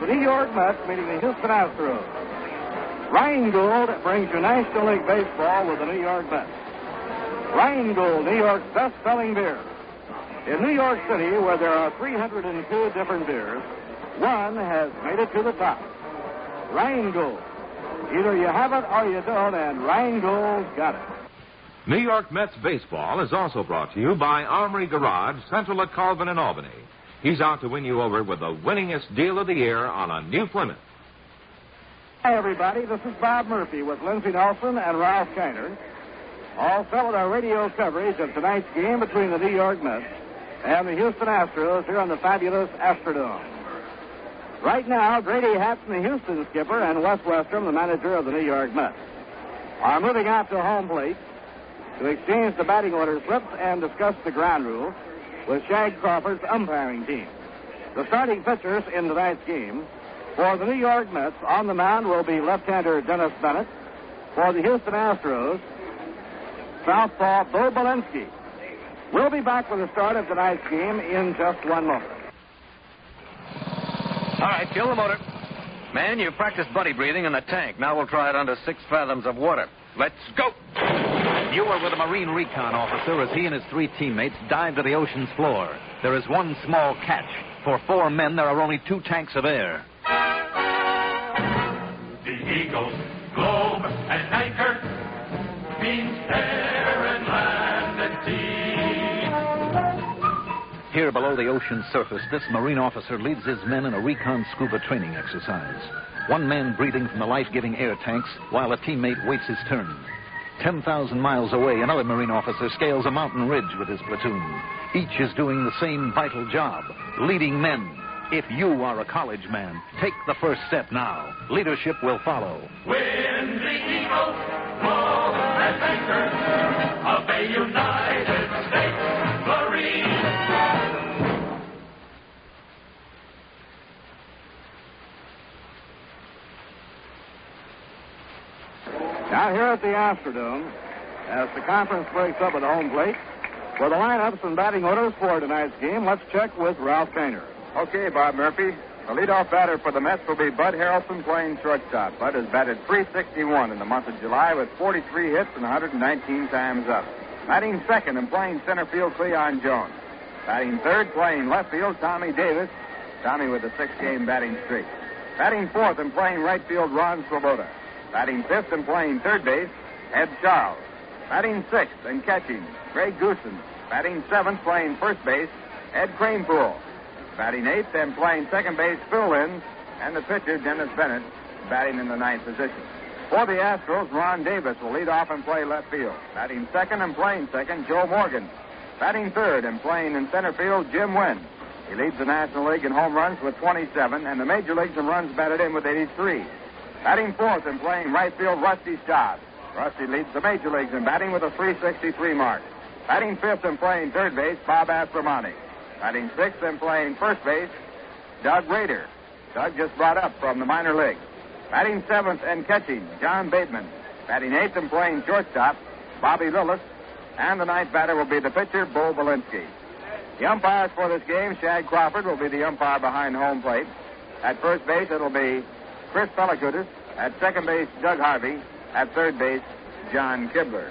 the New York Mets meeting the Houston Astros. Rheingold brings you National League Baseball with the New York Mets. Rheingold, New York's best-selling beer. In New York City, where there are 302 different beers, one has made it to the top. Rheingold. Either you have it or you don't, and Rheingold's got it. New York Mets baseball is also brought to you by Armory Garage, Central at Colvin and Albany. He's out to win you over with the winningest deal of the year on a new Plymouth. Hi, everybody. This is Bob Murphy with Lindsey Nelson and Ralph Kiner. All set with our radio coverage of tonight's game between the New York Mets and the Houston Astros here on the fabulous Astrodome. Right now, Grady Hatton, the Houston skipper, and Wes Westrom, the manager of the New York Mets, are moving out to home plate to exchange the batting order slips and discuss the ground rules with Shag Crawford's umpiring team. The starting pitchers in tonight's game for the New York Mets on the mound will be left-hander Dennis Bennett. For the Houston Astros, southpaw Bo Belinsky. We'll be back with the start of tonight's game in just one moment. All right, kill the motor. Man, you've practiced buddy breathing in the tank. Now we'll try it under 6 fathoms of water. Let's go. You were with a Marine recon officer as he and his 3 teammates dived to the ocean's floor. There is one small catch. For 4 men, there are only 2 tanks of air. The Eagle's globe and anchor means air and land and sea. Here below the ocean's surface, this Marine officer leads his men in a recon scuba training exercise. One man breathing from the life-giving air tanks while a teammate waits his turn. 10,000 miles away, another Marine officer scales a mountain ridge with his platoon. Each is doing the same vital job, leading men. If you are a college man, take the first step now. Leadership will follow. Win the Eagle, globe and anchor of the United States Marine. Now here at the Astrodome, as the conference breaks up at home plate, for the lineups and batting orders for tonight's game, let's check with Ralph Kiner. Okay, Bob Murphy. The leadoff batter for the Mets will be Bud Harrelson playing shortstop. Bud has batted .361 in the month of July with 43 hits and 119 times up. Batting second and playing center field, Cleon Jones. Batting third, playing left field, Tommy Davis. Tommy with a 6-game batting streak. Batting fourth and playing right field, Ron Swoboda. Batting fifth and playing third base, Ed Charles. Batting sixth and catching, Greg Goosen. Batting seventh, playing first base, Ed Kranepool. Batting eighth and playing second base, Phil Linz. And the pitcher, Dennis Bennett, batting in the ninth position. For the Astros, Ron Davis will lead off and play left field. Batting second and playing second, Joe Morgan. Batting third and playing in center field, Jim Wynn. He leads the National League in home runs with 27 and the Major Leagues in runs batted in with 83. Batting fourth and playing right field, Rusty Stott. Rusty leads the Major Leagues in batting with a .363 mark. Batting fifth and playing third base, Bob Aspromonte. Batting sixth and playing first base, Doug Rader. Doug just brought up from the minor league. Batting seventh and catching, John Bateman. Batting eighth and playing shortstop, Bobby Lillis. And the ninth batter will be the pitcher, Bo Belinsky. The umpires for this game, Shag Crawford will be the umpire behind home plate. At first base, it'll be Chris Pellicutis. At second base, Doug Harvey. At third base, John Kibler.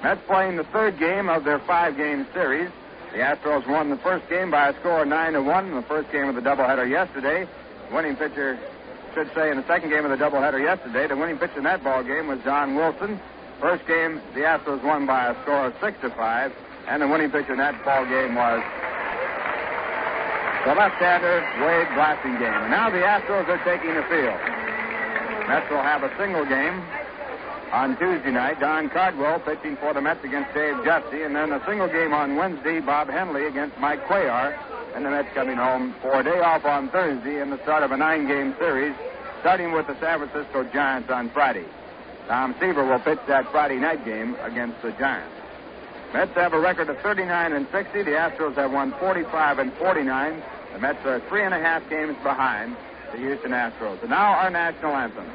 Mets playing the third game of their 5-game series. The Astros won the first game by a score of 9-1 in the first game of the doubleheader yesterday. The winning pitcher, should say, in the second game of the doubleheader yesterday, the winning pitcher in that ball game was John Wilson. First game, the Astros won by a score of 6-5, and the winning pitcher in that ball game was the left-hander Wade Blasingame. And now the Astros are taking the field. Mets will have a single game on Tuesday night. Don Cardwell pitching for the Mets against Dave Justy. And then a single game on Wednesday, Bob Henley against Mike Cuellar. And the Mets coming home for a day off on Thursday and the start of a 9-game series, starting with the San Francisco Giants on Friday. Tom Seaver will pitch that Friday night game against the Giants. Mets have a record of 39-60. The Astros have won 45-49. The Mets are 3.5 games behind the Houston Astros. And now our national anthem.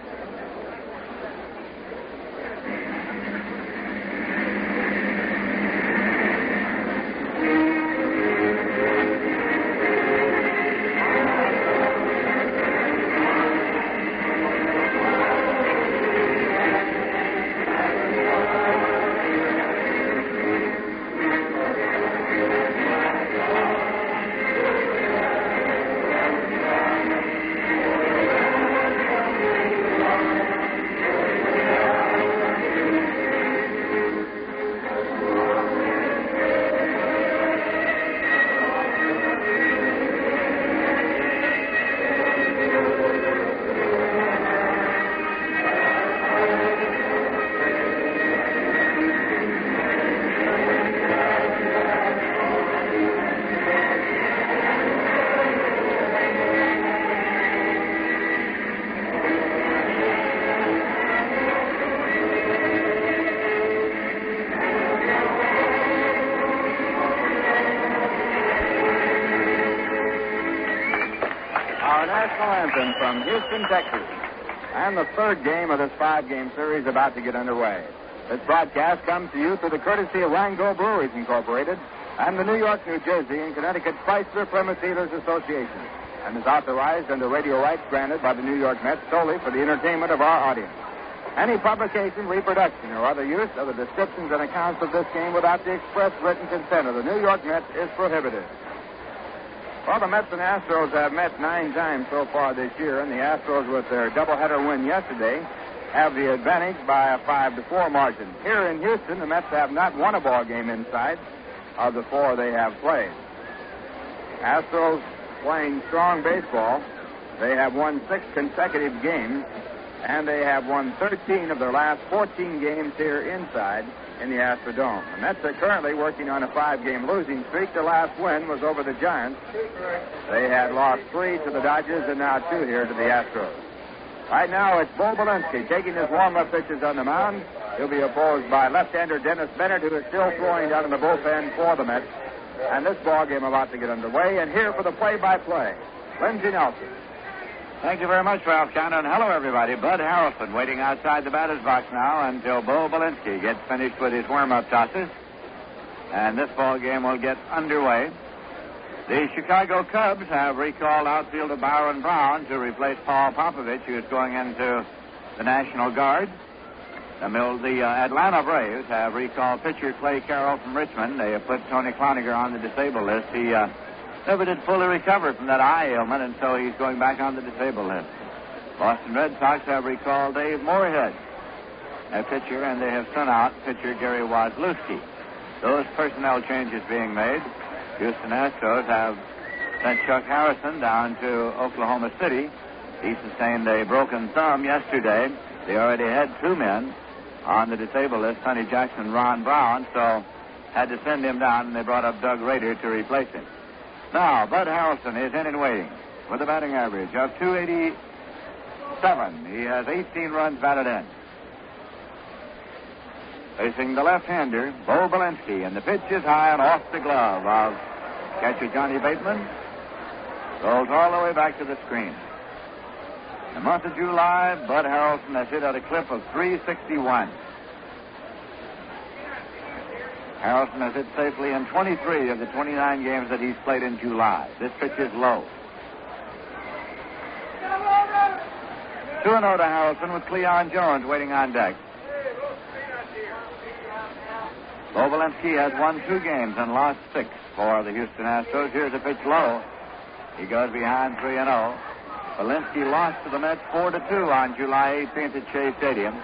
national anthem from Houston, Texas. And the third game of this 5-game series about to get underway. This broadcast comes to you through the courtesy of Rango Breweries Incorporated and the New York, New Jersey, and Connecticut Chrysler Plymouth Dealers Association, and is authorized under radio rights granted by the New York Mets solely for the entertainment of our audience. Any publication, reproduction, or other use of the descriptions and accounts of this game without the express written consent of the New York Mets is prohibited. Well, the Mets and Astros have met 9 times so far this year, and the Astros, with their doubleheader win yesterday, have the advantage by a 5-4 margin. Here in Houston, the Mets have not won a ball game inside of the 4 they have played. Astros playing strong baseball. They have won 6 consecutive games, and they have won 13 of their last 14 games here inside in the Astrodome. The Mets are currently working on a 5-game losing streak. Their last win was over the Giants. They had lost 3 to the Dodgers and now 2 here to the Astros. Right now, it's Bo Belinsky taking his warm-up pitches on the mound. He'll be opposed by left-hander Dennis Bennett, who is still throwing down in the bullpen for the Mets. And this ball game about to get underway. And here for the play-by-play, Lindsey Nelson. Thank you very much, Ralph Cannon. Hello, everybody. Bud Harrelson waiting outside the batter's box now until Bo Belinsky gets finished with his warm-up tosses. And this ball game will get underway. The Chicago Cubs have recalled outfielder Byron Brown to replace Paul Popovich, who is going into the National Guard. The Atlanta Braves have recalled pitcher Clay Carroll from Richmond. They have put Tony Cloninger on the disabled list. He never did fully recover from that eye ailment, and so he's going back on the disabled list. Boston Red Sox have recalled Dave Moorhead, a pitcher, and they have sent out pitcher Gary Wozlewski. Those personnel changes being made. Houston Astros have sent Chuck Harrison down to Oklahoma City. He sustained a broken thumb yesterday. They already had 2 men on the disabled list, Sonny Jackson and Ron Brown, so had to send him down, and they brought up Doug Rader to replace him. Now, Bud Harrelson is in and waiting with a batting average of .287. He has 18 runs batted in. Facing the left-hander, Bo Belinsky, and the pitch is high and off the glove of catcher Johnny Bateman. Goes all the way back to the screen. In the month of July, Bud Harrelson has hit at a clip of .361. Harrelson has hit safely in 23 of the 29 games that he's played in July. This pitch is low. 2-0 to Harrelson with Cleon Jones waiting on deck. Bo Belinsky has won 2 games and lost 6 for the Houston Astros. Here's a pitch low. He goes behind 3-0. Belinsky lost to the Mets 4-2 on July 18th at Shea Stadium.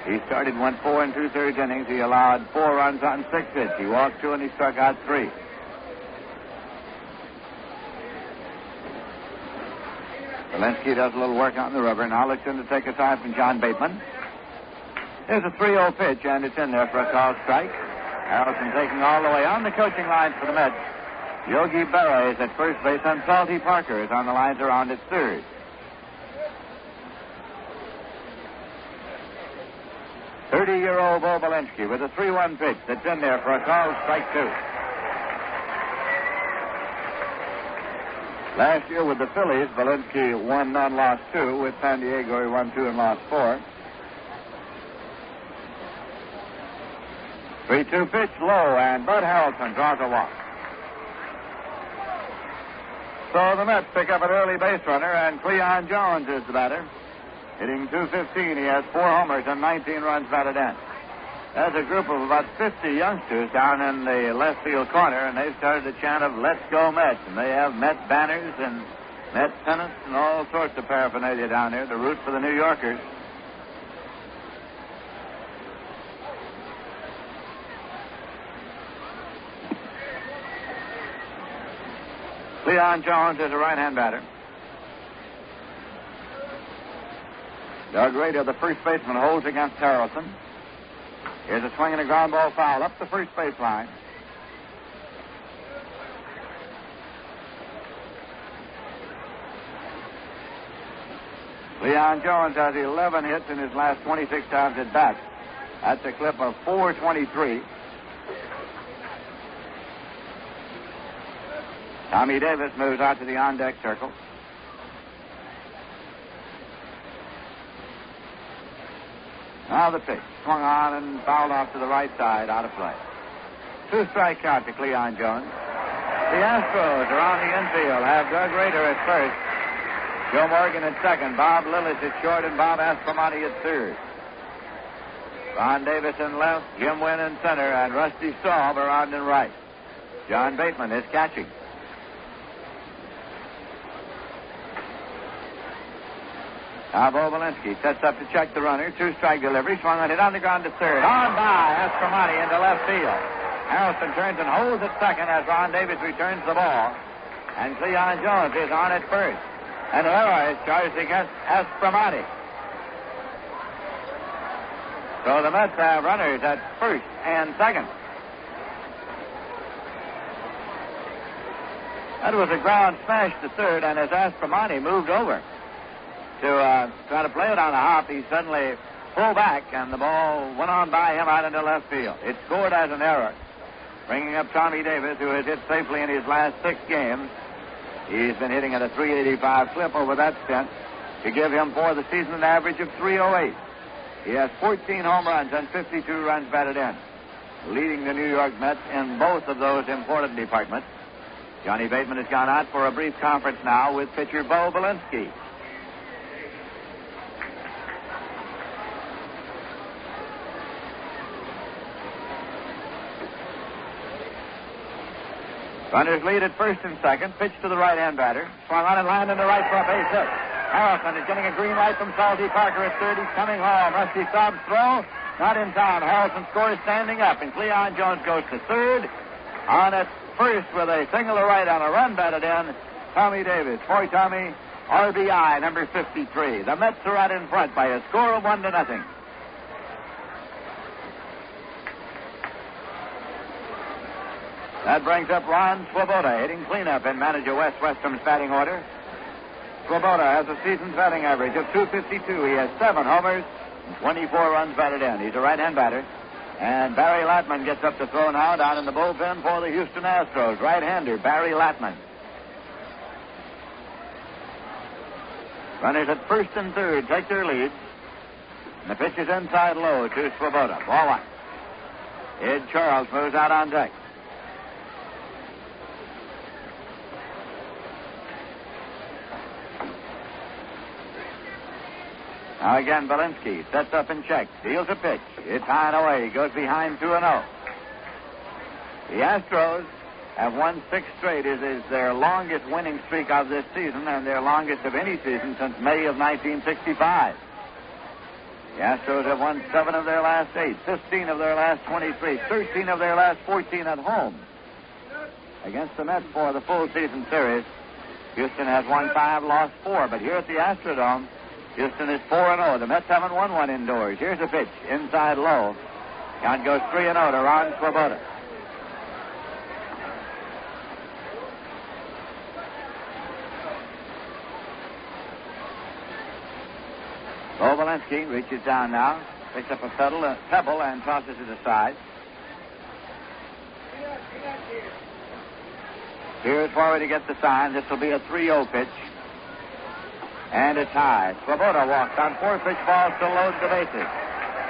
He started, went 4 2/3 innings. He allowed 4 runs on 6 hits. He walked 2 and he struck out 3. Belinsky does a little work on the rubber. Now looks in to take a side from John Bateman. Here's a 3-0 pitch, and it's in there for a called strike. Harrelson taking all the way on the coaching lines for the Mets. Yogi Berra is at first base, and Salty Parker is on the lines around at third. .30-year-old Bo Belinsky with a 3-1 pitch that's in there for a called strike 2. Last year with the Phillies, Belinsky won none, lost 2. With San Diego, he won 2 and lost 4. 3-2 pitch low, and Bud Harrelson draws a walk. So the Mets pick up an early base runner, and Cleon Jones is the batter. Hitting .215, he has 4 homers and 19 runs batted in. There's a group of about 50 youngsters down in the left field corner, and they've started a chant of "Let's Go Mets," and they have Mets banners and Mets pennants and all sorts of paraphernalia down there to root for the New Yorkers. Cleon Jones is a right-hand batter. Doug Rader, the first baseman, holds against Harrelson. Here's a swing and a ground ball foul up the first baseline. Cleon Jones has 11 hits in his last 26 times at bat. That's a clip of .423. Tommy Davis moves out to the on-deck circle. Now the pitch. Swung on and fouled off to the right side, out of play. 2-strike count to Cleon Jones. The Astros are on the infield. Have Doug Rader at first. Joe Morgan at second. Bob Lillis at short and Bob Aspromonte at third. Ron Davis in left. Jim Wynn in center. And Rusty Staub around in right. John Bateman is catching. Now Bo Belinsky sets up to check the runner. 2-strike delivery. Swung on it on the ground to third. On by Aspromonte into left field. Harrelson turns and holds at second as Ron Davis returns the ball. And Cleon Jones is on at first. And Herrera is charged against Aspromonte. So the Mets have runners at first and second. That was a ground smash to third, and as Aspromonte moved over to try to play it on the hop, he suddenly pulled back, and the ball went on by him out into left field. It scored as an error, bringing up Tommy Davis, who has hit safely in his last 6 games. He's been hitting at a .385 clip over that stint to give him for the season an average of .308. He has 14 home runs and 52 runs batted in, leading the New York Mets in both of those important departments. Johnny Bateman has gone out for a brief conference now with pitcher Bo Belinsky. Runners lead at first and second. Pitch to the right-hand batter. Swung on and lined into right for a base hit. Harrelson is getting a green light from Salty Parker at third. He's coming home. Rusty Staub's throw. Not in time. Harrelson scores standing up, and Cleon Jones goes to third. On at first with a single to right on a run batted in, Tommy Davis. For Tommy, RBI number 53. The Mets are out in front by a score of 1-0. That brings up Ron Swoboda, hitting cleanup in Manager Wes Westham's batting order. Swoboda has a season's batting average of .252. He has 7 homers and 24 runs batted in. He's a right-hand batter. And Barry Latman gets up to throw now down in the bullpen for the Houston Astros. Right-hander Barry Latman. Runners at first and third take their lead. And the pitch is inside low to Swoboda. Ball 1. Ed Charles moves out on deck. Now again, Belinsky sets up and checks. Deals a pitch. It's high and away. He goes behind 2-0. The Astros have won 6 straight. It is their longest winning streak of this season and their longest of any season since May of 1965. The Astros have won 7 of their last 8, 15 of their last 23, 13 of their last 14 at home. Against the Mets for the full season series, Houston has won 5, lost 4. But here at the Astrodome, Houston is 4-0. The Mets haven't won one indoors. Here's a pitch. Inside low. Count goes 3-0 to Ron Swoboda. Bo Belinsky reaches down now, picks up a pebble and tosses it aside. Here's forward to get the sign. This will be a 3-0 pitch. And it's high. Swoboda walks on 4 pitch balls to load the bases.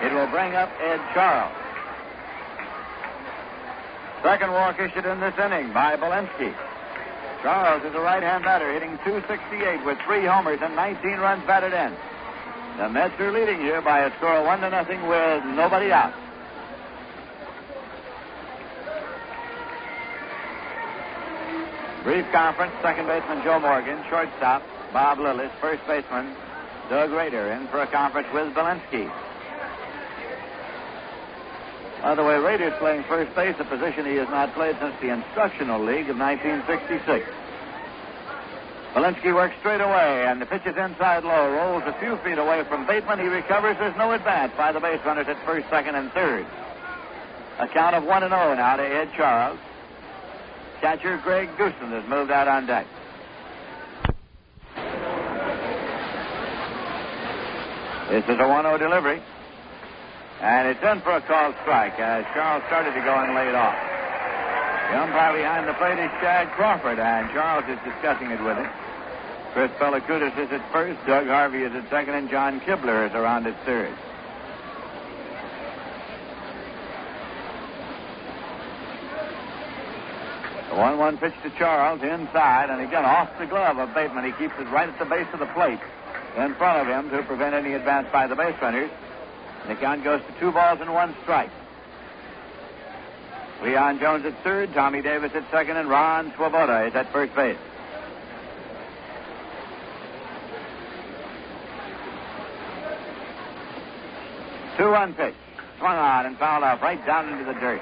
It will bring up Ed Charles. Second walk issued in this inning by Belinsky. Charles is a right-hand batter hitting .268 with 3 homers and 19 runs batted in. The Mets are leading here by a score of 1-0 with nobody out. Brief conference. Second baseman Joe Morgan, shortstop Bob Lillis, first baseman Doug Rader in for a conference with Belinsky. By the way, Rader's playing first base, a position he has not played since the Instructional League of 1966. Belinsky works straight away, and the pitch is inside low, rolls a few feet away from Bateman. He recovers. There's no advance by the base runners at first, second, and third. A count of 1-0 now to Ed Charles. Catcher Greg Goosen has moved out on deck. This is a 1-0 delivery. And it's in for a called strike as Charles started to go and laid off. The umpire behind the plate is Chad Crawford, and Charles is discussing it with him. Chris Pellicudis is at first, Doug Harvey is at second, and John Kibler is around at third. 1-1 pitch to Charles inside, and again off the glove of Bateman. He keeps it right at the base of the plate in front of him to prevent any advance by the base runners. And the count goes to 2 balls and 1 strike. Leon Jones at third, Tommy Davis at second, and Ron Swoboda is at first base. Two-one pitch. Swung on and fouled off right down into the dirt.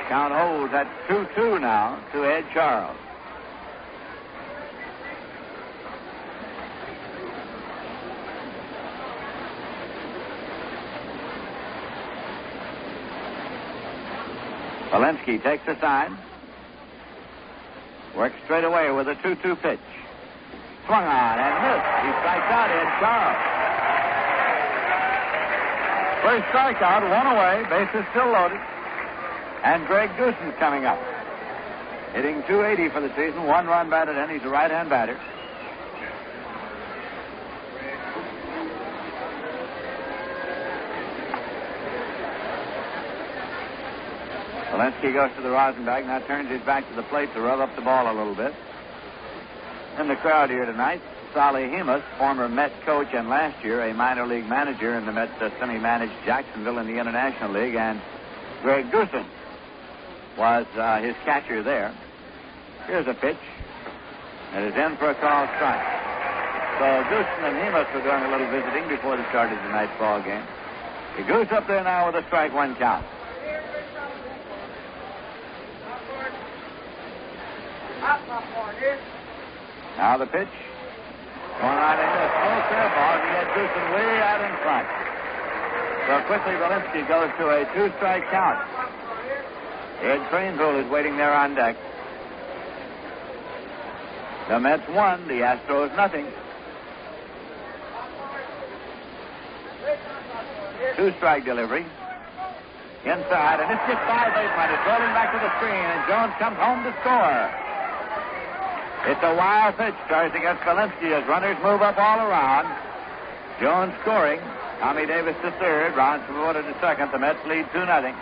Count holds at 2-2 now to Ed Charles. Walensky takes the side. Works straight away with a 2-2 pitch. Swung on and missed. He strikes out Ed Charles. First strikeout, 1 away, bases still loaded. And Greg Gooson's coming up. Hitting .280 for the season, 1 run batted in. He's a right-hand batter. Walensky goes to the rosin bag, now turns his back to the plate to rev up the ball a little bit. In the crowd here tonight, Solly Hemus, former Mets coach and last year a minor league manager in the Mets semi-managed Jacksonville in the International League, and Greg Gooson was his catcher there. Here's a pitch. It is in for a called strike. So Gooson and Hemus were doing a little visiting before the start of tonight's ball game. The Goose up there now with a strike, 1 count. Now the pitch. Going right in a full curveball. He had Gooson way out in front. So quickly Walensky goes to a 2-strike count. Ed Craneville is waiting there on deck. The Mets won, the Astros nothing. 2-strike delivery. Inside, and it's just by Bateman. It's rolling back to the screen, and Jones comes home to score. It's a wild pitch, charged against Walensky as runners move up all around. Jones scoring. Tommy Davis to third. Ron Swoboda to second. The Mets lead 2-0.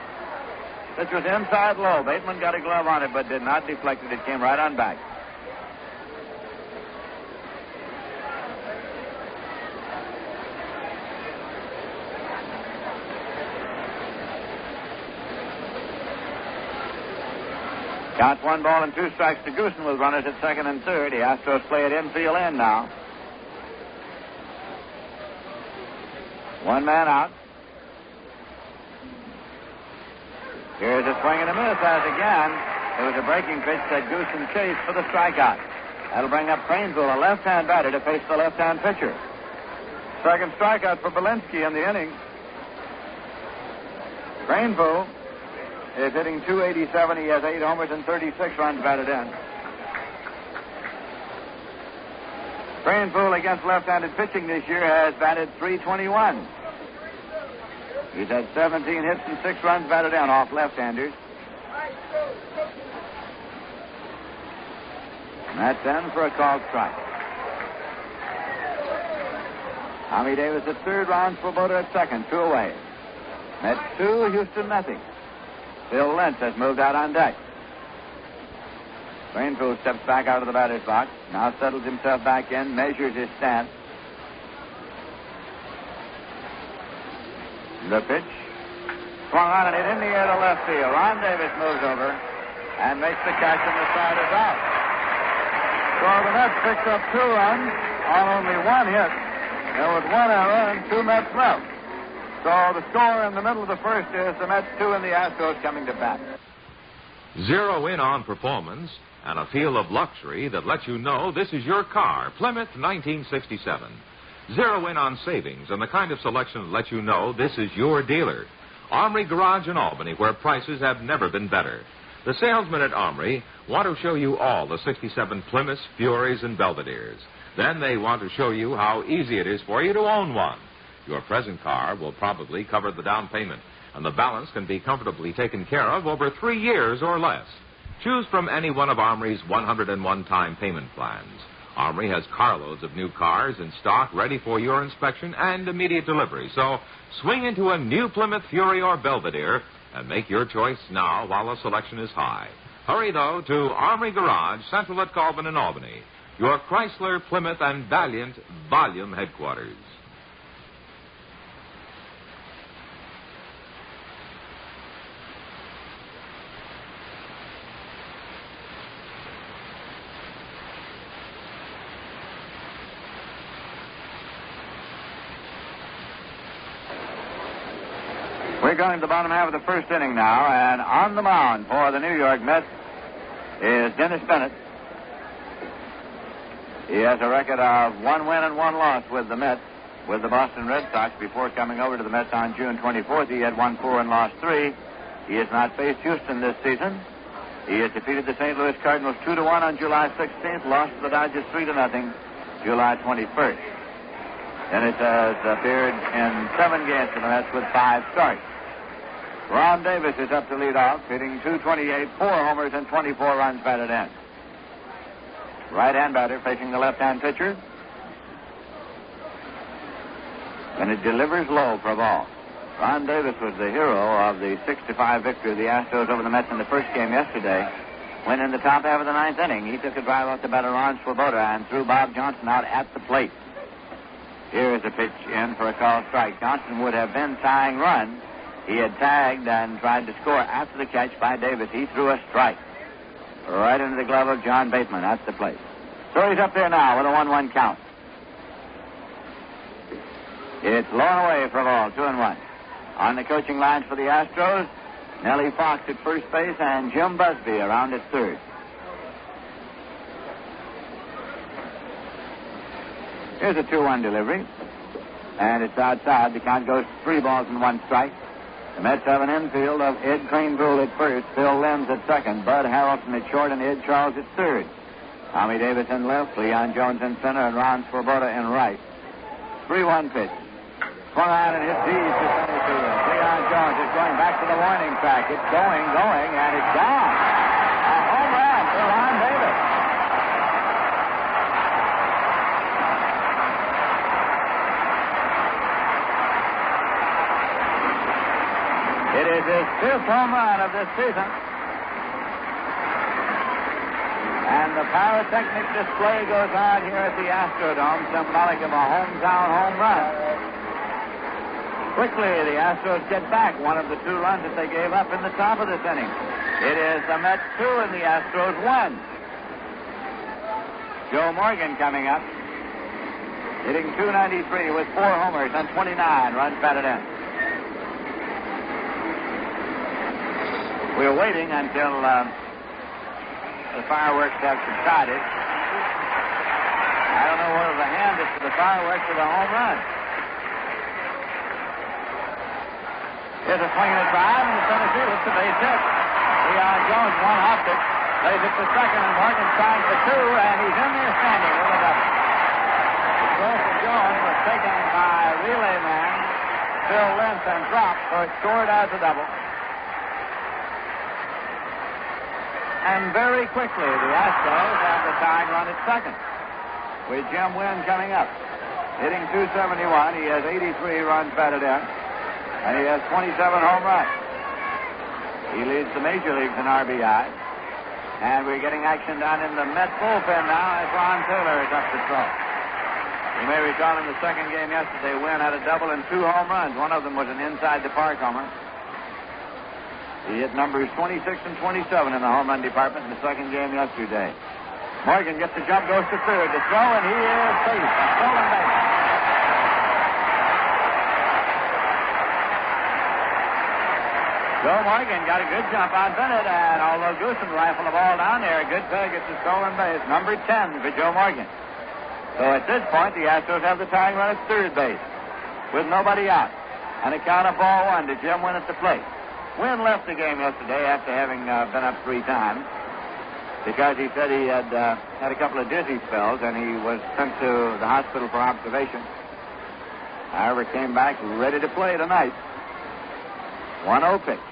This was inside low. Bateman got a glove on it, but did not deflect it. It came right on back. Counts 1 ball and 2 strikes to Gooson with runners at second and third. The Astros play it infield end now. 1 man out. Here's a swing and a miss as again. It was a breaking pitch that Gooson chased for the strikeout. That'll bring up Craneville, a left-hand batter, to face the left-hand pitcher. Second strikeout for Walensky in the inning. Craneville is hitting .287. He has 8 homers and 36 runs batted in. Craneville against left-handed pitching this year has batted .321. He's had 17 hits and 6 runs batted in off left-handers. And that's in for a called strike. Tommy Davis at third, Ron Swoboda at second, 2 away. Mets 2, Houston nothing. Phil Lentz has moved out on deck. Craneville steps back out of the batter's box. Now settles himself back in, measures his stance. The pitch. Swung on and hit in the air to left field. Ron Davis moves over and makes the catch, and the side is out. So the Mets picked up 2 runs on only 1 hit. There was 1 error and 2 Mets left. So the score in the middle of the first is the Mets 2 and the Astros coming to bat. Zero in on performance and a feel of luxury that lets you know this is your car, Plymouth 1967. Zero in on savings and the kind of selection that lets you know this is your dealer. Armory Garage in Albany, where prices have never been better. The salesmen at Armory want to show you all the 67 Plymouths, Furies, and Belvederes. Then they want to show you how easy it is for you to own one. Your present car will probably cover the down payment, and the balance can be comfortably taken care of over 3 years or less. Choose from any one of Armory's 101-time payment plans. Armory has carloads of new cars in stock ready for your inspection and immediate delivery. So swing into a new Plymouth Fury or Belvedere and make your choice now while the selection is high. Hurry, though, to Armory Garage, Central at Colvin and Albany, your Chrysler, Plymouth, and Valiant volume headquarters. We're going to the bottom half of the first inning now, and on the mound for the New York Mets is Dennis Bennett. He has a record of 1 win and 1 loss with the Mets, with the Boston Red Sox. Before coming over to the Mets on June 24th, he had won 4 and lost 3. He has not faced Houston this season. He has defeated the St. Louis Cardinals 2-1 on July 16th, lost to the Dodgers 3-0 July 21st. Dennis has appeared in 7 games for the Mets with 5 starts. Ron Davis is up to lead off, hitting .228, 4 homers, and 24 runs batted in. Right-hand batter facing the left-hand pitcher. And it delivers low for a ball. Ron Davis was the hero of the 6-5 victory of the Astros over the Mets in the first game yesterday, when in the top half of the 9th inning, he took a drive off the batter Ron Swoboda and threw Bob Johnson out at the plate. Here is a pitch in for a called strike. Johnson would have been tying run. He had tagged and tried to score after the catch by Davis. He threw a strike right into the glove of John Bateman at the plate. So he's up there now with a 1-1 count. It's low and away for a ball, 2-1. On the coaching lines for the Astros, Nellie Fox at first base and Jim Busby around at third. Here's a 2-1 delivery, and it's outside. The count goes 3 balls and 1 strike. The Mets have an infield of Ed Cranepool at first, Phil Lenz at second, Bud Harrelson at short, and Ed Charles at third. Tommy Davis in left, Leon Jones in center, and Ron Swoboda in right. 3-1 pitch. Swung out and hit deep to center field. Leon Jones is going back to the warning track. It's going, and it's gone. A home run for Ron Davis. It is his 5th home run of this season. And the pyrotechnic display goes on here at the Astrodome, symbolic of a hometown home run. Quickly, the Astros get back one of the 2 runs that they gave up in the top of this inning. It is the Mets 2 and the Astros 1. Joe Morgan coming up, hitting .293 with 4 homers and 29 runs batted in. We're waiting until the fireworks have subsided. I don't know whether the hand is to the fireworks or the home run. Here's a swing and a drive, and the center field hits the base hit. Leon Jones one-hopped it, lays it to second, and Morgan trying for 2, and he's in there standing with a double. The throw for Jones was taken by relay man Phil Lenz and dropped, so it scored as a double. And very quickly, the Astros have the tying run at second, with Jim Wynn coming up. Hitting .271, he has 83 runs batted in, and he has 27 home runs. He leads the major leagues in RBI. And we're getting action down in the Met bullpen now as Ron Taylor is up to throw. You may recall in the second game yesterday, Wynn had a double and 2 home runs. One of them was an inside-the-park homer. He hit numbers 26 and 27 in the home run department in the second game yesterday. Morgan gets the jump, goes to third to throw, and he is safe. Stolen base. Joe Morgan got a good jump on Bennett, and although Goosen rifled the ball down there, a good peg at the stolen base. Number 10 for Joe Morgan. So at this point, the Astros have the tying run at third base with nobody out. And a count of ball 1 to Jim Wynn at the plate. Wynn left the game yesterday after having been up 3 times because he said he had had a couple of dizzy spells and he was sent to the hospital for observation. However, came back ready to play tonight. 1-0 pitch.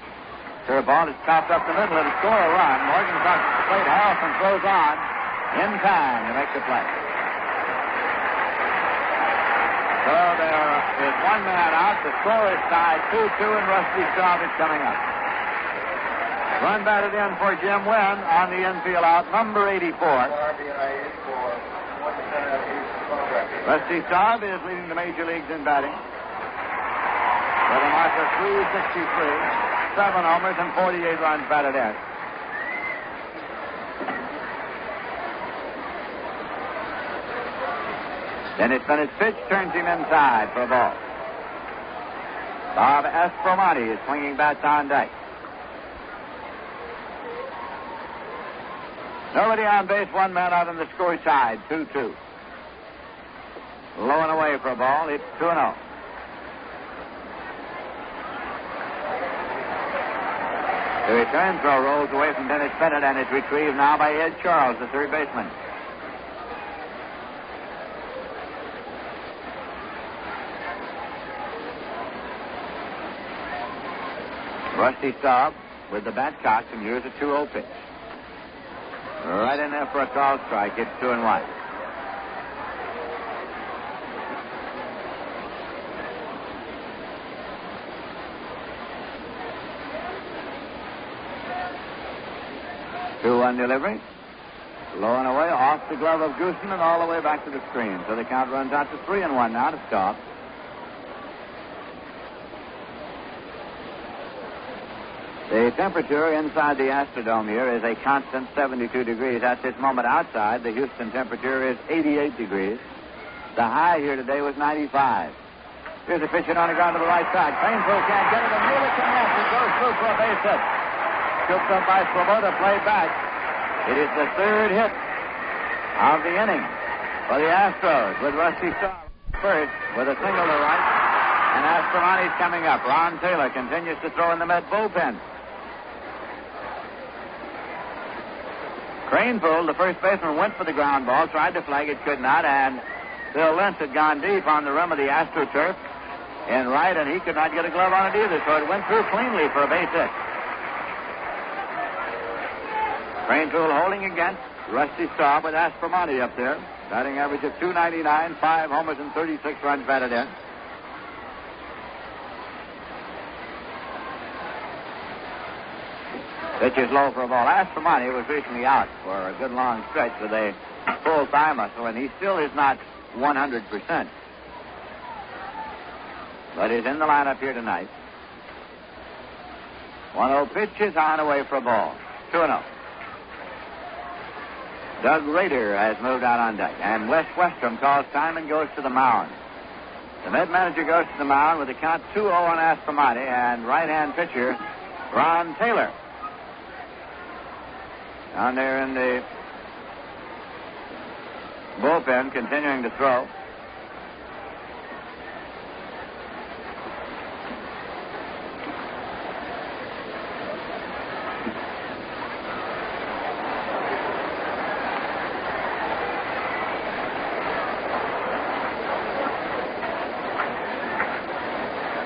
Curveball is chopped up the middle. It'll score a run. Morgan comes to the plate. Harrelson throws on in time to make the play. So there is 1 man out. The score is tied 2-2, and Rusty Staub is coming up. Run batted in for Jim Wynn on the infield out, number 84. Rusty Staub is leading the major leagues in batting with a mark of 363, 7 homers and 48 runs batted in. Dennis Bennett's pitch turns him inside for a ball. Bob Aspromonte is swinging bats on deck. Nobody on base, one man out on the score side, 2-2. Low and away for a ball. It's 2-0. The return throw rolls away from Dennis Bennett, and it's retrieved now by Ed Charles, the third baseman. Rusty Staub with the bat cocked, and here's a 2-0 pitch. Right in there for a call strike. It's 2-1. Two-one delivery. Low and away, off the glove of Goosen and all the way back to the screen. So the count runs out to 3-1 now to Staub. The temperature inside the Astrodome here is a constant 72 degrees. At this moment outside, the Houston temperature is 88 degrees. The high here today was 95. Here's a pitch on the ground to the right side. Cranepool can't get it, and Mueller can have it. Goes through for a base hit. Scooped up by Swoboda, played back. It is the third hit of the inning for the Astros, with Rusty Staub first with a single to right, and Aspromonte's coming up. Ron Taylor continues to throw in the mid bullpen. Cranepool, the first baseman, went for the ground ball, tried to flag it, could not, and Bill Lentz had gone deep on the rim of the AstroTurf in right, and he could not get a glove on it either, so it went through cleanly for a base hit. Cranepool holding against Rusty Staub with Aspromonte up there. Batting average of .299, 5 homers and 36 runs batted in. Pitch is low for a ball. Aspromonte was recently out for a good long stretch with a full thigh muscle, and he still is not 100%. But he's in the lineup here tonight. 1-0 pitch is on away for a ball. 2-0. Doug Rader has moved out on deck, and Wes Westrom calls time and goes to the mound. The mid-manager goes to the mound with a count 2-0 on Aspromonte, and right-hand pitcher Ron Taylor down there in the bullpen, continuing to throw.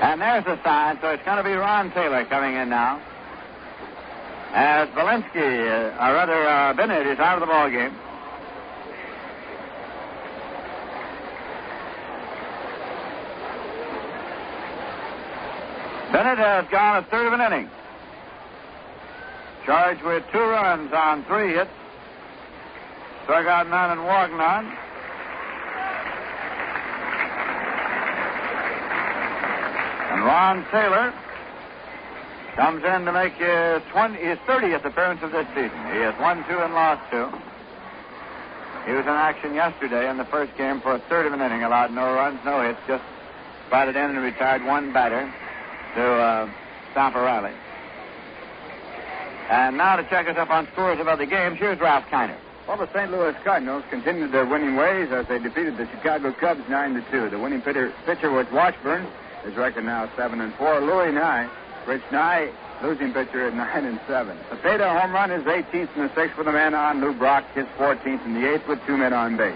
And there's the sign, so it's going to be Ron Taylor coming in now, as Bennett is out of the ball game. Bennett has gone a third of an inning. Charged with 2 runs on 3 hits. Struck out none and walked none. And Ron Taylor comes in to make his 30th appearance of this season. He has won 2 and lost 2. He was in action yesterday in the first game for a third of an inning, allowed no runs, no hits, just batted in and retired one batter to stop a rally. And now to check us up on scores of other games, here's Ralph Kiner. Well, the St. Louis Cardinals continued their winning ways as they defeated the Chicago Cubs 9-2. The winning pitcher was Washburn. His record now 7-4. Louis Nye, Rich Nye, losing pitcher at 9-7. Cepeda home run, his 18th in the 6th for the man on. Lou Brock, his 14th in the 8th with 2 men on base.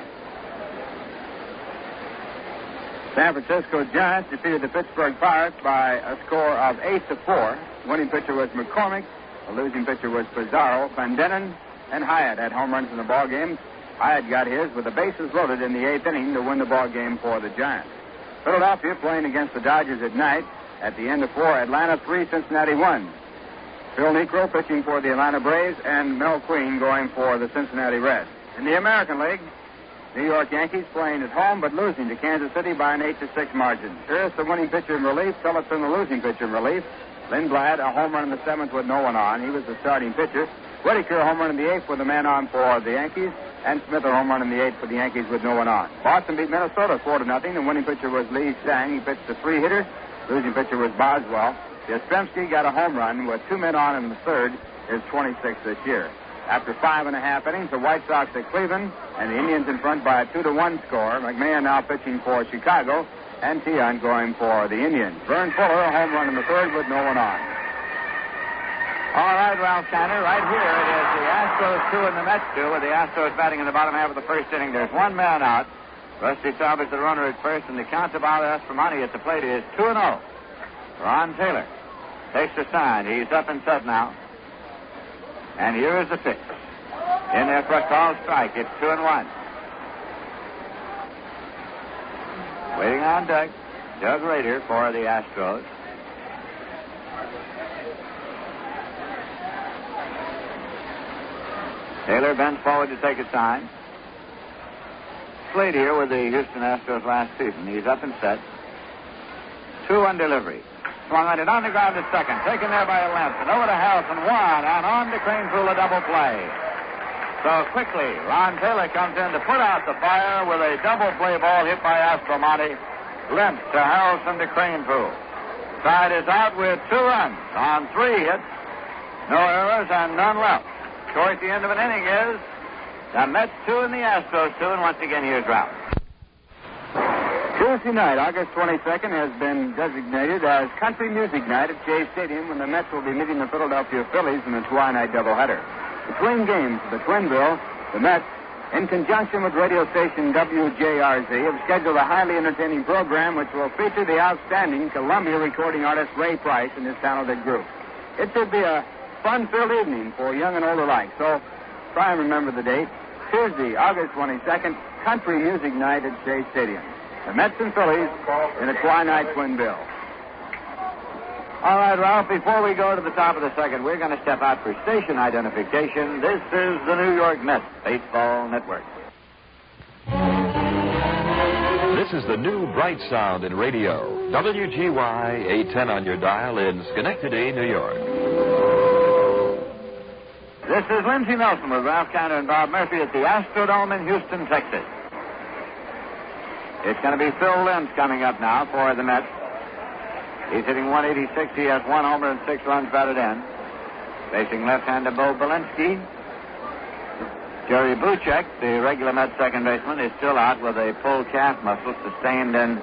San Francisco Giants defeated the Pittsburgh Pirates by a score of 8-4. Winning pitcher was McCormick. The losing pitcher was Pizarro. Clendenin and Hyatt had home runs in the ball game. Hyatt got his with the bases loaded in the 8th inning to win the ball game for the Giants. Philadelphia playing against the Dodgers at night. At the end of 4, Atlanta 3, Cincinnati 1. Phil Necro pitching for the Atlanta Braves, and Mel Queen going for the Cincinnati Reds. In the American League, New York Yankees playing at home but losing to Kansas City by an 8-6 margin. Here's the winning pitcher in relief, Tillotson the losing pitcher in relief. Lindblad, a home run in the 7th with no one on. He was the starting pitcher. Whitaker, a home run in the 8th with a man on for the Yankees. And Smith, a home run in the 8th for the Yankees with no one on. Boston beat Minnesota 4-0. The winning pitcher was Lee Stang. He pitched a 3-hitter. Losing pitcher was Boswell. Yastrzemski got a home run with 2 men on in the 3rd. His 26th this year. After 5.5 innings, the White Sox at Cleveland, and the Indians in front by a 2-1 score. McMahon now pitching for Chicago, and Tion going for the Indians. Vern Fuller, a home run in the 3rd with no one on. All right, Ralph Tanner, right here it is the Astros 2 and the Mets 2, with the Astros batting in the bottom half of the 1st inning. There's 1 man out. Rusty Salvage, the runner at first, and the count of out Astromonte at the plate is 2-0. Ron Taylor takes the sign. He's up and set now. And here is the pitch. In there for a called strike. It's 2-1. Waiting on deck, Doug Rader for the Astros. Taylor bends forward to take a sign. Played here with the Houston Astros last season. He's up and set. 2-1 delivery. Swung on it on the ground to second. Taken there by Lampson. Over to Harrison. 1. And on to Cranepool, a double play. So quickly, Ron Taylor comes in to put out the fire with a double play ball hit by Astromonte. Limp to Harrison to Cranepool. Side is out with 2 runs on 3 hits. No errors and none left. Score at the end of an inning is the Mets 2 and the Astros 2. And once again, here's Ralph. Tuesday night, August 22nd, has been designated as Country Music Night at Shea Stadium, when the Mets will be meeting the Philadelphia Phillies in a twilight doubleheader. Between games, the Twinville, the Mets, in conjunction with radio station WJRZ, have scheduled a highly entertaining program which will feature the outstanding Columbia recording artist Ray Price and his talented group. It should be a fun-filled evening for young and old alike, so try and remember the date. Tuesday, August 22nd, Country Music Night at Shea Stadium. The Mets and Phillies in a twilight Twinville. All right, Ralph, before we go to the top of the second, we're going to step out for station identification. This is the New York Mets Baseball Network. This is the new bright sound in radio. WGY 810 on your dial in Schenectady, New York. This is Lindsey Nelson with Ralph Tanner and Bob Murphy at the Astrodome in Houston, Texas. It's going to be Phil Lind coming up now for the Mets. He's hitting 186. He has 1 homer and 6 runs batted in. Facing left-hander Bo Belinsky. Jerry Buchek, the regular Mets second baseman, is still out with a pulled calf muscle sustained in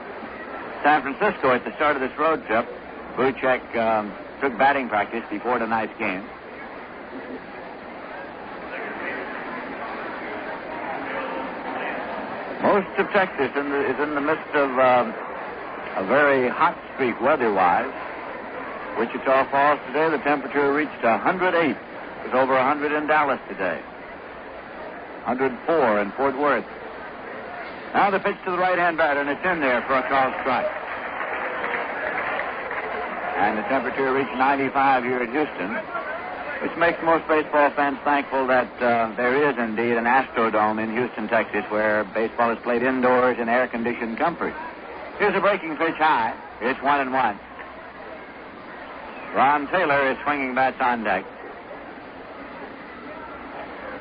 San Francisco at the start of this road trip. Buchek took batting practice before tonight's game. Most of Texas is in the midst of a very hot streak weather-wise. Wichita Falls today, the temperature reached 108. It was over 100 in Dallas today. 104 in Fort Worth. Now the pitch to the right-hand batter, and it's in there for a called strike. And the temperature reached 95 here at Houston, which makes most baseball fans thankful that there is indeed an Astrodome in Houston, Texas, where baseball is played indoors in air-conditioned comfort. Here's a breaking pitch high. It's 1-1. Ron Taylor is swinging bats on deck.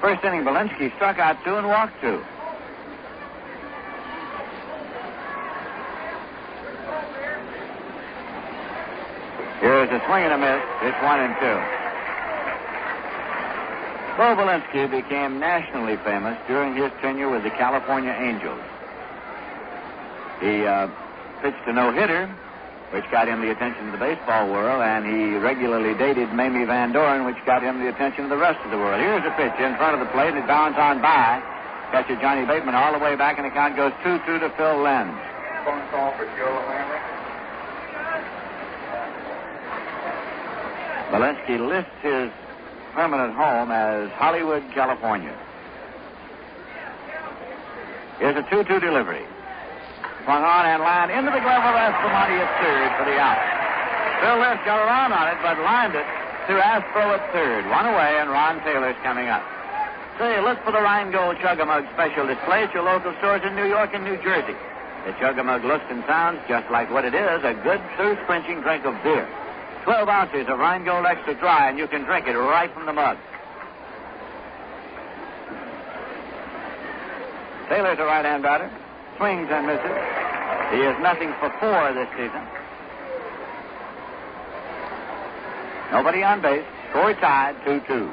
First inning, Belinsky struck out 2 and walked 2. Here's a swing and a miss. It's 1-2. Bo Belinsky became nationally famous during his tenure with the California Angels. He pitched a no-hitter, which got him the attention of the baseball world, and he regularly dated Mamie Van Doren, which got him the attention of the rest of the world. Here's a pitch in front of the plate, and it bounds on by. Catcher Johnny Bateman all the way back, and the count goes 2-2 to Phil Lind. Phone call for Joe Hammer. Belinsky lists his permanent home as Hollywood, California. Here's a 2-2 delivery. Swung on and lined into the glove of Astromonte at third for the out. Phil Lind got around on it, but lined it to Astro at third. One away, and Ron Taylor's coming up. Say, look for the Rheingold Chug-a-Mug special display at your local stores in New York and New Jersey. The Chug-a-Mug looks and sounds just like what it is, a good thirst-quenching drink of beer. 12 ounces of Rheingold Extra Dry, and you can drink it right from the mug. Taylor's a right-hand batter. Swings and misses. He is nothing for 4 this season. Nobody on base. Score tied, 2-2.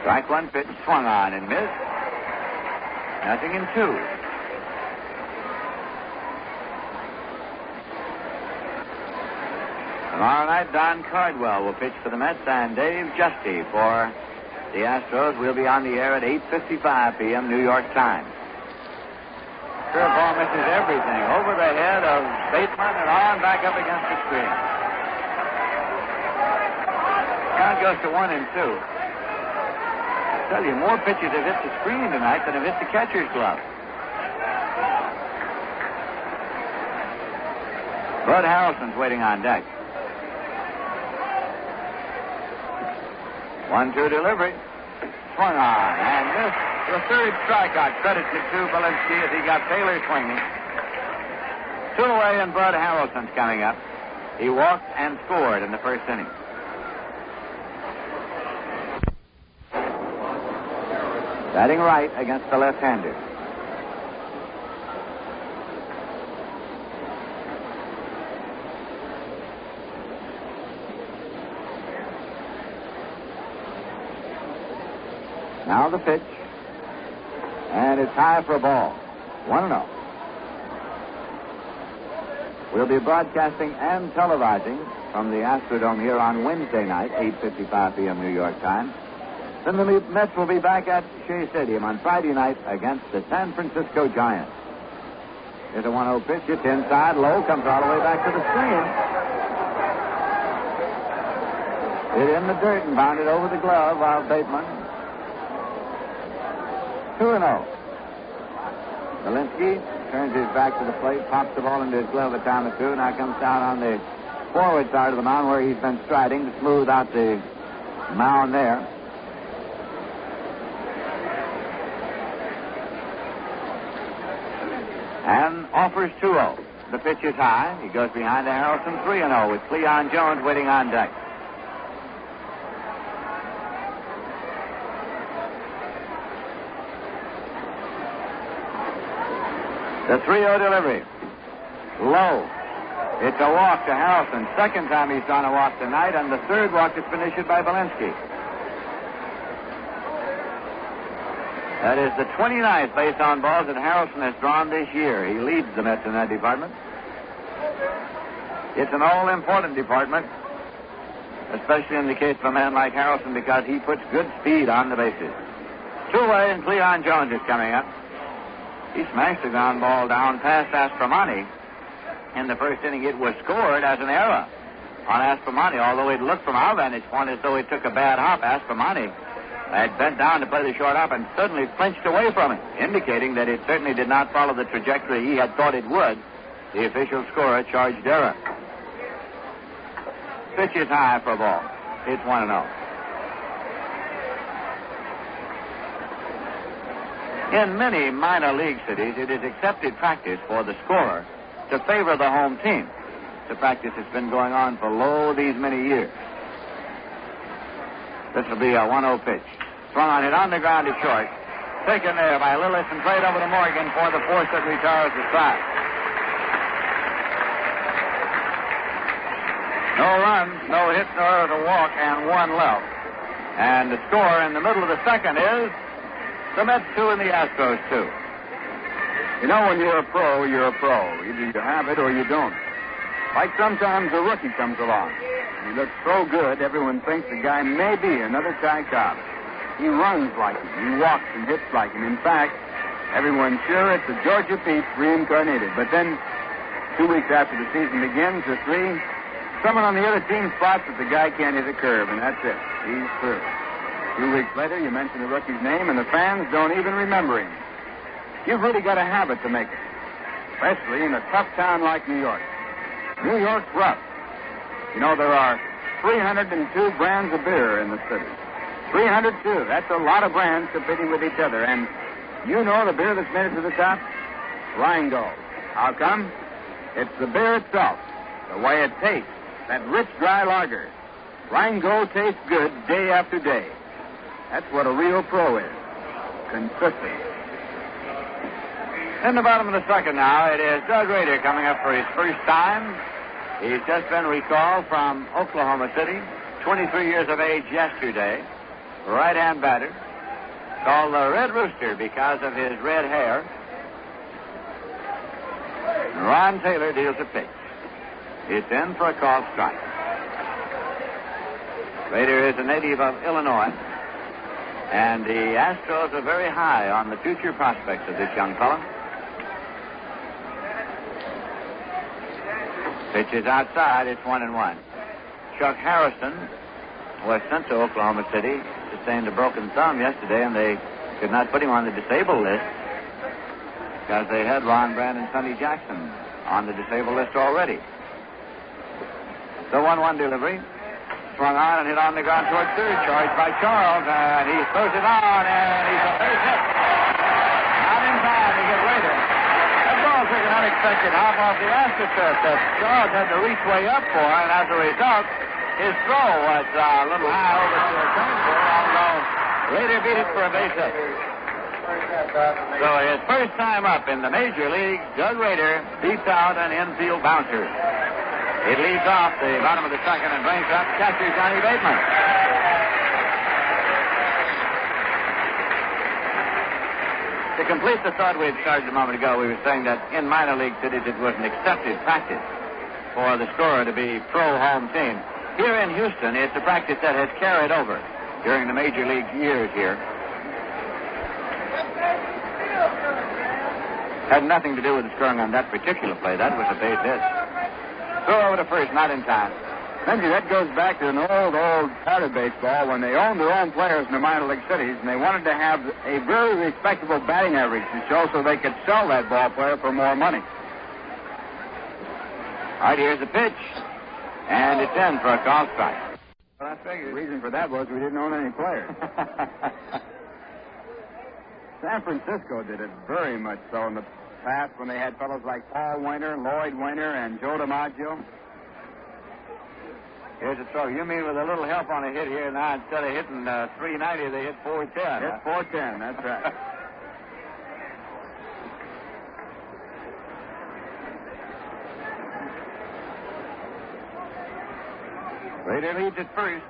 Strike one pitch, swung on and missed. Nothing in 2. Tomorrow night, Don Cardwell will pitch for the Mets, and Dave Justy for the Astros. We'll be on the air at 8:55 p.m. New York time. Curveball misses everything. Over the head of Bateman and on back up against the screen. Count goes to 1-2. I tell you, more pitches have hit the screen tonight than have hit the catcher's glove. Bud Harrelson's waiting on deck. 1-2 delivery. Swung on and missed. The third strikeout. Credit to Belinsky as he got Taylor swinging. 2 away, and Bud Harrelson's coming up. He walked and scored in the first inning. Batting right against the left-hander. Now the pitch. And it's high for a ball. 1-0. We'll be broadcasting and televising from the Astrodome here on Wednesday night, 8:55 p.m. New York time. Then the Mets will be back at Shea Stadium on Friday night against the San Francisco Giants. Here's a 1-0 pitch. It's inside. Low. Comes all the way back to the screen. Hit in the dirt and bounded over the glove of Bateman. 2-0. Belinsky turns his back to the plate, pops the ball into his glove a time or two. Now comes down on the forward side of the mound where he's been striding to smooth out the mound there. And offers 2-0. The pitch is high. He goes behind the Harrelson 3-0 with Cleon Jones waiting on deck. The 3-0 delivery. Low. It's a walk to Harrelson. Second time he's drawn a walk tonight, and the third walk has been issued by Belinsky. That is the 29th base on balls that Harrelson has drawn this year. He leads the Mets in that department. It's an all-important department, especially in the case of a man like Harrelson, because he puts good speed on the bases. 2 away, and Cleon Jones is coming up. He smashed the ground ball down past Aspromonte. In the first inning, it was scored as an error on Aspromonte, although it looked from our vantage point as though it took a bad hop. Aspromonte had bent down to play the short hop and suddenly flinched away from it, indicating that it certainly did not follow the trajectory he had thought it would. The official scorer charged error. Pitch is high for a ball. It's 1-0. In many minor league cities, it is accepted practice for the scorer to favor the home team. The practice has been going on for these many years. This will be a 1-0 pitch. Swung on it on the ground to short. Taken there by Lillis and played over to Morgan for the force that retires the strike. No runs, no hits, nor a walk, and 1 left. And the score in the middle of the second is the Mets 2 and the Astros 2. You know, when you're a pro, you're a pro. Either you have it or you don't. Like sometimes a rookie comes along. He looks so good, everyone thinks the guy may be another Ty Cobb. He runs like him. He walks and hits like him. In fact, everyone's sure it's the Georgia Peach reincarnated. But then, 2 weeks after the season begins, or 3, someone on the other team spots that the guy can't hit a curve, and that's it. He's through. 2 weeks later, you mention the rookie's name, and the fans don't even remember him. You've really got to have it to make it. especially in a tough town like New York. New York's rough. You know, there are 302 brands of beer in the city. 302. That's a lot of brands competing with each other. And you know the beer that's made it to the top? Rheingold. How come? It's the beer itself, the way it tastes, that rich, dry lager. Rheingold tastes good day after day. That's what a real pro is. Consistent. In the bottom of the second now, it is Doug Rader coming up for his first time. He's just been recalled from Oklahoma City, 23 years of age yesterday, right-hand batter, called the Red Rooster because of his red hair. Ron Taylor deals a pitch. It's in for a called strike. Rader is a native of Illinois, and the Astros are very high on the future prospects of this young fellow. Pitch is outside. It's 1-1. Chuck Harrison was sent to Oklahoma City, sustained a broken thumb yesterday, and they could not put him on the disabled list because they had Ron Brand and Sonny Jackson on the disabled list already. The 1-1 delivery. Swung on and hit on the ground toward third. Charged by Charles, and he throws it on, and he's a base hit. Not in time to get Rader. That ball took an unexpected hop off the astroturf that Charles had to reach way up for, and as a result, his throw was a little high over to the Turnbull, although Rader beat it for a base hit. So his first time up in the major league, Doug Rader beats out an infield bouncer. It leads off the bottom of the second and brings up catcher Johnny Bateman. To complete the thought we had started a moment ago, we were saying that in minor league cities it was an accepted practice for the scorer to be pro-home team. Here in Houston, it's a practice that has carried over during the major league years here. Had nothing to do with the scoring on that particular play. That was a base hit. Throw over to first, not in time. Benji, that goes back to an old powder baseball when they owned their own players in the minor league cities, and they wanted to have a very respectable batting average to show so they could sell that ball player for more money. All right, here's the pitch, and it's in for a call strike. Well, I figured the reason for that was we didn't own any players. San Francisco did it very much so in the past when they had fellows like Paul Wainer, Lloyd Wainer, and Joe DiMaggio. Here's a throw. You mean with a little help on a hit here now, instead of hitting 390, they hit 410. Hit 410, that's right. Rader leads at first.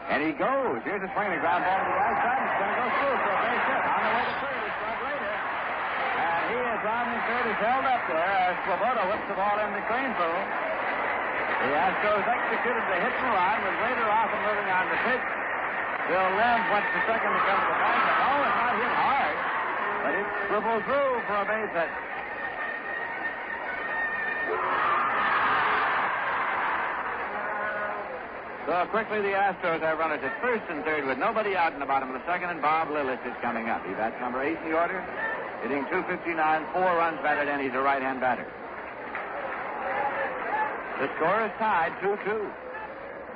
And he goes. Here's a swing and a ground ball to the right side. He's going to go through for a base hit. On the way to third is Doug Rader. And he is on the third. He's held up there as Swoboda whips the ball into Cranepool. The Astros executed the hit and run with Rader off and moving on the pitch. Bill Lim went to second to come to the bag. But no, it's not hit hard. But it dribbled through for a base hit. So quickly the Astros have runners at first and third with nobody out in the bottom of the second, and Bob Lillis is coming up. He bats number 8 in the order, hitting .259, 4 runs batted in. He's a right-hand batter. The score is tied 2-2.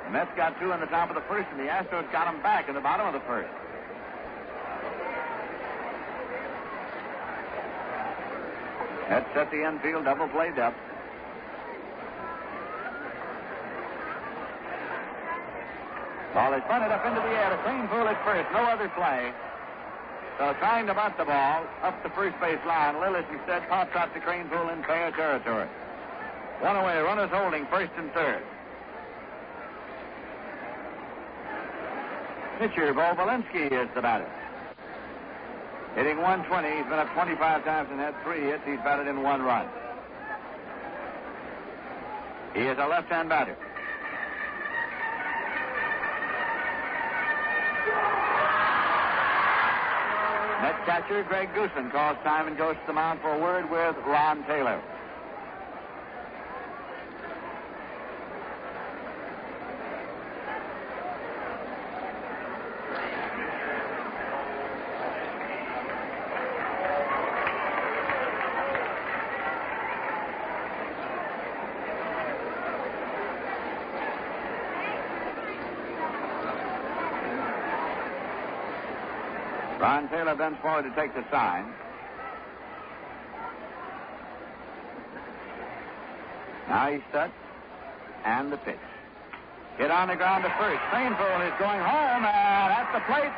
The Mets got 2 in the top of the first, and the Astros got them back in the bottom of the first. Mets set the infield, double play depth. Ball is bunted up into the air to Cranepool at first. No other play. So trying to bunt the ball up the first base line, Lillis instead pops out to Cranepool in fair territory. One away, runners holding first and third. Pitcher Bo Belinsky is the batter. Hitting .120. He's been up 25 times and had 3 hits. He's batted in 1 run. He is a left-hand batter. Met catcher Greg Goosen calls time and goes to the mound for a word with Ron Taylor. Ron Taylor bends forward to take the sign. Now he's set. And the pitch. Hit on the ground to first. Painful is going home, and at the plate,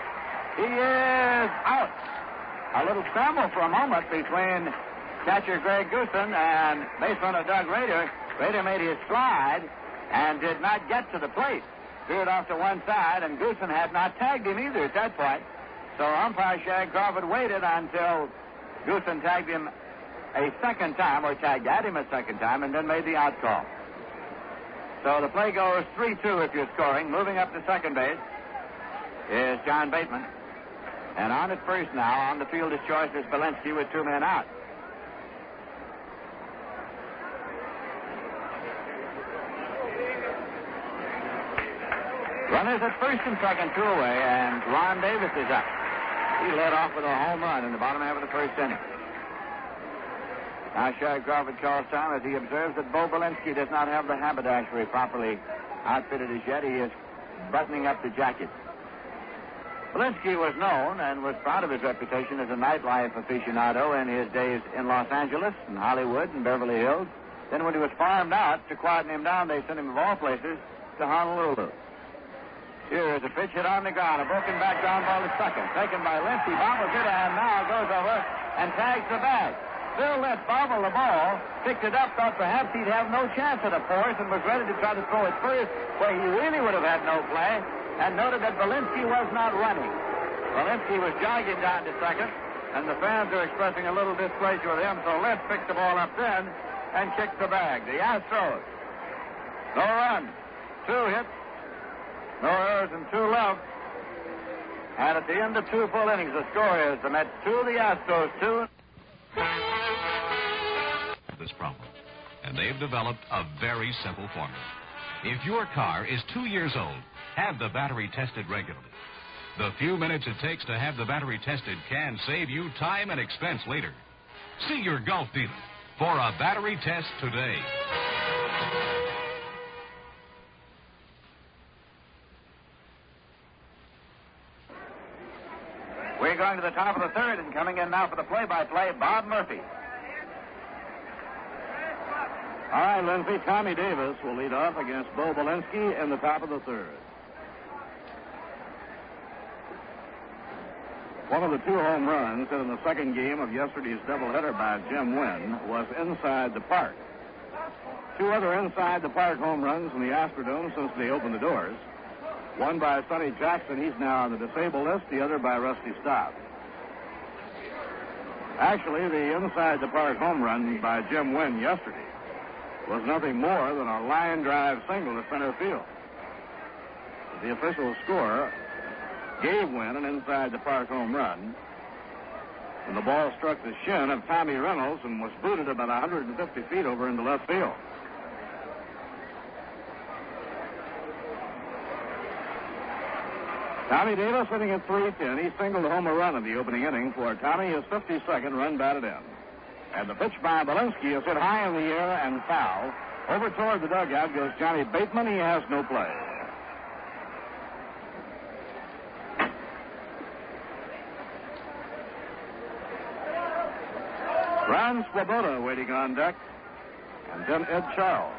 he is out. A little scramble for a moment between catcher Greg Goosen and baseman Doug Rader. Rader made his slide and did not get to the plate. Threw it off to one side, and Goosen had not tagged him either at that point. So umpire Shag Crawford waited until Goosen tagged him a second time, or tagged at him a second time, and then made the out call. So the play goes 3-2 if you're scoring. Moving up to second base is John Bateman. And on at first now, on the field is choice is Belinsky with 2 men out. Runners at first and second, 2 away, and Ron Davis is up. He led off with a home run in the bottom half of the first inning. Now Shag Crawford calls time as he observes that Bo Belinsky does not have the haberdashery properly outfitted as yet. He is buttoning up the jacket. Belinsky was known and was proud of his reputation as a nightlife aficionado in his days in Los Angeles and Hollywood and Beverly Hills. Then when he was farmed out, to quieten him down, they sent him of all places to Honolulu. Here is a pitch hit on the ground. A broken back ground ball to second. Taken by Lindsey. Bobbles it and now goes over and tags the bag. Bill let bobble the ball, picked it up, thought perhaps he'd have no chance at a force, and was ready to try to throw it first, where he really would have had no play, and noted that Belinsky was not running. Belinsky was jogging down to second, and the fans are expressing a little displeasure with him, so let's pick the ball up then and kick the bag. The Astros. No runs, 2 hits, no errors, and 2 left. And at the end of 2 full innings, the score is the Mets 2, the Astros 2. This problem, and they've developed a very simple formula. If your car is 2 years old, have the battery tested regularly. The few minutes it takes to have the battery tested can save you time and expense later. See your Gulf dealer for a battery test today. We're going to the top of the third, and coming in now for the play-by-play, Bob Murphy. All right, Lindsay, Tommy Davis will lead off against Bo Belinsky in the top of the third. One of the 2 home runs hit in the second game of yesterday's doubleheader by Jim Wynn was inside the park. 2 other inside-the-park home runs in the Astrodome since they opened the doors. One by Sonny Jackson, he's now on the disabled list, the other by Rusty Staub. Actually, the inside-the-park home run by Jim Wynn yesterday was nothing more than a line drive single to center field. The official score gave Wynn an inside-the-park home run, and the ball struck the shin of Tommy Reynolds and was booted about 150 feet over into left field. Tommy Davis hitting at .310. He singled home a run in the opening inning for Tommy, his 52nd run batted in. And the pitch by Belinsky is hit high in the air and foul. Over toward the dugout goes Johnny Bateman. He has no play. Ron Swoboda waiting on deck. And then Ed Charles.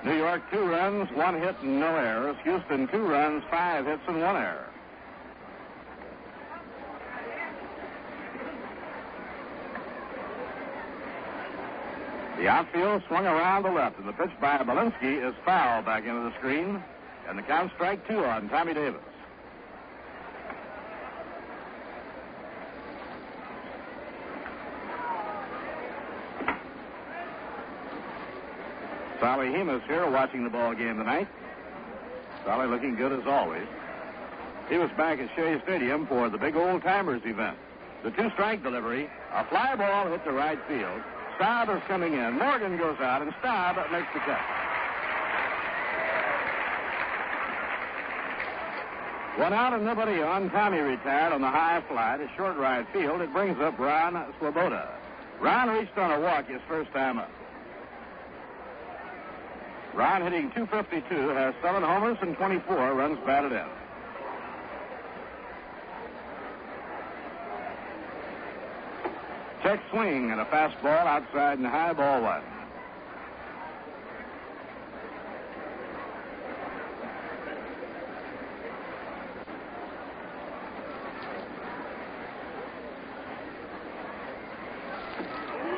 New York, 2 runs, 1 hit, and no errors. Houston, 2 runs, 5 hits, and 1 error. The outfield swung around the left, and the pitch by Belinsky is foul back into the screen, and the count strike 2 on Tommy Davis. Sally Hemus here watching the ball game tonight. Sally looking good as always. He was back at Shea Stadium for the big old timers event. The 2-strike delivery, a fly ball hit to right field. Staub is coming in. Morgan goes out, and Staub makes the catch. 1 out and nobody on. Tommy retired on the high fly to short right field. It brings up Ron Swoboda. Ron reached on a walk his first time up. Ron, hitting .252, has 7 homers and 24 runs batted in. Check swing and a fastball outside and high, ball one.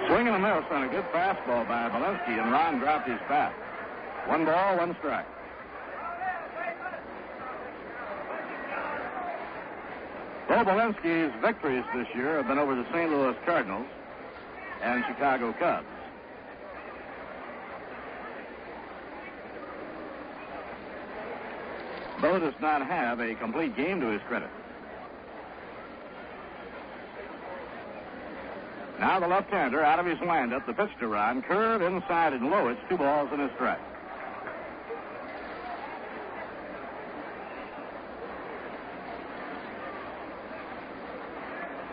Swing and a miss on a good fastball by Belinsky, and Ron dropped his bat. 1 ball, 1 strike. Bo Belinsky's victories this year have been over the St. Louis Cardinals and Chicago Cubs. Bo does not have a complete game to his credit. Now the left-hander out of his windup, the pitch to Ron, curve inside and low. It's 2 balls and a strike.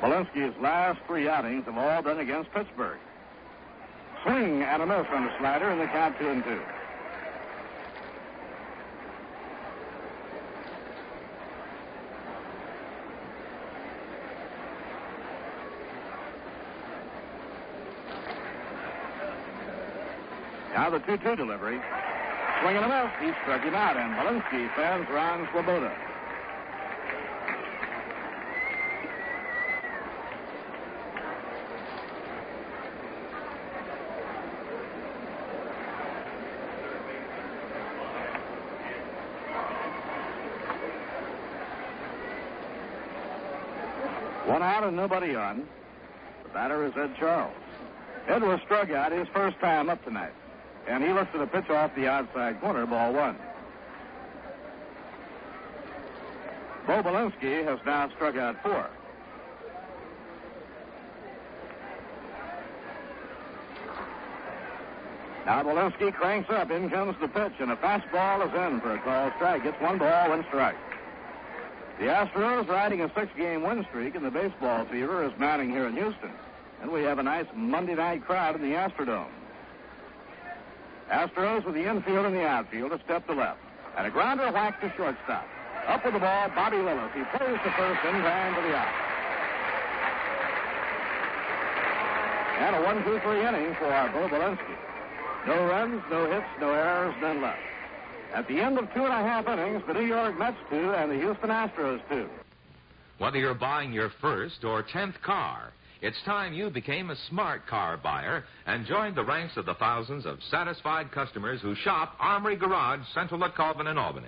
Belinsky's last 3 outings have all been against Pittsburgh. Swing and a miss on the slider, and the count 2-2. Now the 2-2 delivery. Swing and a miss. He struck him out, and Belinsky fans Ron Swoboda. One out and nobody on. The batter is Ed Charles. Ed was struck out his first time up tonight, and he lifted a pitch off the outside corner, ball 1. Bo Belinsky has now struck out 4. Now Belinsky cranks up. In comes the pitch, and a fastball is in for a called strike. It's 1 ball, 1 strike. The Astros riding a 6-game win streak, and the baseball fever is mounting here in Houston. And we have a nice Monday night crowd in the Astrodome. Astros with the infield and the outfield, a step to left. And a grounder whacked to shortstop. Up with the ball, Bobby Lillis. He plays to first in time for the out. And a 1-2-3 inning for Bo Belinsky. No runs, no hits, no errors, none left. At the end of 2.5 innings, the New York Mets 2 and the Houston Astros 2. Whether you're buying your first or 10th car, it's time you became a smart car buyer and joined the ranks of the thousands of satisfied customers who shop Armory Garage, Central at Colvin and Albany.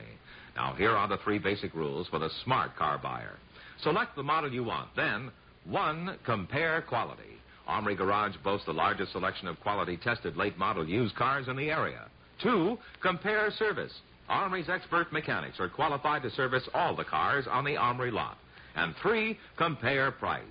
Now, here are the 3 basic rules for the smart car buyer. Select the model you want. Then, 1, compare quality. Armory Garage boasts the largest selection of quality-tested late-model used cars in the area. 2, compare service. Armory's expert mechanics are qualified to service all the cars on the Armory lot. And 3, compare price.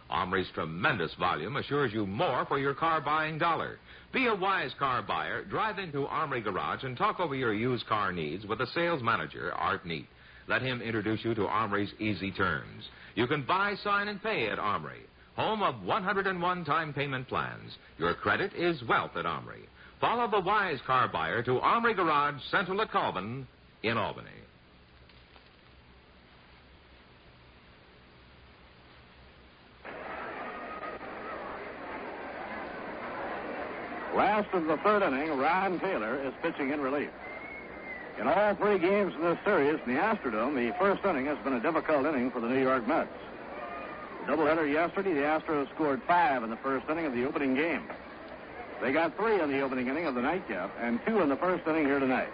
Armory's tremendous volume assures you more for your car buying dollar. Be a wise car buyer. Drive into Armory Garage and talk over your used car needs with the sales manager, Art Neat. Let him introduce you to Armory's easy terms. You can buy, sign, and pay at Armory, home of 101 time payment plans. Your credit is wealth at Armory. Follow the wise car buyer to Armory Garage, Central at Colvin in Albany. Last of the 3rd inning, Ron Taylor is pitching in relief. In all 3 games in this series in the Astrodome, the 1st inning has been a difficult inning for the New York Mets. The doubleheader yesterday, the Astros scored 5 in the 1st inning of the opening game. They got 3 in the opening inning of the nightcap and 2 in the 1st inning here tonight.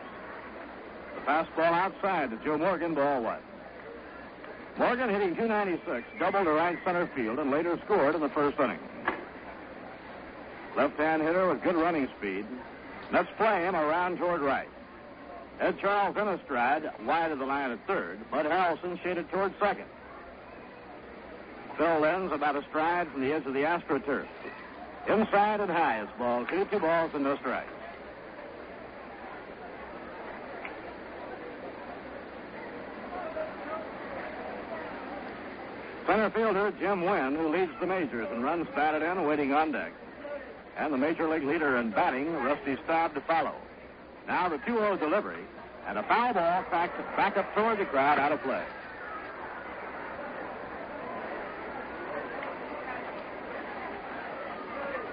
The fastball outside to Joe Morgan, ball 1. Morgan hitting .296, doubled to right center field, and later scored in the 1st inning. Left-hand hitter with good running speed. Let's play him around toward right. Ed Charles in a stride, wide of the line at 3rd. Bud Harrelson shaded toward 2nd. Phil Lenz about a stride from the edge of the AstroTurf. Inside and high is ball 2, 2 balls and no strikes. Center fielder Jim Wynn, who leads the majors and runs batted in, waiting on deck. And the major league leader in batting, Rusty Staub, to follow. Now the 2-0 delivery, and a foul ball cracked back up toward the crowd, out of play.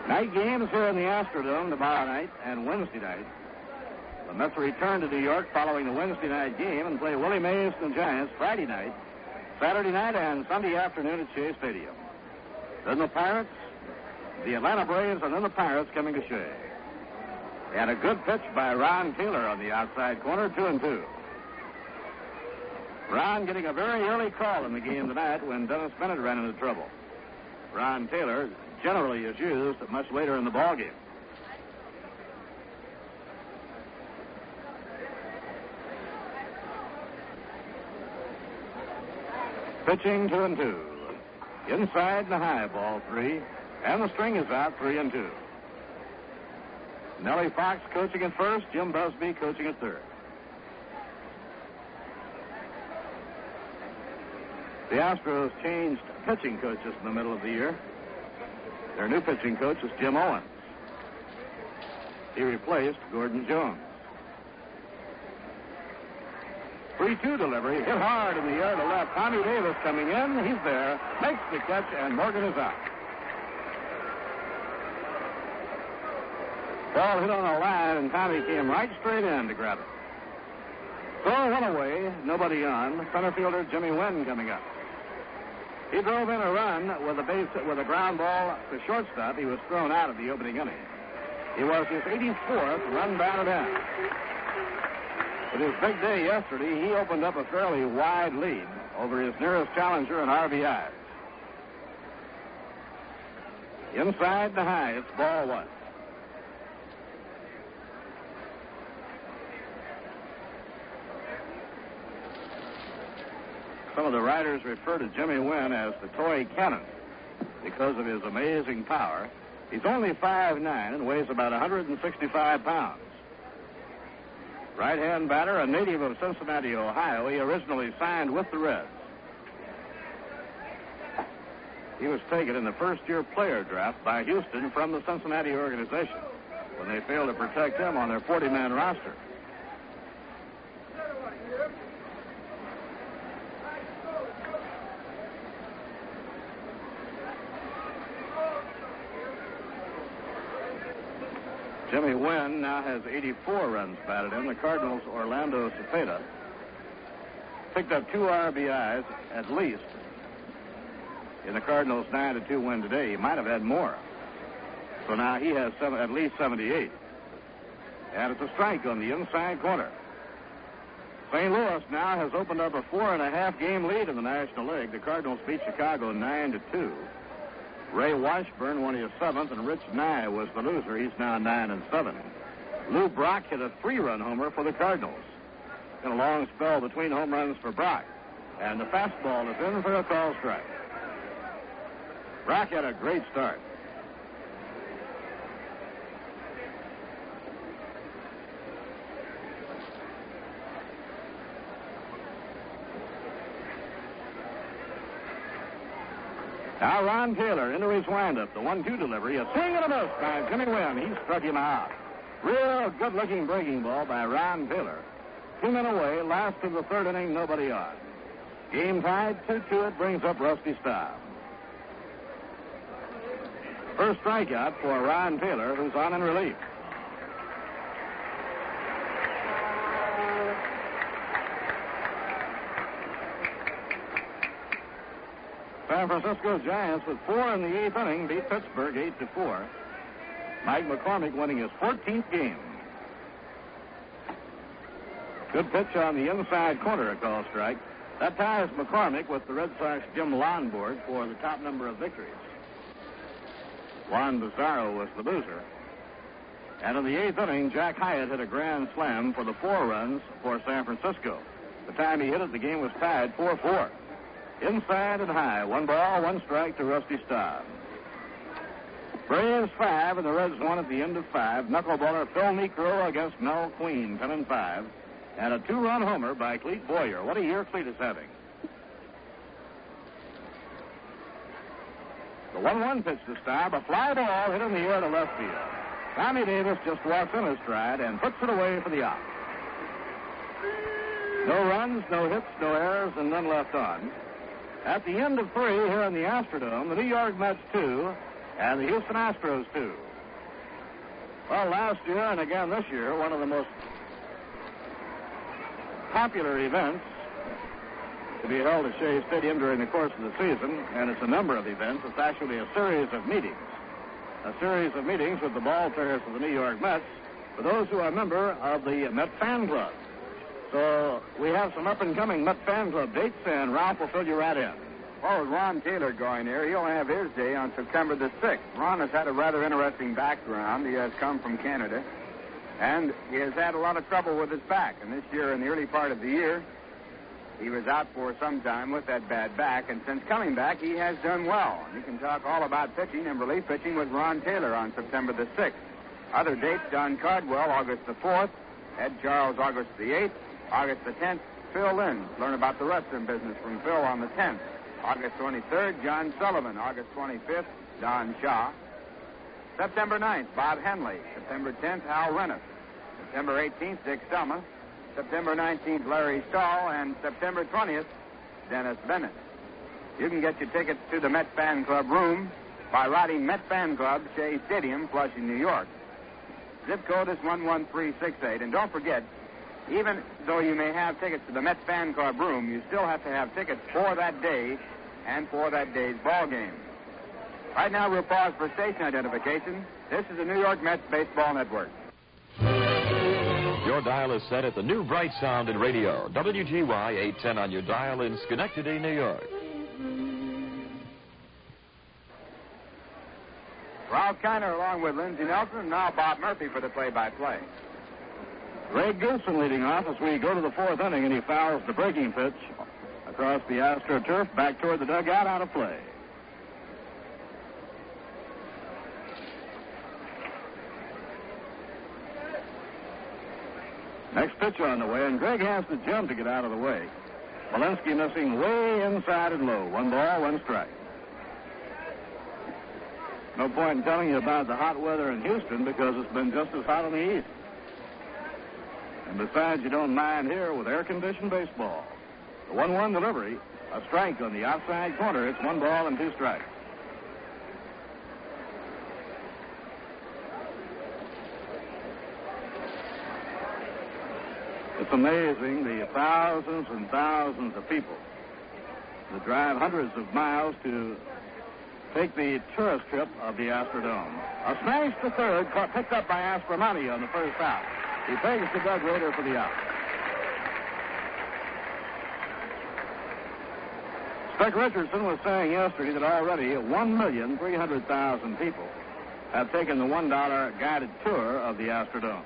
Night games here in the Astrodome tomorrow night and Wednesday night. The Mets will return to New York following the Wednesday night game and play Willie Mays and the Giants Friday night, Saturday night, and Sunday afternoon at Shea Stadium. Then the Pirates, the Atlanta Braves, and then the Pirates coming to Shea. And a good pitch by Ron Taylor on the outside corner, 2-2. Ron getting a very early call in the game tonight when Dennis Bennett ran into trouble. Ron Taylor generally is used much later in the ballgame. Pitching 2-2. Inside and high, ball 3. And the string is out, 3-2. Nellie Fox coaching at first, Jim Busby coaching at third. The Astros changed pitching coaches in the middle of the year. Their new pitching coach is Jim Owens. He replaced Gordon Jones. 3-2 delivery, hit hard in the air to left. Tommy Davis coming in. He's there, makes the catch, and Morgan is out. Ball hit on a line, and Tommy came right straight in to grab it. So one away, nobody on. Center fielder Jimmy Wynn coming up. He drove in a run with a ground ball to shortstop. He was thrown out of the opening inning. It was his 84th run batted in. With his big day yesterday, he opened up a fairly wide lead over his nearest challenger in RBIs. Inside the high, it's ball 1. Some of the writers refer to Jimmy Wynn as the toy cannon because of his amazing power. He's only 5'9" and weighs about 165 pounds. Right-hand batter, a native of Cincinnati, Ohio. He originally signed with the Reds. He was taken in the first-year player draft by Houston from the Cincinnati organization when they failed to protect him on their 40-man roster. Jimmy Wynn now has 84 runs batted in. The Cardinals' Orlando Cepeda picked up 2 RBIs at least in the Cardinals' 9-2 win today. He might have had more. So now he has at least 78. And it's a strike on the inside corner. St. Louis now has opened up a 4.5 game lead in the National League. The Cardinals beat Chicago 9-2. Ray Washburn won his 7th, and Rich Nye was the loser. He's now 9-7. Lou Brock hit a 3-run homer for the Cardinals. In a long spell between home runs for Brock. And the fastball is in for a call strike. Brock had a great start. Now Ron Taylor into his windup. The 1-2 delivery. A swing and a miss by Jimmy Wynn. He struck him out. Real good-looking breaking ball by Ron Taylor. 2 men away. Last of the 3rd inning, nobody on. Game tied 2-2. It brings up Rusty Staub. First strikeout for Ron Taylor, who's on in relief. San Francisco Giants with 4 in the 8th inning beat Pittsburgh 8-4. Mike McCormick winning his 14th game. Good pitch on the inside corner, a call strike. That ties McCormick with the Red Sox Jim Lonborg for the top number of victories. Juan Bizarro was the loser. And in the 8th inning, Jack Hyatt hit a grand slam for the 4 runs for San Francisco. The time he hit it, the game was tied 4-4. Inside and high, 1 ball, 1 strike to Rusty Staub. Braves 5 and the Reds 1 at the end of 5. Knuckleballer Phil Necro against Mel Queen, 10-5. And a 2-run homer by Clete Boyer. What a year Clete is having. The 1-1 pitch to Staub. A fly ball hit in the air to left field. Tommy Davis just walks in his stride and puts it away for the out. No runs, no hits, no errors, and none left on. At the end of 3 here in the Astrodome, the New York Mets 2 And the Houston Astros, too. Well, last year and again this year, one of the most popular events to be held at Shea Stadium during the course of the season, and it's a number of events. It's actually a series of meetings. A series of meetings with the ball players of the New York Mets for those who are a member of the Met Fan Club. So we have some up-and-coming Met Fan Club dates, and Ralph will fill you right in. Well, with Ron Taylor going there, he'll have his day on September the 6th. Ron has had a rather interesting background. He has come from Canada, and he has had a lot of trouble with his back. And this year, in the early part of the year, he was out for some time with that bad back, and since coming back, he has done well. And you can talk all about pitching and relief pitching with Ron Taylor on September the 6th. Other dates, Don Cardwell, August the 4th, Ed Charles, August the 8th, August the 10th, Phil Lynn. Learn about the wrestling business from Phil on the 10th. August 23rd, John Sullivan. August 25th, Don Shaw. September 9th, Bob Henley. September 10th, Hal Renniff. September 18th, Dick Selma. September 19th, Larry Stahl. And September 20th, Dennis Bennett. You can get your tickets to the Met Fan Club room by writing Met Fan Club, Shea Stadium, Flushing, New York. Zip code is 11368. And don't forget, even though you may have tickets to the Met Fan Club room, you still have to have tickets for that day and for that day's ball game. Right now, we'll pause for station identification. This is the New York Mets Baseball Network. Your dial is set at the new bright sound in radio, WGY 810 on your dial in Schenectady, New York. Ralph Kiner along with Lindsey Nelson, and now Bob Murphy for the play-by-play. Greg Gilson leading off as we go to the fourth inning, and he fouls the breaking pitch across the AstroTurf back toward the dugout, out of play. Next pitch on the way, and Greg has to jump to get out of the way. Walensky missing way inside and low. 1 ball, 1 strike. No point in telling you about the hot weather in Houston because it's been just as hot on the east. And besides, you don't mind here with air-conditioned baseball. The 1-1 delivery, a strike on the outside corner. It's 1 ball and 2 strikes. It's amazing the thousands and thousands of people that drive hundreds of miles to take the tourist trip of the Astrodome. A smash to third, picked up by Aspromani on the first out. He pegs to Doug Rader for the out. Spec Richardson was saying yesterday that already 1,300,000 people have taken the $1 guided tour of the Astrodome.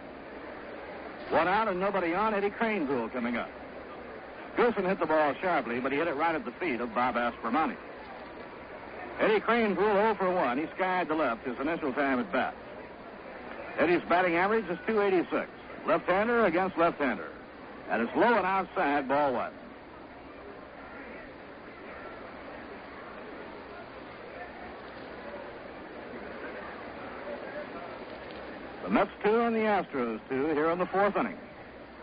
1 out and nobody on. Eddie Cranepool coming up. Gilson hit the ball sharply, but he hit it right at the feet of Bob Aspromani. Eddie Cranepool 0 for 1. He skied the left his initial time at bat. Eddie's batting average is .286. Left-hander against left-hander. And it's low and outside, ball 1. The Mets 2 and the Astros 2 here in the fourth inning.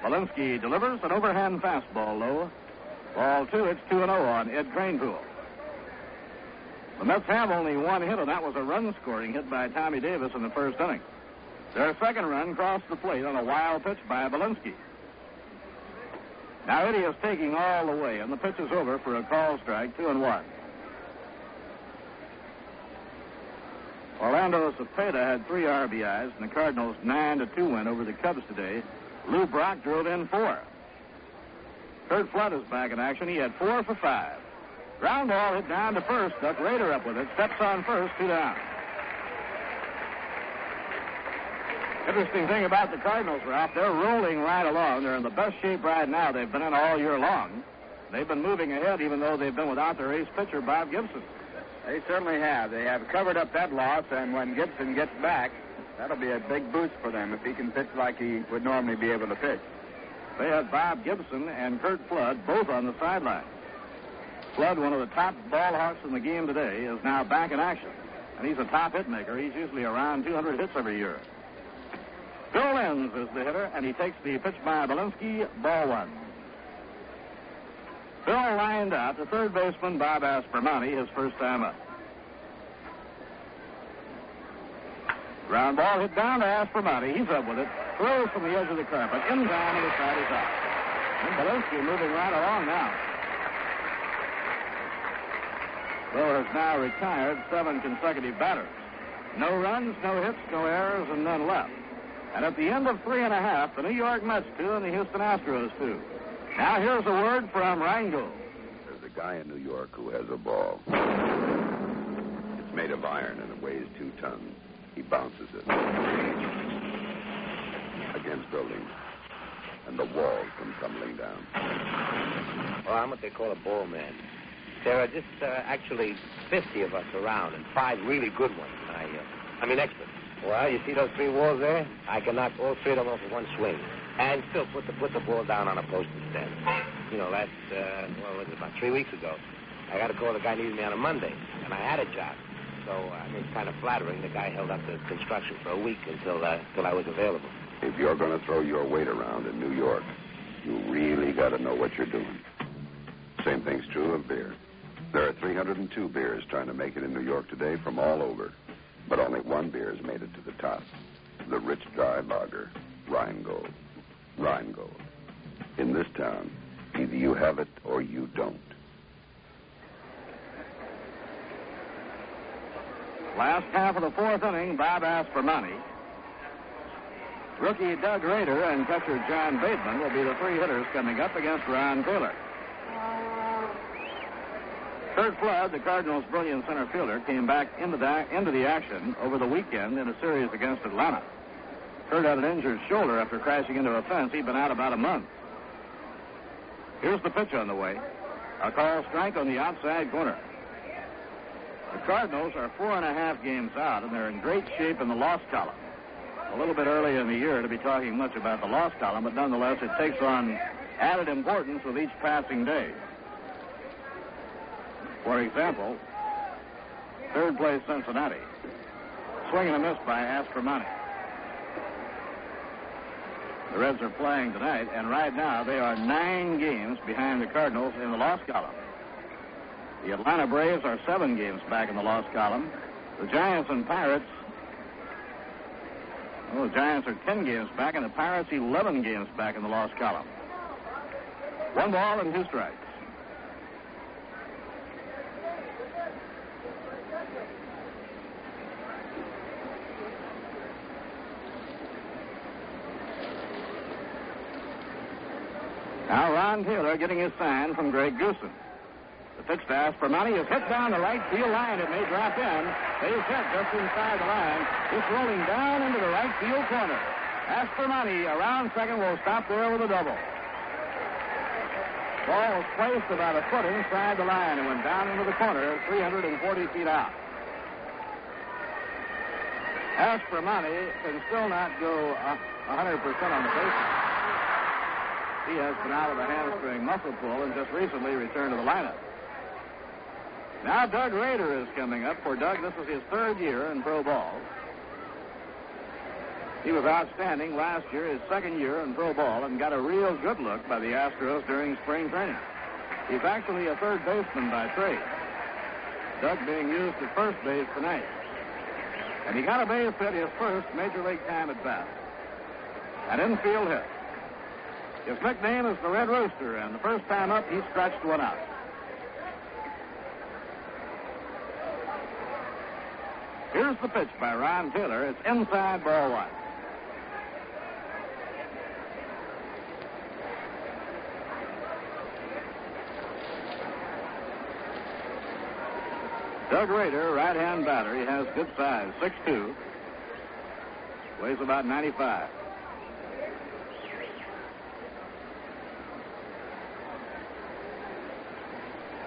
Walensky delivers an overhand fastball low. Ball 2, it's 2-0 on Ed Cranepool. The Mets have only 1 hit, and that was a run-scoring hit by Tommy Davis in the first inning. Their second run crossed the plate on a wild pitch by Walensky. Now Eddie is taking all the way, and the pitch is over for a call strike, 2-1. Orlando Cepeda had 3 RBIs, and the Cardinals 9-2 win over the Cubs today. Lou Brock drove in 4. Kurt Flood is back in action. He had 4 for 5. Ground ball hit down to first. Duck Rader up with it. Steps on first, 2 down. Interesting thing about the Cardinals, Ralph, they're rolling right along. They're in the best shape right now they've been in all year long. They've been moving ahead even though they've been without their ace pitcher, Bob Gibson. They certainly have. They have covered up that loss, and when Gibson gets back, that'll be a big boost for them if he can pitch like he would normally be able to pitch. They have Bob Gibson and Kurt Flood both on the sideline. Flood, one of the top ball hawks in the game today, is now back in action. And he's a top hit maker. He's usually around 200 hits every year. Bill Lenz is the hitter, and he takes the pitch by Walensky, ball 1. Bill lined out to third baseman Bob Aspromani, his first time up. Ground ball hit down to Aspromati. He's up with it. Throws from the edge of the carpet. In down to the side is out. And Belinsky moving right along now. Bill has now retired 7 consecutive batters. No runs, no hits, no errors, and none left. And at the end of 3.5, the New York Mets 2 and the Houston Astros 2. Now here's a word from Rangel. There's a guy in New York who has a ball. It's made of iron and it weighs 2 tons. He bounces it against buildings, and the walls come tumbling down. Well, I'm what they call a ball man. There are just actually 50 of us around, and 5 really good ones. I mean experts. Well, you see those 3 walls there? I can knock all 3 of them off with one swing, and still put the ball down on a post instead. You know, last was it about 3 weeks ago? I got a call. The guy needed me on a Monday, and I had a job. So, I mean, it's kind of flattering. The guy held up the construction for a week until I was available. If you're going to throw your weight around in New York, you really got to know what you're doing. Same thing's true of beer. There are 302 beers trying to make it in New York today from all over. But only one beer has made it to the top. The rich, dry lager, Rheingold. Rheingold. In this town, either you have it or you don't. Last half of the 4th inning, Bob Aspromati. Rookie Doug Rader and catcher John Bateman will be the 3 hitters coming up against Ron Taylor. Kurt Flood, the Cardinals' brilliant center fielder, came back into the action over the weekend in a series against Atlanta. Kurt had an injured shoulder after crashing into a fence. He'd been out about a month. Here's the pitch on the way. A call strike on the outside corner. The Cardinals are 4.5 games out, and they're in great shape in the loss column. A little bit early in the year to be talking much about the loss column, but nonetheless it takes on added importance with each passing day. For example, 3rd place Cincinnati. Swing and a miss by Aspromati. The Reds are playing tonight, and right now they are 9 games behind the Cardinals in the loss column. The Atlanta Braves are 7 games back in the loss column. The Giants and Pirates, the Giants are 10 games back, and the Pirates 11 games back in the loss column. 1 ball and 2 strikes. Now Ron Taylor getting his sign from Greg Goosen. The pitch to Aspromati is hit down the right field line. It may drop in. Base hit just inside the line. It's rolling down into the right field corner. Aspromati around second will stop there with a double. Ball was placed about a foot inside the line and went down into the corner 340 feet out. Aspromati can still not go 100% on the bases. He has been out of the hamstring muscle pull and just recently returned to the lineup. Now Doug Rader is coming up. For Doug, this is his 3rd year in pro ball. He was outstanding last year, his 2nd year in pro ball, and got a real good look by the Astros during spring training. He's actually a 3rd baseman by trade. Doug being used at first base tonight. And he got a base hit his first major league time at bat. An infield hit. His nickname is the Red Rooster, and the first time up, he scratched one out. Here's the pitch by Ron Taylor. It's inside, ball 1. Doug Rader, right-hand batter. He has good size, 6'2". Weighs about 95.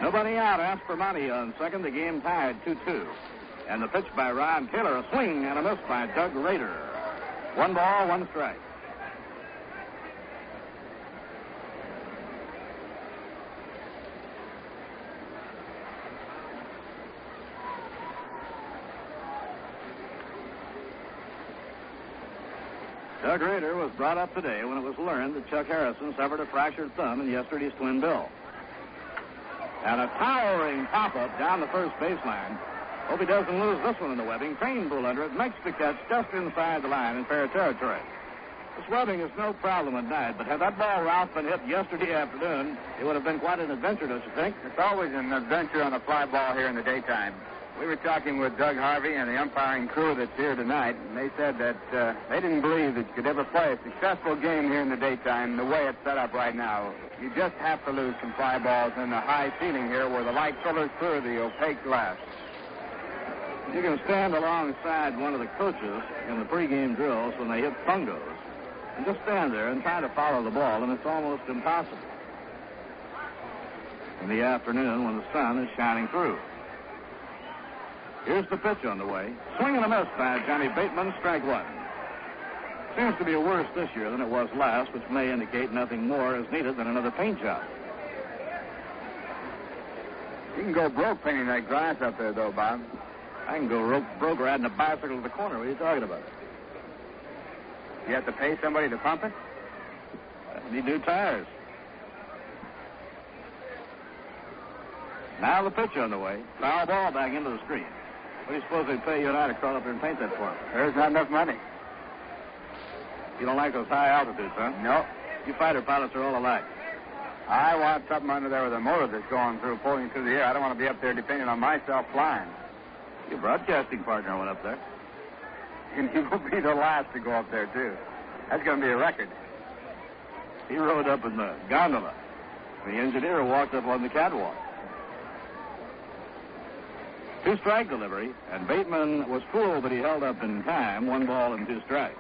Nobody out. Aspromati on second. The game tied 2-2. And the pitch by Ron Taylor, a swing and a miss by Doug Rader. 1 ball, 1 strike. Doug Rader was brought up today when it was learned that Chuck Harrison suffered a fractured thumb in yesterday's twin bill. And a towering pop-up down the first baseline Hope he doesn't lose this one in the webbing. Crane pulled under it, makes the catch just inside the line in fair territory. This webbing is no problem at night, but had that ball, Ralph, been hit yesterday afternoon, it would have been quite an adventure, don't you think? It's always an adventure on a fly ball here in the daytime. We were talking with Doug Harvey and the umpiring crew that's here tonight, and they said that they didn't believe that you could ever play a successful game here in the daytime the way it's set up right now. You just have to lose some fly balls in the high ceiling here where the light filters through the opaque glass. You can stand alongside one of the coaches in the pregame drills when they hit fungos and just stand there and try to follow the ball, and it's almost impossible in the afternoon when the sun is shining through. Here's the pitch on the way. Swing and a miss by Johnny Bateman, strike one. Seems to be worse this year than it was last, which may indicate nothing more is needed than another paint job. You can go broke painting that glass up there, though, Bob. I can go broke riding a bicycle to the corner. What are you talking about? You have to pay somebody to pump it? I need new tires. Now the pitch on the way. Foul ball back into the screen. What do you suppose they'd pay you and I to crawl up there and paint that for them? There's not enough money. You don't like those high altitudes, huh? No. You fighter pilots are all alike. I want something under there with a motor that's going through, pulling through the air. I don't want to be up there depending on myself flying. Your broadcasting partner went up there. And he will be the last to go up there, too. That's going to be a record. He rode up in the gondola. The engineer walked up on the catwalk. Two-strike delivery, and Bateman was fooled that he held up in time, 1 ball and 2 strikes.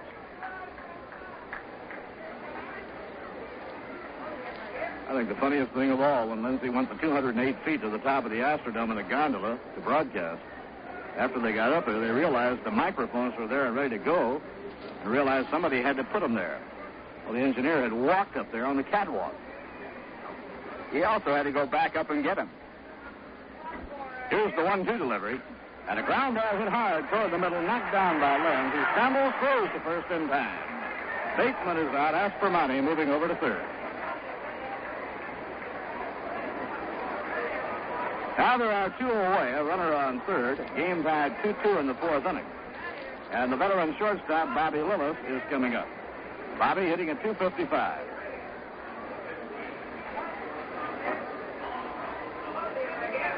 I think the funniest thing of all, when Lindsay went the 208 feet to the top of the Astrodome in the gondola to broadcast, after they got up there, they realized the microphones were there and ready to go, and realized somebody had to put them there. Well, the engineer had walked up there on the catwalk. He also had to go back up and get him. Here's the 1-2 delivery, and a ground ball hit hard toward the middle, knocked down by Lenz, who stumbles, throws the first in time. Bateman is out. Aspermani moving over to third. Now there are 2 away, a runner on third. Game tied 2-2 in the 4th inning. And the veteran shortstop, Bobby Lillis, is coming up. Bobby hitting at .255.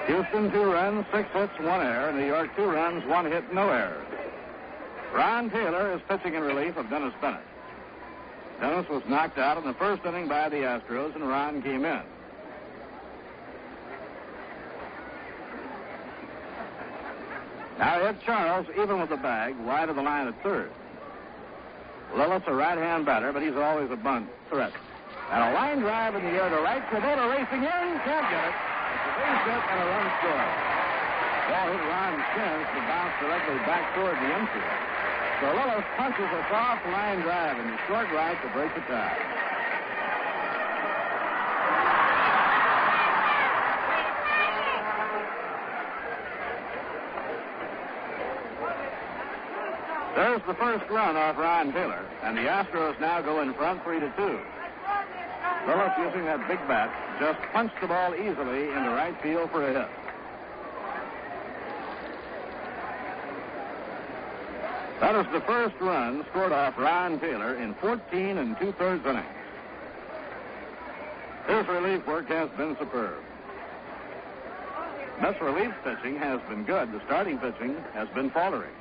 Houston 2 runs, 6 hits, 1 error. New York 2 runs, 1 hit, no errors. Ron Taylor is pitching in relief of Dennis Bennett. Dennis was knocked out in the 1st inning by the Astros, and Ron came in. Now Ed Charles, even with the bag, wide of the line at third. Lillis, a right-hand batter, but he's always a bunt threat. And a line drive in the air to right. Kubota racing in, can't get it. It's a base hit and a run scored. Ball hit Ron's chance to bounce directly back toward the infield. So Lillis punches a soft line drive in the short right to break the tie. There's the first run off Ron Taylor, and the Astros now go in front 3-2. Lillis, using that big bat, just punched the ball easily into right field for a hit. That is the first run scored off Ron Taylor in 14 2/3 innings. His relief work has been superb. Mets relief pitching has been good. The starting pitching has been faltering.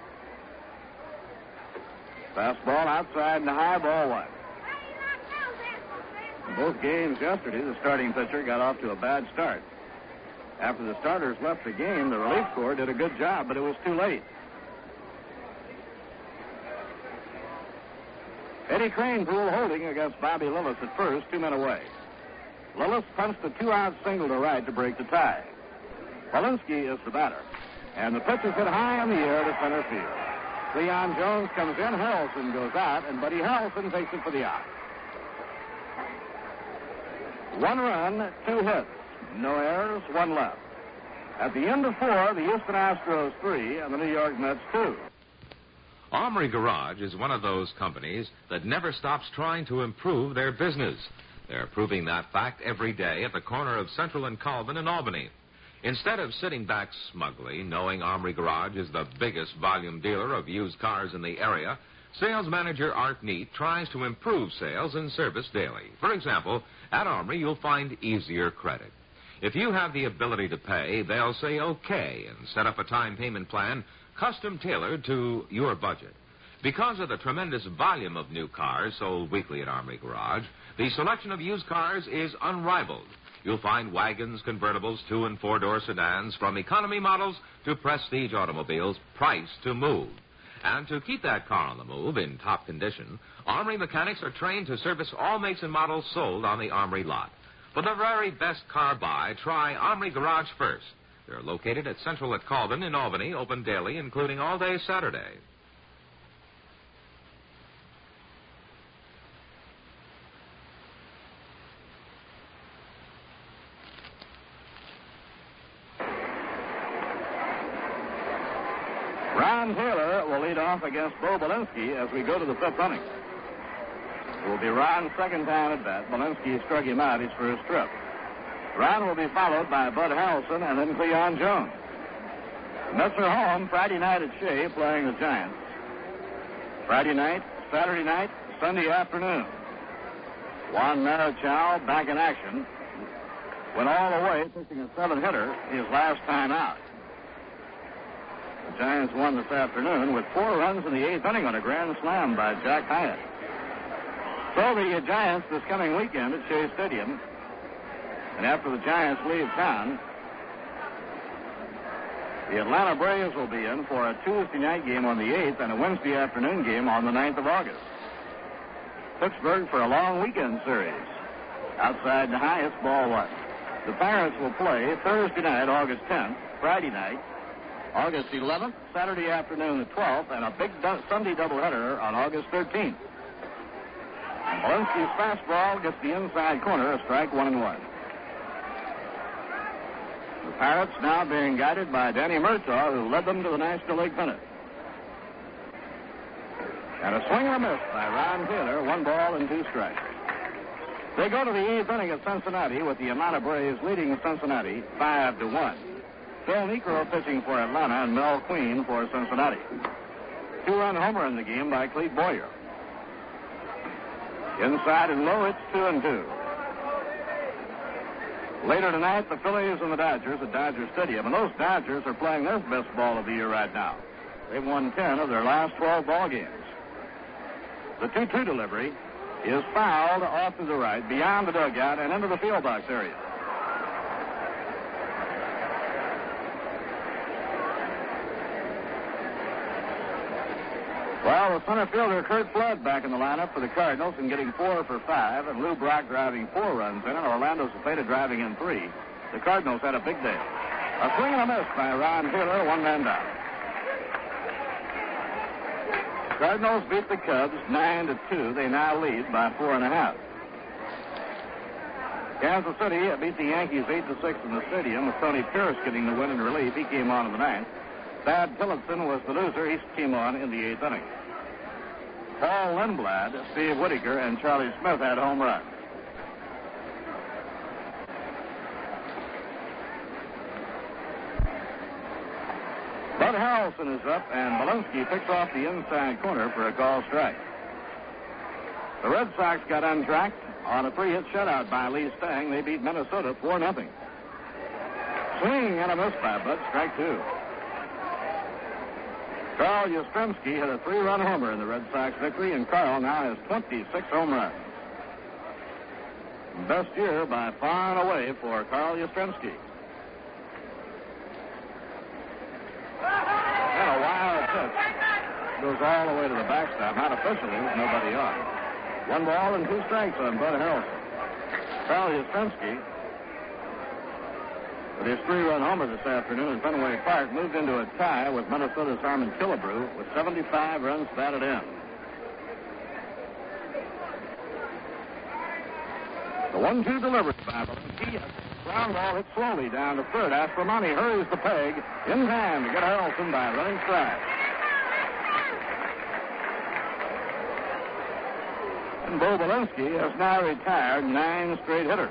Fastball outside and a high ball one. In both games yesterday, the starting pitcher got off to a bad start. After the starters left the game, the relief corps did a good job, but it was too late. Eddie Cranepool holding against Bobby Lillis at first, 2 men away. Lillis punched a 2-out single to right to break the tie. Polinsky is the batter, and the pitch is hit high in the air to center field. Leon Jones comes in, Harrelson goes out, and Buddy Harrelson takes it for the out. 1 run, 2 hits, no errors, 1 left. At the end of 4, the Houston Astros 3 and the New York Mets 2. Armory Garage is one of those companies that never stops trying to improve their business. They're proving that fact every day at the corner of Central and Colvin in Albany. Instead of sitting back smugly, knowing Armory Garage is the biggest volume dealer of used cars in the area, sales manager Art Neat tries to improve sales and service daily. For example, at Armory, you'll find easier credit. If you have the ability to pay, they'll say okay and set up a time payment plan custom tailored to your budget. Because of the tremendous volume of new cars sold weekly at Armory Garage, the selection of used cars is unrivaled. You'll find wagons, convertibles, 2- and 4-door sedans, from economy models to prestige automobiles, priced to move. And to keep that car on the move in top condition, Armory mechanics are trained to service all makes and models sold on the Armory lot. For the very best car buy, try Armory Garage first. They're located at Central at Calden in Albany, open daily, including all day Saturday. Ron Taylor will lead off against Bo Belinsky as we go to the fifth inning. It will be Ron's second time at bat. Belinsky struck him out his first trip. Ron will be followed by Bud Harrelson and then Cleon Jones. The Mets are home Friday night at Shea playing the Giants. Friday night, Saturday night, Sunday afternoon. Juan Marichal back in action. Went all the way, pitching a 7-hitter his last time out. The Giants won this afternoon with 4 runs in the 8th inning on a grand slam by Jack Hyatt. So the Giants this coming weekend at Shea Stadium. And after the Giants leave town, the Atlanta Braves will be in for a Tuesday night game on the 8th and a Wednesday afternoon game on the 9th of August. Pittsburgh for a long weekend series. Outside the highest, ball 1. The Pirates will play Thursday night, August 10th, Friday night, August 11th, Saturday afternoon the 12th, and a big Sunday doubleheader on August 13th. And Belinsky's fastball gets the inside corner, a strike 1-1. The Pirates now being guided by Danny Murtaugh, who led them to the National League pennant. And a swing and a miss by Ron Taylor, 1 ball and 2 strikes. They go to the 8th inning at Cincinnati with the Atlanta Braves leading Cincinnati 5-1. Phil Necro pitching for Atlanta and Mel Queen for Cincinnati. 2-run homer in the game by Clete Boyer. Inside and low, it's 2-2. Later tonight, the Phillies and the Dodgers at Dodger Stadium, and those Dodgers are playing their best ball of the year right now. They've won 10 of their last 12 ball games. The 2-2 delivery is fouled off to the right, beyond the dugout, and into the field box area. Well, the center fielder, Kurt Flood, back in the lineup for the Cardinals and getting 4 for 5, and Lou Brock driving 4 runs in, and Orlando Cepeda driving in 3. The Cardinals had a big day. A swing and a miss by Ron Taylor, 1 man down. Cardinals beat the Cubs 9-2. They now lead by 4.5. Kansas City beat the Yankees 8-6 in the stadium, with Tony Pierce getting the win in relief. He came on in the 9th. Thad Tillotson was the loser. He came on in the 8th inning. Paul Lindblad, Steve Whitaker, and Charlie Smith had home runs. Bud Harrelson is up, and Belinsky picks off the inside corner for a call strike. The Red Sox got untracked on a 3-hit shutout by Lee Stang. They beat Minnesota 4-0. Swing and a miss by Bud, strike 2. Carl Yastrzemski hit a 3-run homer in the Red Sox victory, and Carl now has 26 home runs. Best year by far and away for Carl Yastrzemski. And a wild pitch goes all the way to the backstop. Not officially, there's nobody on. 1 ball and 2 strikes on Bud Harrelson. Carl Yastrzemski, with his 3-run homer this afternoon at Fenway Park, moved into a tie with Minnesota's Harmon Killebrew with 75 runs batted in. The 1-2 delivery by Belinsky. Ground ball hit slowly down to third. Aspromani hurries the peg in time to get Harrelson by running stride. And Bo Belinsky has now retired 9 straight hitters.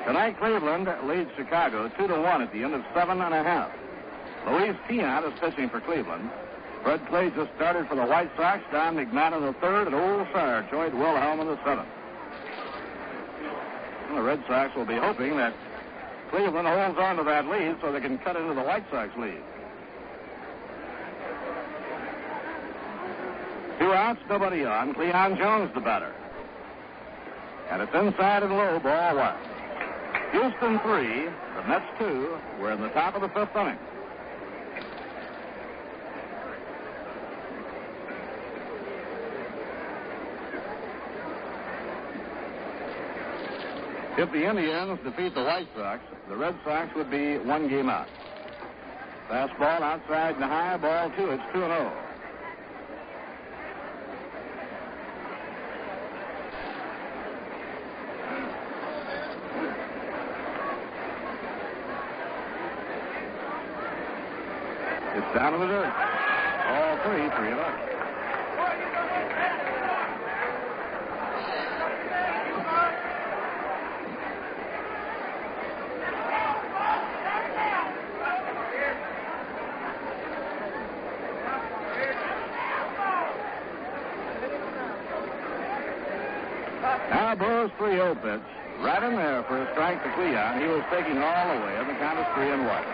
Tonight, Cleveland leads Chicago 2-1 at the end of 7.5. Luis Tiant is pitching for Cleveland. Fred Clay just started for the White Sox. Don McMahon in the third, and Old Sarge, Lloyd Wilhelm in the seventh. Well, the Red Sox will be hoping that Cleveland holds on to that lead so they can cut into the White Sox lead. 2 outs, nobody on. Cleon Jones, the batter. And it's inside and low, ball 1. Houston 3, the Mets 2. We're in the top of the 5th inning. If the Indians defeat the White Sox, the Red Sox would be 1 game out. Fastball outside and high, ball 2. It's 2-0. It's down to the dirt. All 3-0. Now Burrow's 3-0 pitch. Right in there for a strike to Cleon. He was taking all the way, and the count is 3-1.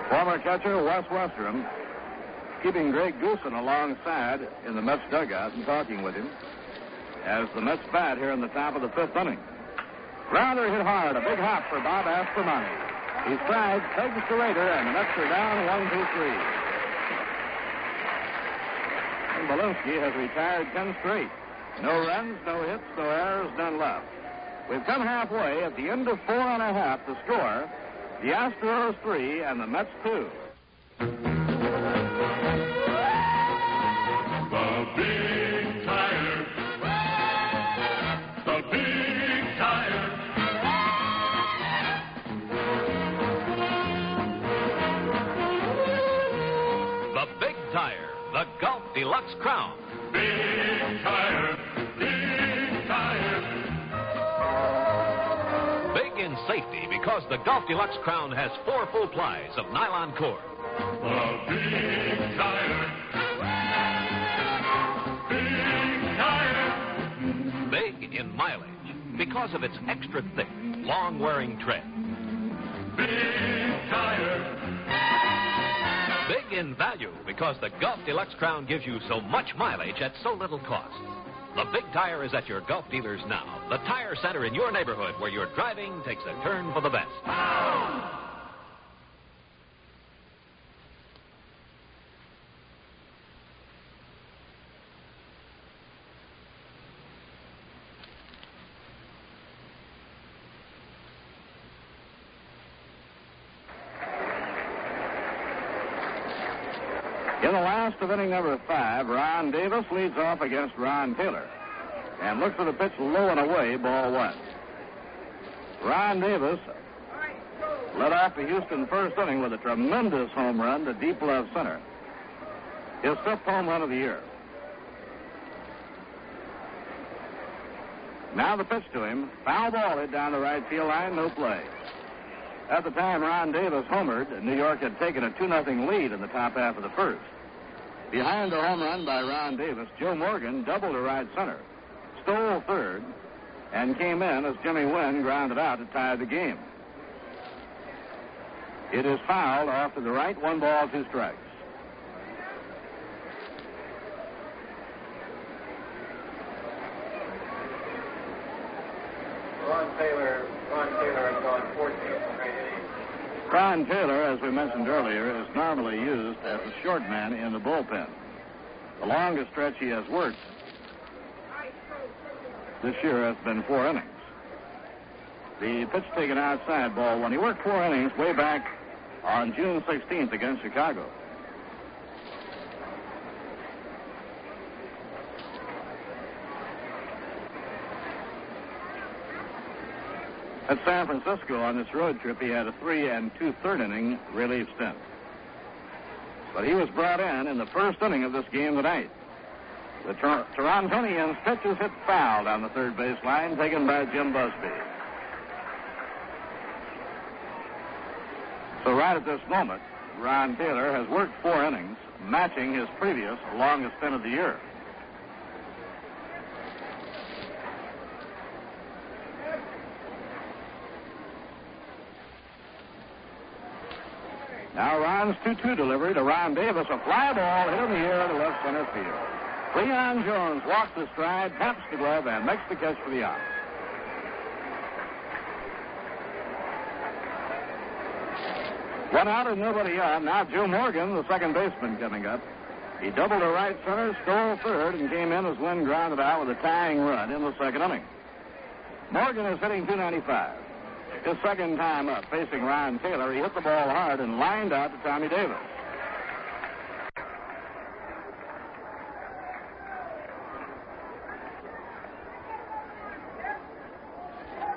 Former catcher Wes Westrom keeping Greg Goosen alongside in the Mets dugout and talking with him as the Mets bat here in the top of the 5th inning. Grounder hit hard. A big hop for Bob Aspromonte. He strides, takes the Raider, and the Mets are down 1-2-3. And Belinsky has retired 10 straight. No runs, no hits, no errors, none left. We've come halfway. At the end of 4.5, the score, the Astros 3 and the Mets 2. The Big Tire. The Big Tire. The Big Tire, the Gulf Deluxe Crown. Big Tire. Big Tire. Big in safety because the Gulf Deluxe Crown has 4 full plies of nylon cord. The Big Tire. Big Tire. Big in mileage because of its extra thick, long-wearing tread. Big Tire. Big in value because the Gulf Deluxe Crown gives you so much mileage at so little cost. The Big Tire is at your Gulf dealers now. The tire center in your neighborhood where your driving takes a turn for the best. In the last of inning number 5, Ron Davis leads off against Ron Taylor and looks for the pitch low and away, ball 1. Ron Davis led off the Houston first inning with a tremendous home run to deep left center. His 5th home run of the year. Now the pitch to him. Foul ball hit down the right field line, no play. At the time Ron Davis homered, New York had taken a 2-0 lead in the top half of the first. Behind the home run by Ron Davis, Joe Morgan doubled to right center, stole third, and came in as Jimmy Wynn grounded out to tie the game. It is fouled off to the right, 1 ball, 2 strikes. Ron Taylor has gone 14 straight innings. Ron Taylor, as we mentioned earlier, is normally used as a short man in the bullpen. The longest stretch he has worked this year has been 4 innings. The pitch taken outside, ball 1. He worked 4 innings way back on June 16th against Chicago. At San Francisco on this road trip, he had a 3 2/3 inning relief stint. But he was brought in the first inning of this game tonight. The Torontonians' pitch is hit foul down the third base line, taken by Jim Busby. So right at this moment, Ron Taylor has worked 4 innings, matching his previous longest stint of the year. Now Ron's 2-2 delivery to Ron Davis. A fly ball hit in the air to left center field. Leon Jones walks the stride, taps the glove, and makes the catch for the out. One out and nobody on. Now Joe Morgan, the second baseman, coming up. He doubled to right center, stole third, and came in as Wynn grounded out with a tying run in the second inning. Morgan is hitting .295. His second time up, facing Ron Taylor, he hit the ball hard and lined out to Tommy Davis.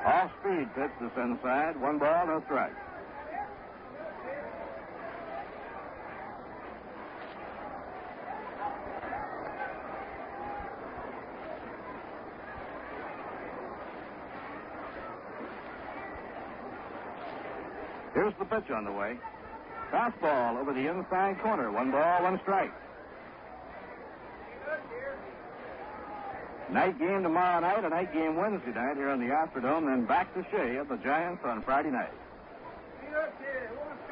Off-speed pitch this inside. 1 ball, no strike. Here's the pitch on the way. Fastball over the inside corner. 1 ball, 1 strike. Night game tomorrow night, a night game Wednesday night here in the Astrodome, then back to Shea at the Giants on Friday night.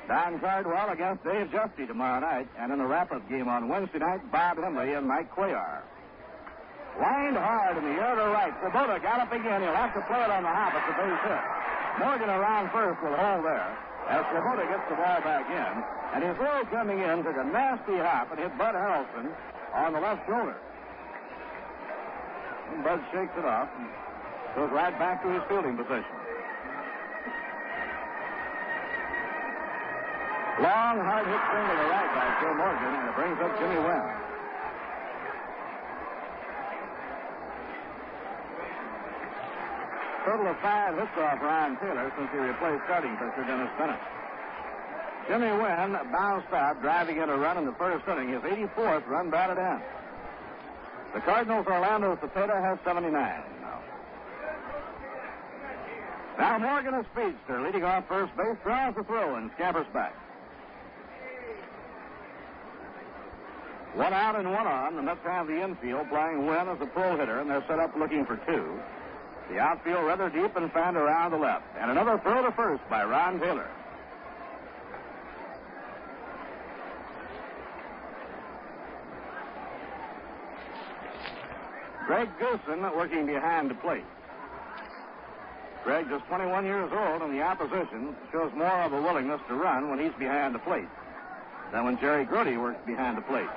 Don Cardwell against Dave Justy tomorrow night, and in a wrap-up game on Wednesday night, Bob Hemley and Mike Cuellar. Lined hard in the air to right. Kubota galloping in. He'll have to play it on the hop. It's a base hit. Morgan around first will hold there. As Kubota gets the ball back in, and his throw coming in took a nasty hop and hit Bud Harrelson on the left shoulder. And Bud shakes it off and goes right back to his fielding position. Long, hard hit single to right by Joe Morgan, and it brings up Jimmy Wynn. Total of 5 hits off Ron Taylor since he replaced starting pitcher Dennis Bennett. Jimmy Wynn bounced out, driving in a run in the first inning, his 84th run batted in. The Cardinals' Orlando Cepeda has 79 now. Now Morgan, a speedster, leading off first base, draws the throw and scampers back. 1 out and 1 on. The Mets have the infield playing Wynn as a pull hitter, and they're set up looking for 2. The outfield rather deep and fanned around the left. And another throw to first by Ron Taylor. Greg Goosen working behind the plate. Greg, just 21 years old, and the opposition shows more of a willingness to run when he's behind the plate than when Jerry Grody works behind the plate.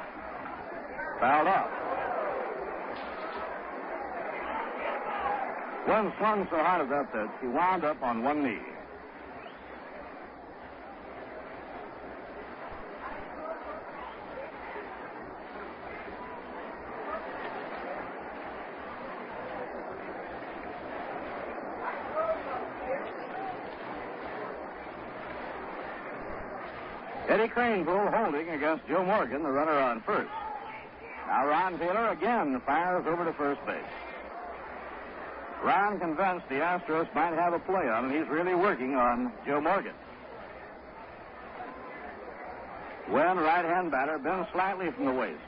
Fouled off. Wynn swung so hard at that pitch, he wound up on one knee. Eddie Craneville holding against Joe Morgan, the runner on first. Now Ron Taylor again fires over to first base. Ron convinced the Astros might have a play on, and he's really working on Joe Morgan. Wynn, right-hand batter, bends slightly from the waist.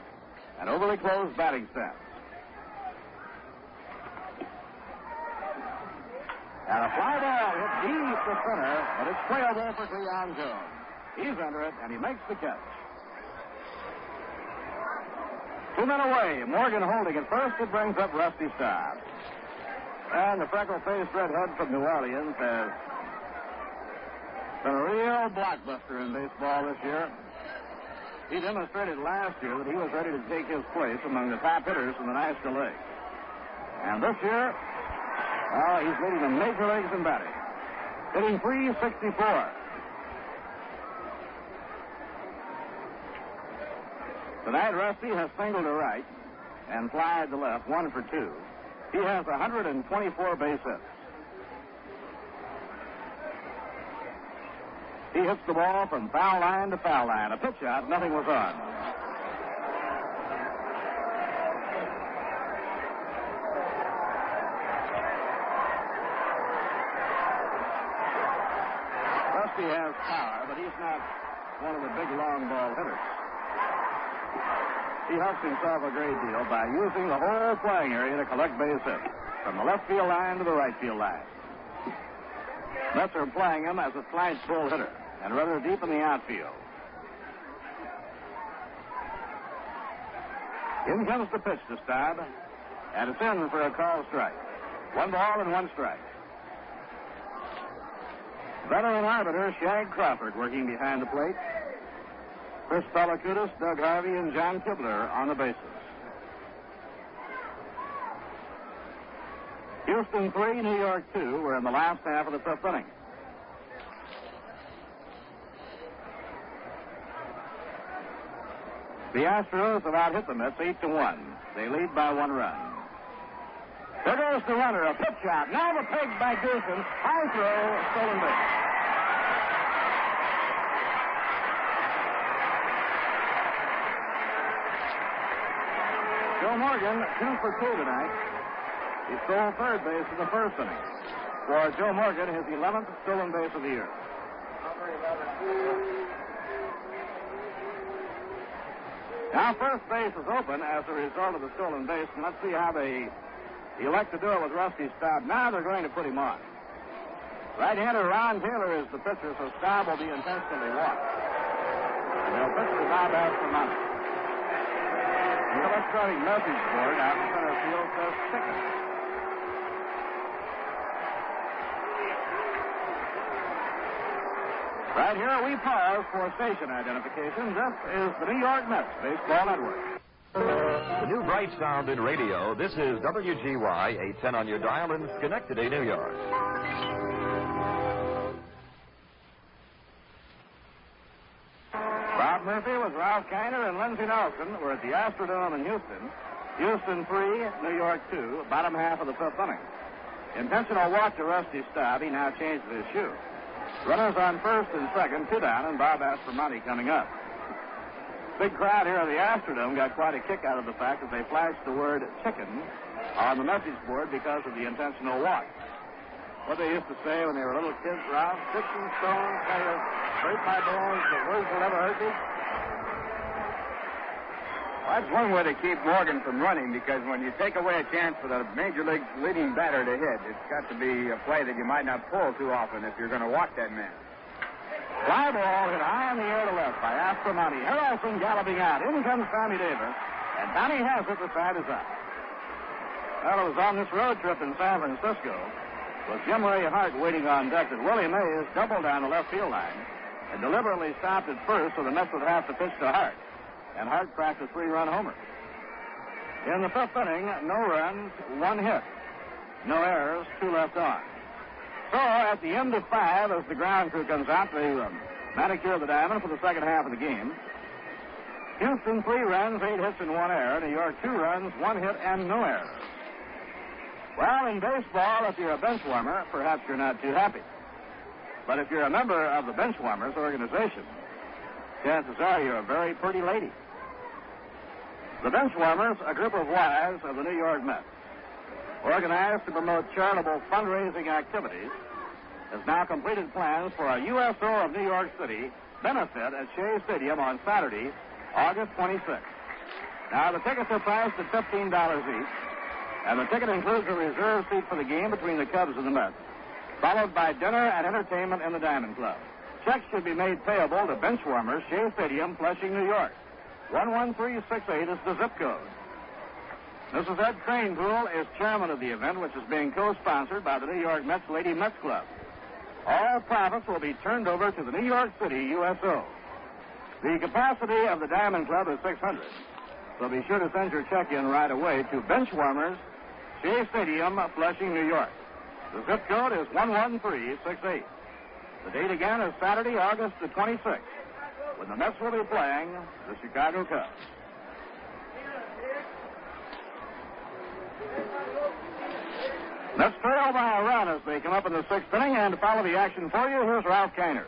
An overly closed batting stance. And a fly ball hit deep to center, but it's playable for Leon Jones. He's under it, and he makes the catch. 2 men away. Morgan holding at first. It brings up Rusty Staub. And the freckle-faced redhead from New Orleans has been a real blockbuster in baseball this year. He demonstrated last year that he was ready to take his place among the top hitters in the National League. And this year, he's leading the major leagues in batting, hitting .364. Tonight, Rusty has singled to right and flied to left, 1 for 2. He has 124 base hits. He hits the ball from foul line to foul line. A pitch out, nothing was on. Murphy has power, but he's not one of the big long ball hitters. He helps himself a great deal by using the whole playing area to collect base hits, from the left field line to the right field line. Mets are playing him as a slice pull hitter and rather deep in the outfield. In comes the pitch to Staub, and it's in for a called strike. 1 ball and 1 strike. Veteran arbiter Shag Crawford working behind the plate. Chris Pellicudis, Doug Harvey, and John Kibler on the bases. Houston 3, New York 2. We're in the last half of the 5th inning. The Astros have out-hit the Mets 8-1. They lead by 1 run. There goes the runner, a pitch out. Now the peg by Goosen. High throw, stolen base. Joe Morgan, 2 for 2 tonight. He stole third base in the 1st inning. For Joe Morgan, his 11th stolen base of the year. Now first base is open as a result of the stolen base, and let's see how they elect to do it with Rusty Staub. Now they're going to put him on. Right-hander Ron Taylor is the pitcher, so Staub will be intentionally walked. And they'll pitch to Bob Astromonte. The electronic message board out in center field says chicken. Right here we pause for station identification. This is the New York Mets Baseball Network. The new bright sound in radio. This is WGY 810 on your dial in Schenectady, New York. Bob Murphy with Ralph Kiner and Lindsey Nelson. We're at the Astrodome in Houston. Houston 3, New York 2, bottom half of the 5th inning. Intentional walk to Rusty Staub. He now changes his shoe. Runners on first and second, 2 down, and Bob Aspromonte coming up. Big crowd here at the Astrodome got quite a kick out of the fact that they flashed the word chicken on the message board because of the intentional walk. What they used to say when they were little kids, Ralph, sticks and stones kind of hurt my bones, but words will never hurt me. Well, that's one way to keep Morgan from running, because when you take away a chance for the Major League leading batter to hit, it's got to be a play that you might not pull too often if you're going to walk that man. Fly ball hit high in the air to left by Aspromonte. Harrelson galloping out. In comes Tommy Davis, and Tommy has it. The side is up. Well, it was on this road trip in San Francisco with Jim Ray Hart waiting on deck that Willie Mays doubled down the left field line and deliberately stopped at first so the Mets would have to pitch to Hart. And Hart cracked a 3-run homer. In the 5th inning, no runs, 1 hit. No errors, 2 left on. So at the end of 5, as the ground crew comes out to manicure the diamond for the second half of the game, Houston 3 runs, 8 hits, and 1 error. New York 2 runs, 1 hit, and no errors. Well, in baseball, if you're a bench warmer, perhaps you're not too happy. But if you're a member of the bench warmers organization, chances are you're a very pretty lady. The Benchwarmers, a group of wives of the New York Mets, organized to promote charitable fundraising activities, has now completed plans for a USO of New York City benefit at Shea Stadium on Saturday, August 26th. Now, the tickets are priced at $15 each, and the ticket includes a reserve seat for the game between the Cubs and the Mets, followed by dinner and entertainment in the Diamond Club. Checks should be made payable to Benchwarmers, Shea Stadium, Flushing, New York. 11368 is the zip code. Mrs. Ed Cranepool is chairman of the event, which is being co-sponsored by the New York Mets Lady Mets Club. All profits will be turned over to the New York City USO. The capacity of the Diamond Club is 600, so be sure to send your check in right away to Benchwarmers, Shea Stadium, Flushing, New York. The zip code is 11368. The date again is Saturday, August the 26th, when the Mets will be playing the Chicago Cubs. Mets trail by a run as they come up in the 6th inning, and to follow the action for you, here's Ralph Kiner.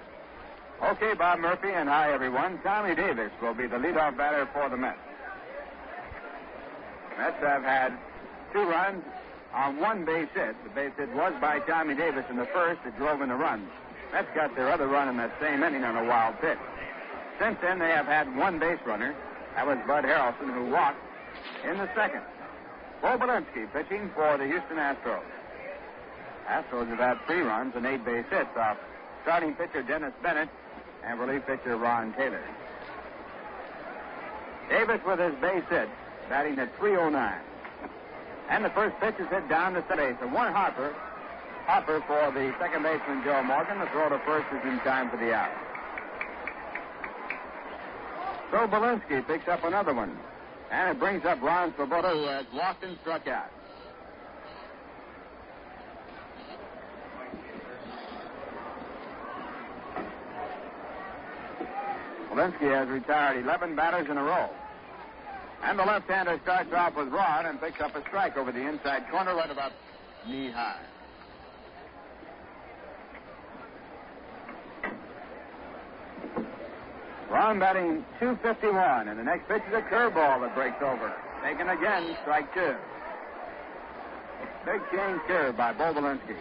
Okay, Bob Murphy, and hi, everyone. Tommy Davis will be the leadoff batter for the Mets. Mets have had 2 runs on 1 base hit. The base hit was by Tommy Davis in the first. It drove in the run. Mets got their other run in that same inning on a wild pitch. Since then, they have had one base runner. That was Bud Harrelson, who walked in the second. Bo Belinsky pitching for the Houston Astros. Astros have had 3 runs and 8 base hits off starting pitcher Dennis Bennett and relief pitcher Ron Taylor. Davis with his base hit, batting at .309. And the first pitch is hit down the base. A one hopper for the second baseman Joe Morgan. The throw to first is in time for the out. So Belinsky picks up another one. And it brings up Ron Swoboda, who has walked and struck out. Belinsky has retired 11 batters in a row. And the left-hander starts off with Rod and picks up a strike over the inside corner right about knee-high. Ron batting .251, and the next pitch is a curveball that breaks over. Taken again, strike 2. Big change curve by Bo Belinsky.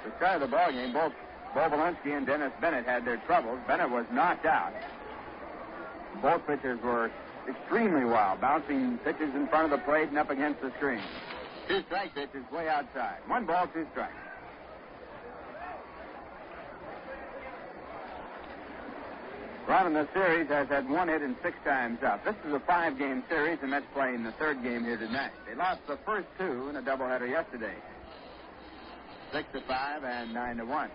To start the ballgame, both Bo Belinsky and Dennis Bennett had their troubles. Bennett was knocked out. Both pitchers were extremely wild, bouncing pitches in front of the plate and up against the screen. 2 strike pitches way outside. 1 ball, 2 strikes. Ron in the series has had 1 hit and 6 times out. This is a 5-game series, and that's playing the 3rd game here tonight. They lost the first 2 in a doubleheader yesterday, 6-5 and 9-1.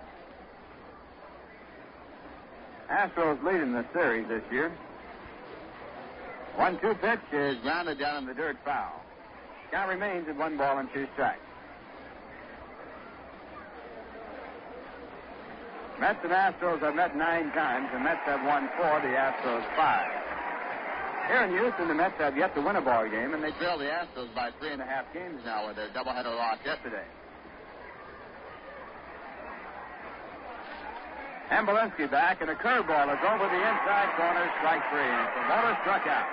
Astros leading the series this year. 1-2 pitch is grounded down in the dirt, foul. Count remains at 1 ball and 2 strikes. Mets and Astros have met 9 times. The Mets have won 4, the Astros 5. Here in Houston, the Mets have yet to win a ball game, and they trail the Astros by 3.5 games now with their doubleheader loss yesterday. And Belinsky back, and a curveball is over the inside corner, strike 3. And Swoboda struck out.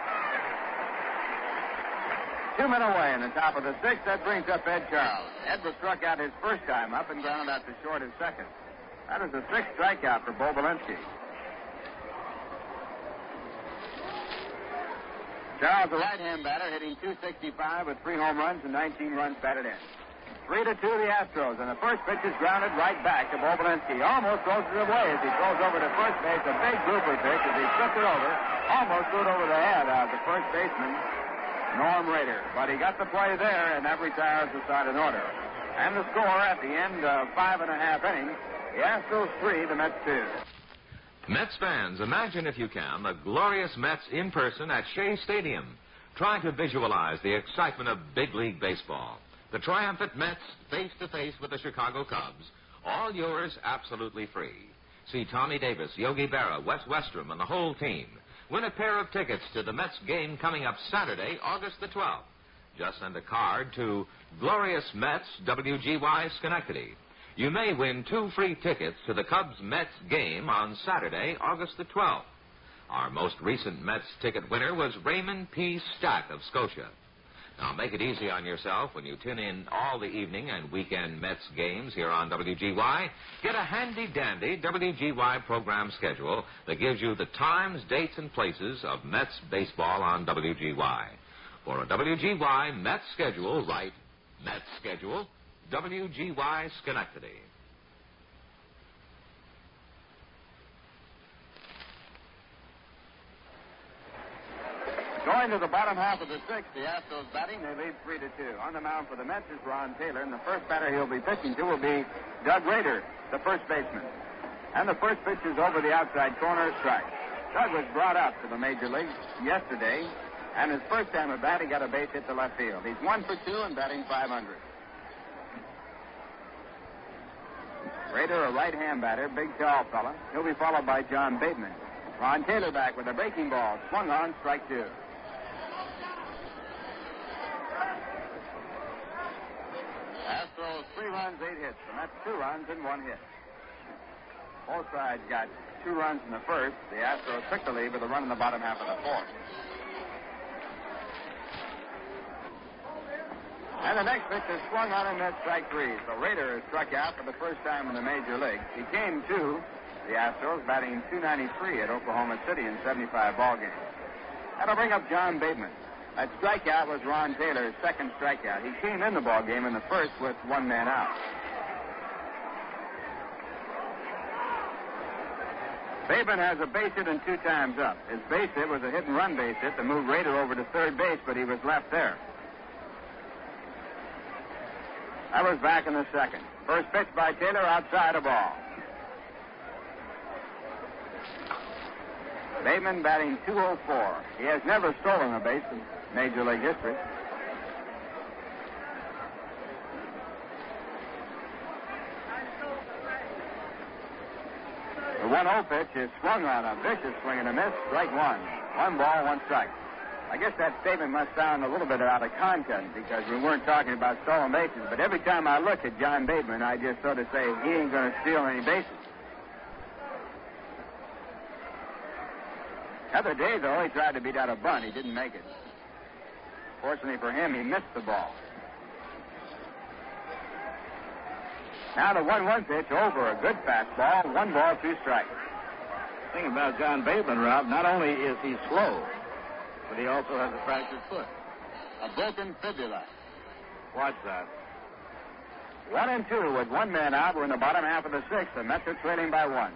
2 men away in the top of the 6th. That brings up Ed Charles. Ed was struck out his first time up and grounded out to short his second. That is the 6th strikeout for Bo Belinsky. Charles, a right-hand batter, hitting .265 with 3 home runs and 19 runs batted in. 3-2 the Astros, and the first pitch is grounded right back to Bo Belinsky. Almost throws it away as he throws over to first base. A big grouper pitch as he flipped it over. Almost threw it over the head of the first baseman, Norm Rader. But he got the play there, and that retires the side in order. And the score at the end of 5.5 innings, the Astros 3, the Mets 2. Mets fans, imagine if you can the glorious Mets in person at Shea Stadium. Try to visualize the excitement of big league baseball. The triumphant Mets face-to-face with the Chicago Cubs. All yours absolutely free. See Tommy Davis, Yogi Berra, Wes Westrom, and the whole team. Win a pair of tickets to the Mets game coming up Saturday, August the 12th. Just send a card to Glorious Mets, WGY, Schenectady. You may win 2 free tickets to the Cubs-Mets game on Saturday, August the 12th. Our most recent Mets ticket winner was Raymond P. Stack of Scotia. Now, make it easy on yourself when you tune in all the evening and weekend Mets games here on WGY. Get a handy-dandy WGY program schedule that gives you the times, dates, and places of Mets baseball on WGY. For a WGY Mets schedule, write Mets schedule, WGY Schenectady. Going to the bottom half of the 6th, the Astros batting. They lead 3-2. On the mound for the Mets is Ron Taylor, and the first batter he'll be pitching to will be Doug Rader, the first baseman. And the first pitch is over the outside corner, strike. Doug was brought up to the major leagues yesterday, and his first time at bat, he got a base hit to left field. He's 1 for 2 and batting .500. Rader, a right-hand batter, big, tall fella. He'll be followed by John Bateman. Ron Taylor back with a breaking ball. Swung on, strike 2. Astros 3 runs, 8 hits. And that's 2 runs and 1 hit. Both sides got 2 runs in the first. The Astros took the lead with a run in the bottom half of the 4th. And the next pitch is swung on and missed, strike 3. So Rader is struck out for the first time in the major leagues. He came to the Astros batting .293 at Oklahoma City in 75 ball games. That'll bring up John Bateman. That strikeout was Ron Taylor's second strikeout. He came in the ball game in the first with one man out. Bateman has a base hit and 2 times up. His base hit was a hit-and-run base hit that moved Rader over to third base, but he was left there. That was back in the second. First pitch by Taylor, outside a ball. Bateman batting .204. He has never stolen a base in Major League history. The 1-0 pitch is swung on, a vicious swing and a miss. Strike 1. 1 ball, 1 strike. I guess that statement must sound a little bit out of context because we weren't talking about stolen bases. But every time I look at John Bateman, I just sort of say he ain't going to steal any bases. The other day, though, he tried to beat out a bunt. He didn't make it. Fortunately for him, he missed the ball. Now the 1-1 pitch over. A good fastball. 1 ball, 2 strikes. The thing about John Bateman, Rob, not only is he slow, but he also has a fractured foot. A broken fibula. Watch that. 1-2 with 1 man out. We're in the bottom half of the 6th. The Mets are trailing by 1.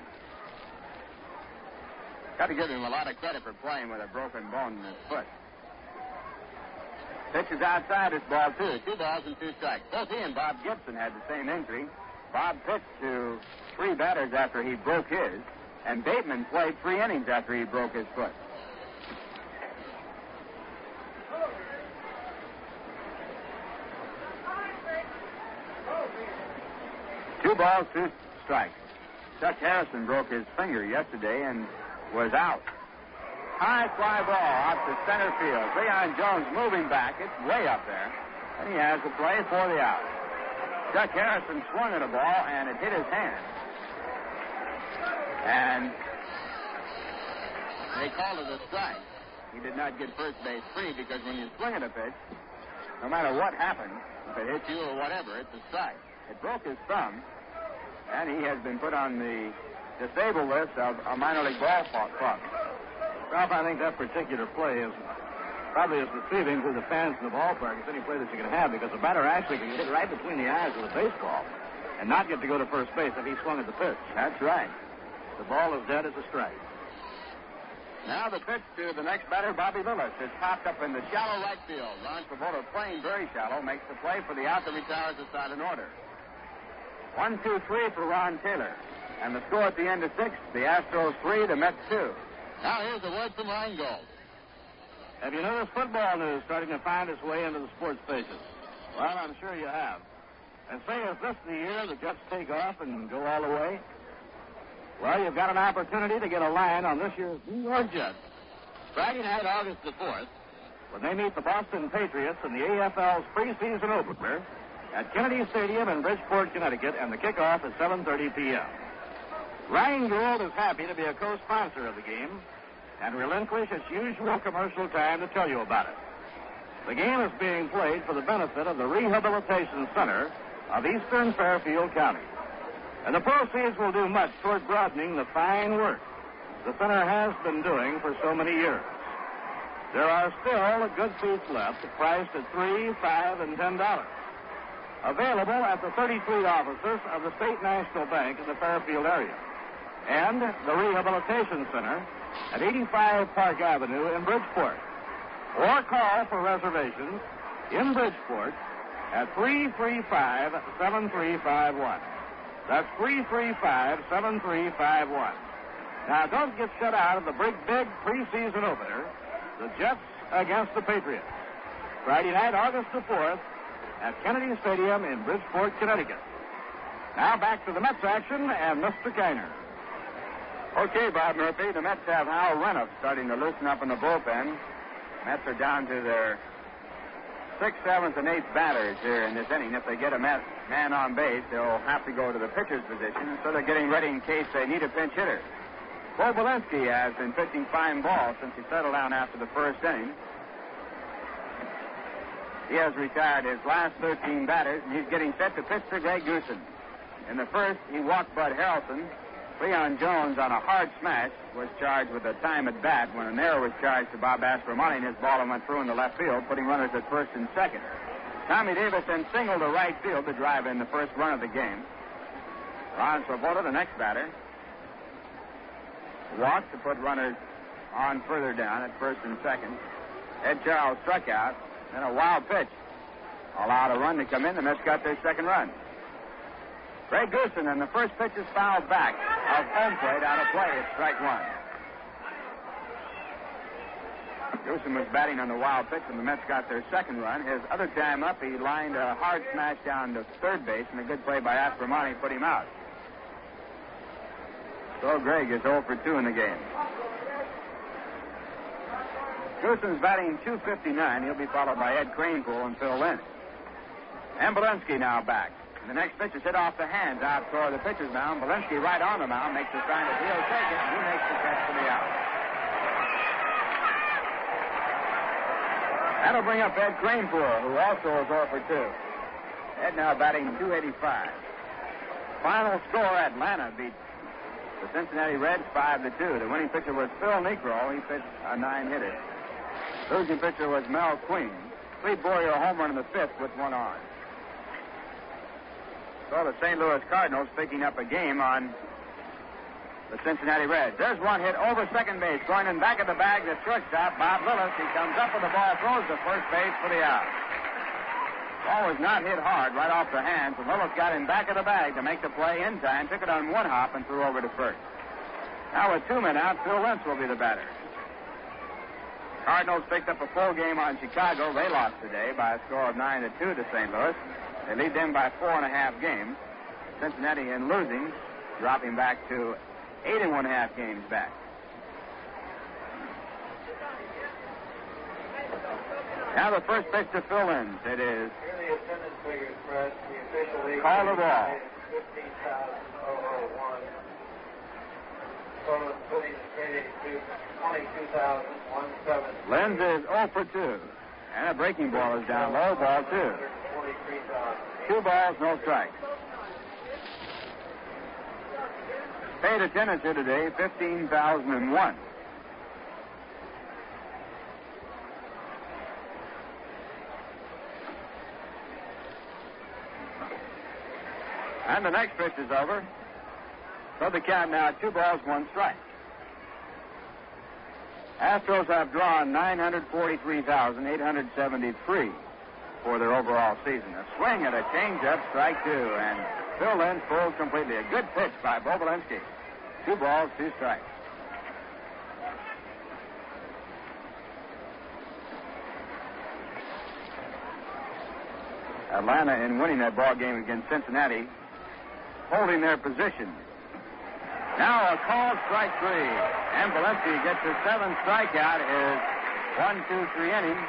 Got to give him a lot of credit for playing with a broken bone in his foot. Pitch is outside. It's ball 2. 2 balls and 2 strikes. Both he and Bob Gibson had the same injury. Bob pitched to 3 batters after he broke his, and Bateman played 3 innings after he broke his foot. Two balls, 2 strikes. Chuck Harrison broke his finger yesterday and was out. High fly ball out to center field. Leon Jones moving back. It's way up there. And he has the play for the out. Chuck Harrison swung at a ball, and it hit his hand. And they called it a strike. He did not get first base free because when you swing at a pitch, no matter what happens, if it hits you or whatever, it's a strike. It broke his thumb, and he has been put on the disabled list of a minor league ball club. Ralph, I think that particular play is probably as deceiving to the fans in the ballpark as any play that you can have, because the batter actually can hit right between the eyes of the baseball and not get to go to first base if he swung at the pitch. That's right. The ball is dead as a strike. Now the pitch to the next batter, Bobby Lillis. It's popped up in the shallow right field. Ron Svoboda playing very shallow, makes the play for the out that retires the side in order. 1-2-3 for Ron Taylor. And the score at the end of 6, the Astros 3, the Mets 2. Now here's a word from Reingold. Have you noticed football news starting to find its way into the sports pages? Well, I'm sure you have. And say, is this the year the Jets take off and go all the way? Well, you've got an opportunity to get a line on this year's New York Jets. Friday night, August the 4th, when they meet the Boston Patriots in the AFL's preseason opener at Kennedy Stadium in Bridgeport, Connecticut, and the kickoff at 7:30 p.m. Reingold is happy to be a co-sponsor of the game and relinquish its usual commercial time to tell you about it. The game is being played for the benefit of the Rehabilitation Center of Eastern Fairfield County. And the proceeds will do much toward broadening the fine work the center has been doing for so many years. There are still good seats left, priced at $3, $5, and $10. Available at the 33 offices of the State National Bank in the Fairfield area, and the Rehabilitation Center at 85 Park Avenue in Bridgeport. Or call for reservations in Bridgeport at 335-7351. That's 335-7351. Now, don't get shut out of the big preseason opener, the Jets against the Patriots. Friday night, August the 4th, at Kennedy Stadium in Bridgeport, Connecticut. Now back to the Mets action and Mr. Kiner. Okay, Bob Murphy, the Mets have Hal Renouf starting to loosen up in the bullpen. Mets are down to their 6th, 7th, and 8th batters here in this inning. If they get a man on base, they'll have to go to the pitcher's position, so they're getting ready in case they need a pinch hitter. Bo Belinsky has been pitching fine ball since he settled down after the first inning. He has retired his last 13 batters, and he's getting set to pitch to Greg Goosen. In the first, he walked Bud Harrelson. Leon Jones, on a hard smash, was charged with a time at bat when an error was charged to Bob Aspromonte, and his ball went through in the left field, putting runners at first and second. Tommy Davis then singled to right field to drive in the first run of the game. Ron Swoboda, the next batter, walked to put runners on further down at first and second. Ed Charles struck out, then a wild pitch allowed a run to come in. The Mets got their second run. Greg Goosen, and the first pitch is fouled back of home plate out of play at strike one. Goosen was batting on the wild pitch, and the Mets got their second run. His other time up, he lined a hard smash down to third base, and a good play by Aspromonte put him out. So Greg is 0 for 2 in the game. Goosen's batting .259. He'll be followed by Ed Kranepool and Phil Lynch. Belinsky now back. The next pitch is hit off the hands out toward the pitcher's mound. Belinsky right on the mound makes the sign that he'll take it, and he makes the catch for the out. That'll bring up Ed Kranepool, who also is 0 for 2. Ed now batting .285. Final score, Atlanta beat the Cincinnati Reds 5-2. The winning pitcher was Phil Niekro. He pitched a 9-hitter. Losing pitcher was Mel Queen. Cleve Boyer a home run in the fifth with one on. So the St. Louis Cardinals picking up a game on the Cincinnati Reds. There's one hit over second base. Going in back of the bag to shortstop, Bob Lillis. He comes up with the ball, throws to first base for the out. Ball was not hit hard right off the hands, and Lillis got in back of the bag to make the play in time, took it on one hop, and threw over to first. Now with 2 men out, Phil Lynch will be the batter. Cardinals picked up a full game on Chicago. They lost today by a score of 9-2 to St. Louis. They lead them by 4.5 games. Cincinnati, in losing, dropping back to 8.5 games back. Now the first pitch to Phil Lynch. It is call the ball. Lenz is 0 for 2. And a breaking ball is down low, ball 2. 2 balls, no strikes. Paid attendance here today, 15,001. And the next pitch is over. So the count now 2 balls, 1 strike. Astros have drawn 943,873 for their overall season. A swing and a changeup, strike 2, and Phil Lynch pulls completely. A good pitch by Bo Belinsky. 2 balls, 2 strikes. Atlanta, in winning that ball game against Cincinnati, holding their position. Now a called strike 3. And Belinsky gets his 7th strikeout. His 1-2-3 inning.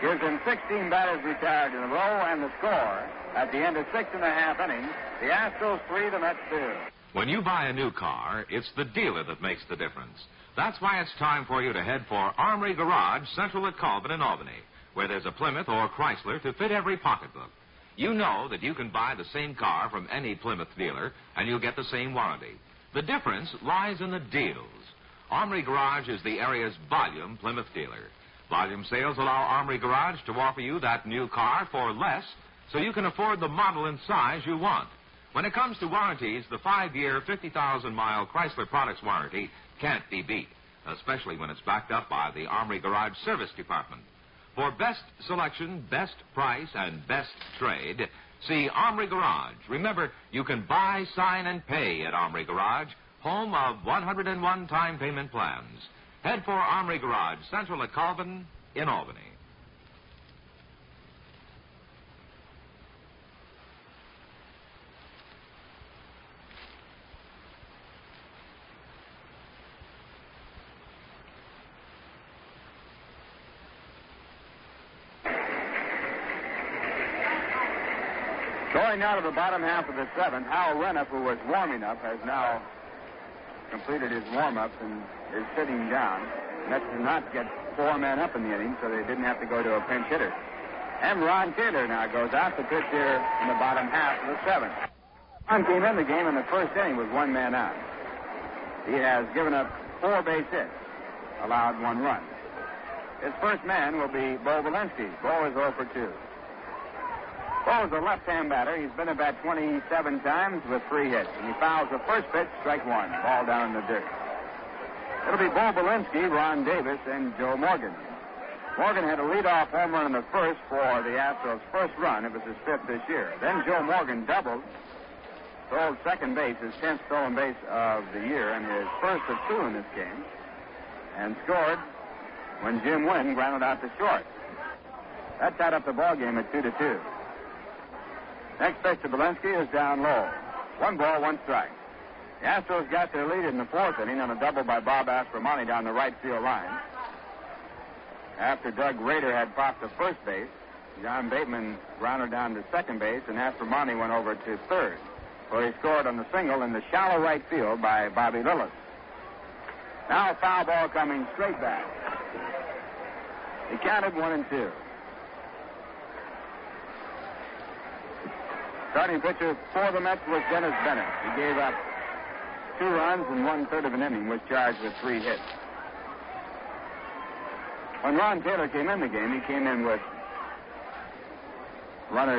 Gives him 16 batters retired in a row, and the score at the end of 6.5 innings, the Astros 3, the Mets 2. When you buy a new car, it's the dealer that makes the difference. That's why it's time for you to head for Armory Garage, Central at Colvin in Albany, where there's a Plymouth or Chrysler to fit every pocketbook. You know that you can buy the same car from any Plymouth dealer, and you'll get the same warranty. The difference lies in the deals. Armory Garage is the area's volume Plymouth dealer. Volume sales allow Armory Garage to offer you that new car for less, so you can afford the model and size you want. When it comes to warranties, the 5-year, 50,000-mile Chrysler Products warranty can't be beat, especially when it's backed up by the Armory Garage Service Department. For best selection, best price, and best trade, see Armory Garage. Remember, you can buy, sign, and pay at Armory Garage, home of 101 time payment plans. Head for Armory Garage, Central at Colvin in Albany. Going now to the bottom half of the 7th, Hal Renniff, who was warming up, has now completed his warm-ups and is sitting down. Mets did not get 4 men up in the inning, so they didn't have to go to a pinch hitter. And Ron Taylor now goes out to pitch here in the bottom half of the 7th. Ron came in the game in the first inning with 1 man out. He has given up 4 base hits, allowed 1 run. His first man will be Bo Walensky. Bo is 0 for 2. Bo is a left-hand batter. He's been at bat 27 times with 3 hits. And he fouls the first pitch, strike 1, ball down in the dirt. It'll be Bo Walensky, Ron Davis, and Joe Morgan. Morgan had a leadoff home run in the first for the Astros' first run. It was his 5th this year. Then Joe Morgan doubled, stole second base, his 10th stolen base of the year, and his first of 2 in this game, and scored when Jim Wynn grounded out to short. That tied up the ball game at 2-2. Next pitch to Walensky is down low. 1 ball, 1 strike. The Astros got their lead in the 4th inning on a double by Bob Aspromani down the right field line. After Doug Rader had popped to first base, John Bateman grounded down to second base, and Aspromani went over to third, where he scored on the single in the shallow right field by Bobby Lillis. Now a foul ball coming straight back. He counted 1-2. Starting pitcher for the Mets was Dennis Bennett. He gave up 2 runs in 1/3 of an inning, was charged with 3 hits. When Ron Taylor came in the game, he came in with a runner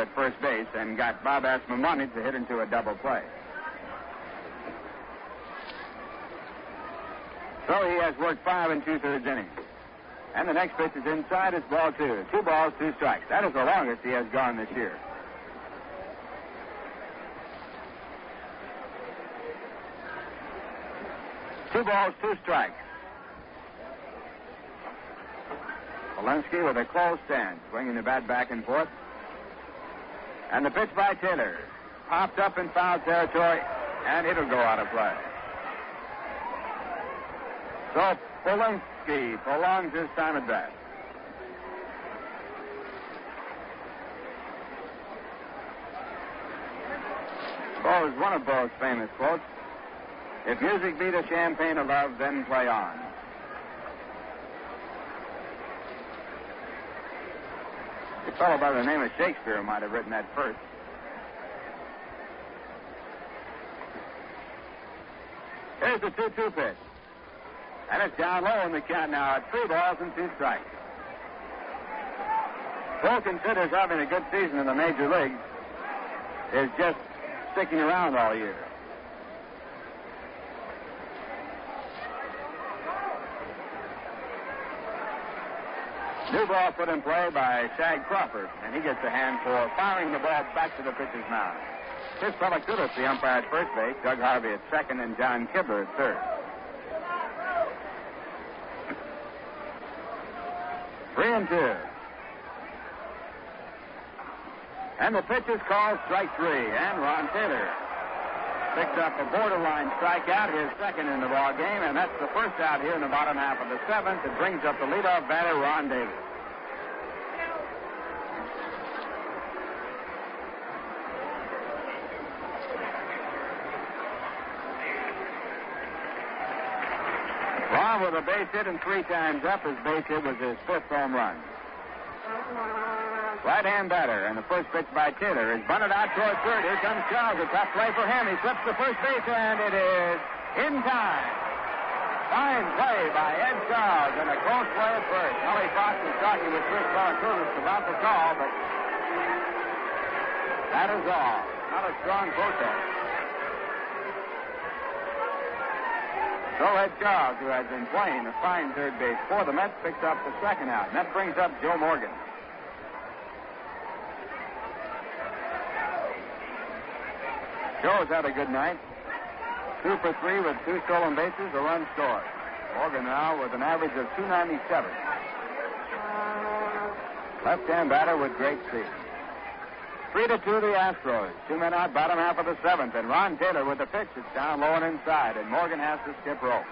at first base and got Bob Aspromani to hit into a double play. So he has worked 5 2/3 innings. And the next pitch is inside. It's ball 2. 2 balls, 2 strikes. That is the longest he has gone this year. Two balls, 2 strikes. Walensky with a close stance, swinging the bat back and forth. And the pitch by Taylor. Popped up in foul territory, and it'll go out of play. So Walensky prolongs his time at bat. Bo is one of Bo's famous quotes. If music be the champagne of love, then play on. A fellow by the name of Shakespeare might have written that first. Here's the 2-2 pitch. And it's down low in the count now at 3 balls and 2 strikes. Bo considers having a good season in the major leagues is just sticking around all year. New ball put in play by Shag Crawford, and he gets a hand for firing the ball back to the pitcher's mound. Chris Pellicutis, the umpire at first base, Doug Harvey at second, and John Kibler at third. 3-2. And the pitch is called strike 3, and Ron Taylor picked up a borderline strikeout, his second in the ball game, and that's the first out here in the bottom half of the 7th. It brings up the leadoff batter, Ron Davis. Ron with a base hit and 3 times up. His base hit was his 5th home run. Right-hand batter, and the first pitch by Taylor is bunted out toward third. Here comes Charles. A tough play for him. He slips the first base, and it is in time. Fine play by Ed Charles, and a close play at first. Nellie Fox was talking with Chris Pellicutis about the call, but that is all. Not a strong protest. So Ed Charles, who has been playing a fine third base for the Mets, picks up the second out, and that brings up Joe Morgan. Joe's had a good night. 2 for 3 with 2 stolen bases, a run scored. Morgan now with an average of 297. Left-hand batter with great speed. 3-2 the Astros. 2 men out, bottom half of the 7th, and Ron Taylor with the pitch. It's down low and inside, and Morgan has to skip rope.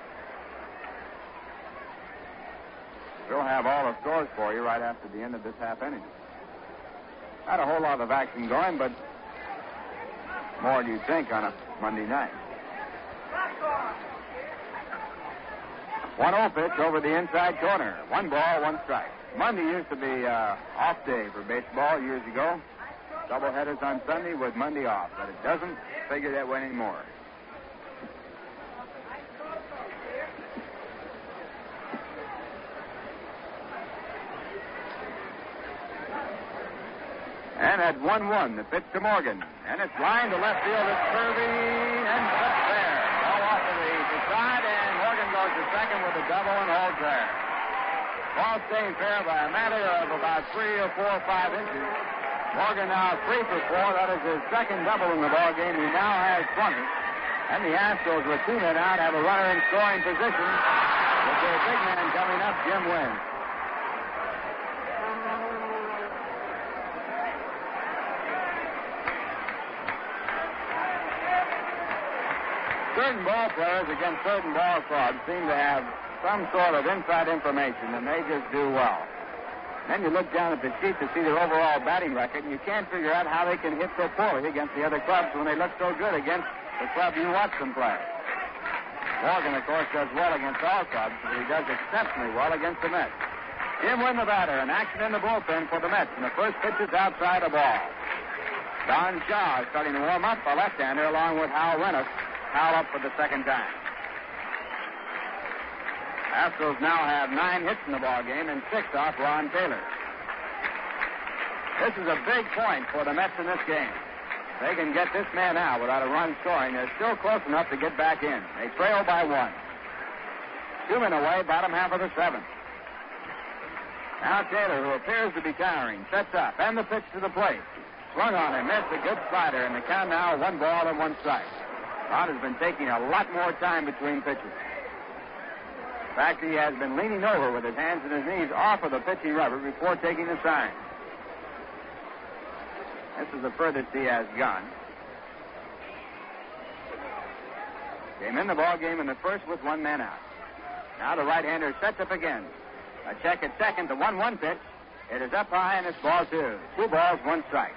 We'll have all the scores for you right after the end of this half inning. Not a whole lot of action going, but more than you think on a Monday night. 1-0 pitch over the inside corner. 1 ball, 1 strike. Monday used to be off day for baseball years ago. Doubleheaders on Sunday with Monday off, but it doesn't figure that way anymore. And at 1-1, the pitch to Morgan. And it's lined to left field. It's curving and up there. Ball off to the side, and Morgan goes to second with a double and holds there. Ball staying fair by a matter of about 3 or 4 or 5 inches. Morgan now 3 for 4. That is his second double in the ball game. He now has 20. And the Astros, with 2 men out, have a runner in scoring position with their big man coming up, Jim Wynn. Certain ball players against certain ball clubs seem to have some sort of inside information, and they just do well. Then you look down at the sheet to see their overall batting record, and you can't figure out how they can hit so poorly against the other clubs when they look so good against the club you watch them play. Morgan, of course, does well against all clubs, but he does exceptionally well against the Mets. Jim Wynn, the batter, and action in the bullpen for the Mets, and the first pitch is outside the ball. Don Shaw is starting to warm up, a left-hander, along with Hal Rennick. Hal up for the second time. Astros now have 9 hits in the ball game and 6 off Ron Taylor. This is a big point for the Mets in this game. They can get this man out without a run scoring. They're still close enough to get back in. They trail by 1. 2 men away, bottom half of the 7th. Now Taylor, who appears to be tiring, sets up, and the pitch to the plate. Swung on and missed a good slider, and the count now 1 ball and 1 strike. Ron has been taking a lot more time between pitches. In fact, he has been leaning over with his hands and his knees off of the pitching rubber before taking the sign. This is the furthest he has gone. Came in the ball game in the first with 1 man out. Now the right-hander sets up again. A check at second, the 1-1 pitch. It is up high, and it's ball 2. 2 balls, 1 strike.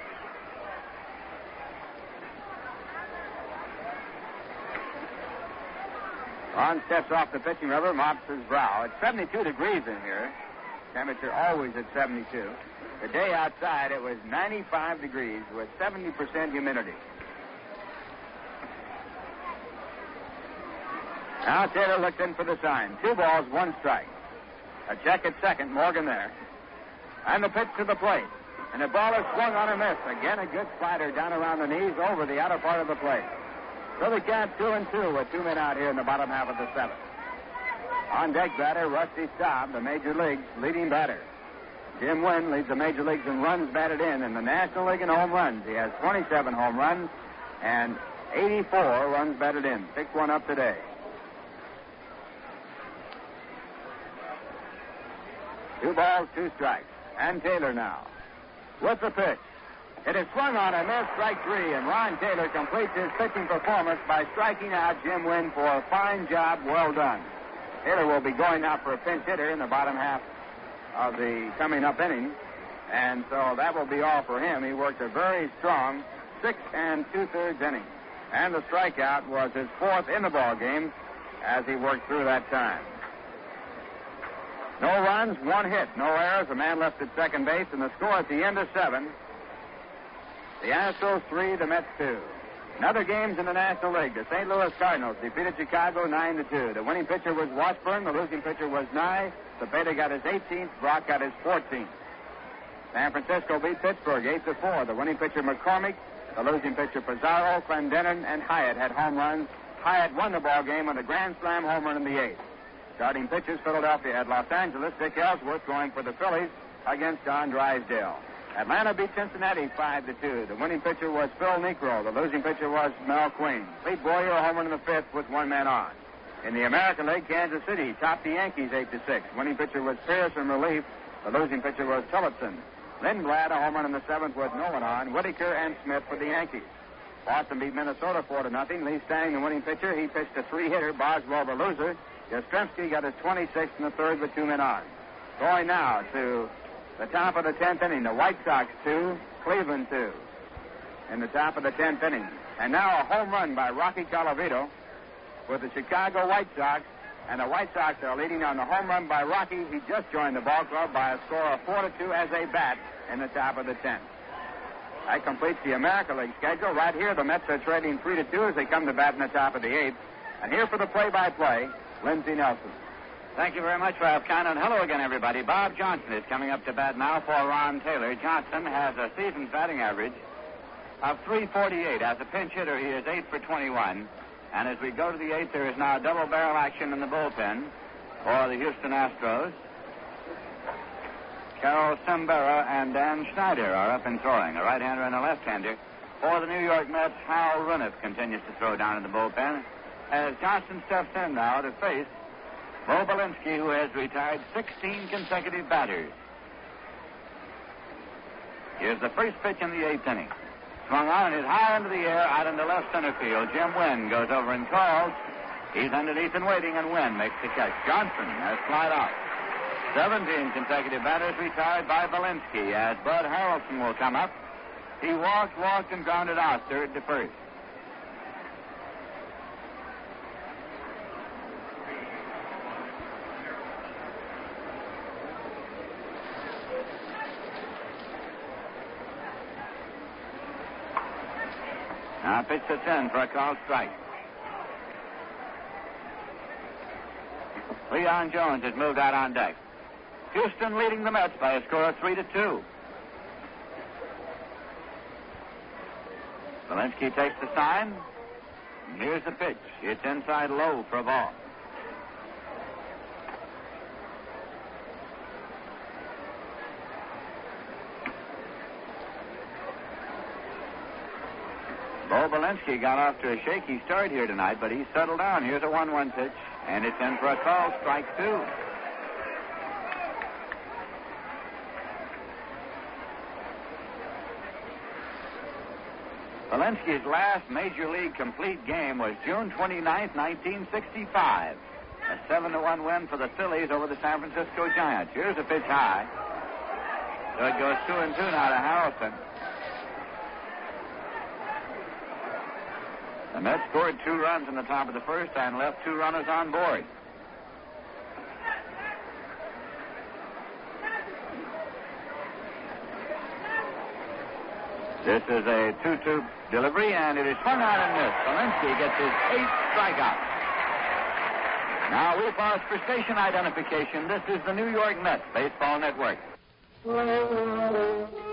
Ron steps off the pitching rubber, mops his brow. It's 72 degrees in here. Temperature always at 72. The day outside, it was 95 degrees with 70% humidity. Now Taylor looks in for the sign. 2 balls, 1 strike. A check at second, Morgan there. And the pitch to the plate. And the ball is swung on a miss. Again, a good slider down around the knees over the outer part of the plate. So the count 2-2 with 2 men out here in the bottom half of the 7th. On deck batter, Rusty Staub, the Major League's leading batter. Jim Wynn leads the Major Leagues in runs batted in the National League in home runs. He has 27 home runs and 84 runs batted in. Picked one up today. Two balls, 2 strikes. And Taylor now with the pitch. It is swung on and missed, strike 3, and Ron Taylor completes his pitching performance by striking out Jim Wynn for a fine job, well done. Taylor will be going out for a pinch hitter in the bottom half of the coming up inning, and so that will be all for him. He worked a very strong 6 2/3 inning, and the strikeout was his 4th in the ball game as he worked through that time. No runs, 1 hit, no errors, a man left at second base, and the score at the end of 7. The Astros 3, the Mets 2. In other games in the National League, the St. Louis Cardinals defeated Chicago 9-2. The winning pitcher was Washburn. The losing pitcher was Nye. Cepeda got his 18th. Brock got his 14th. San Francisco beat Pittsburgh 8-4. The winning pitcher McCormick. The losing pitcher Pizarro, Clendenin, and Hyatt had home runs. Hyatt won the ball game with a grand slam home run in the 8th. Starting pitchers, Philadelphia at Los Angeles. Dick Ellsworth going for the Phillies against Don Drysdale. Atlanta beat Cincinnati 5-2. The winning pitcher was Phil Niekro. The losing pitcher was Mel Queen. Pete Boyer, a home run in the 5th with 1 man on. In the American League, Kansas City topped the Yankees 8-6. Winning pitcher was Pierce in relief. The losing pitcher was Tillotson. Lindblad, a home run in the 7th with no one on. Whitaker and Smith for the Yankees. Boston beat Minnesota 4-0. Lee Stang, the winning pitcher. He pitched a 3-hitter. Boswell, the loser. Yastrzemski got his 26th in the 3rd with 2 men on. Going now to the top of the 10th inning, the White Sox 2, Cleveland 2. In the top of the 10th inning. And now a home run by Rocky Colavito with the Chicago White Sox And the White Sox are leading on the home run by Rocky. He just joined the ball club by a score of 4-2 as a bat in the top of the 10th. That completes the American League schedule. Right here, the Mets are trailing 3-2 as they come to bat in the top of the 8th. And here for the play-by-play, Lindsey Nelson. Thank you very much, Ralph Conner, and hello again, everybody. Bob Johnson is coming up to bat now for Ron Taylor. Johnson has a season's batting average of .348. As a pinch hitter, he is 8 for 21. And as we go to the 8th, there is now double barrel action in the bullpen for the Houston Astros. Carol Sembera and Dan Schneider are up and throwing, a right-hander and a left-hander. For the New York Mets, Hal Runiff continues to throw down in the bullpen as Johnson steps in now to face Bo Belinsky, who has retired 16 consecutive batters. Here's the first pitch in the 8th inning. Swung on, is high into the air, out into left center field. Jim Wynn goes over and calls. He's underneath and waiting, and Wynn makes the catch. Johnson has flied out. 17 consecutive batters retired by Belinsky as Bud Harrelson will come up. He walked, and grounded out third to first. Now pitch to 10 for a called strike. Leon Jones has moved out on deck. Houston leading the Mets by a score of 3-2. Belinsky takes the sign. And here's the pitch. It's inside low for a ball. Bo Belinsky got off to a shaky start here tonight, but he's settled down. Here's a 1-1 pitch, and it's in for a call, strike 2. Belinsky's last Major League complete game was June 29th, 1965. A 7-1 win for the Phillies over the San Francisco Giants. Here's a pitch high. So it goes 2-2 now to Harrelson. The Mets scored 2 runs in the top of the first and left 2 runners on board. This is a 2-2 delivery, and it is swung out and missed. Belinsky gets his 8th strikeout. Now we pause for station identification. This is the New York Mets Baseball Network.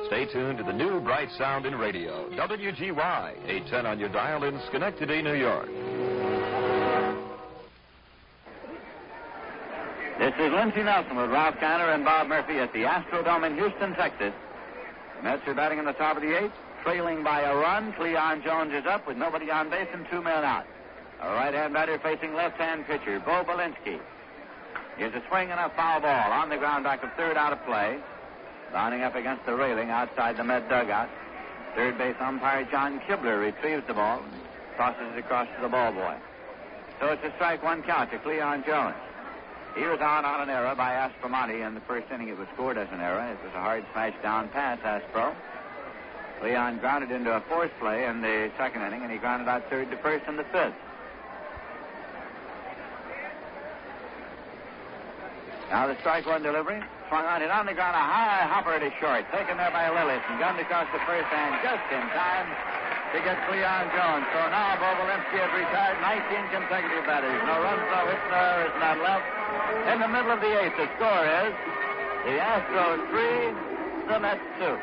Stay tuned to the new bright sound in radio. WGY, 810 on your dial in Schenectady, New York. This is Lindsey Nelson with Ralph Conner and Bob Murphy at the Astrodome in Houston, Texas. The Mets are batting in the top of the 8th, trailing by a run. Leon Jones is up with nobody on base and 2 men out. A right-hand batter facing left-hand pitcher, Bo Belinsky. Here's a swing and a foul ball on the ground back of third out of play. Lining up against the railing outside the Met dugout. Third base umpire John Kibler retrieves the ball and tosses it across to the ball boy. So it's a strike 1 count to Leon Jones. He was on an error by Aspromonte in the first inning. It was scored as an error. It was a hard smash down pass, Astro. Leon grounded into a force play in the second inning, and he grounded out third to first in the 5th. Now the strike 1 delivery. Swung on it on the ground. A high hopper to short. Taken there by Lillis and gunned across the first and just in time to get Leon Jones. So now Bo Belinsky has retired 19 consecutive batters. No runs, no hits, no errors, not left. In the middle of the 8th, the score is the Astros 3, the Mets 2.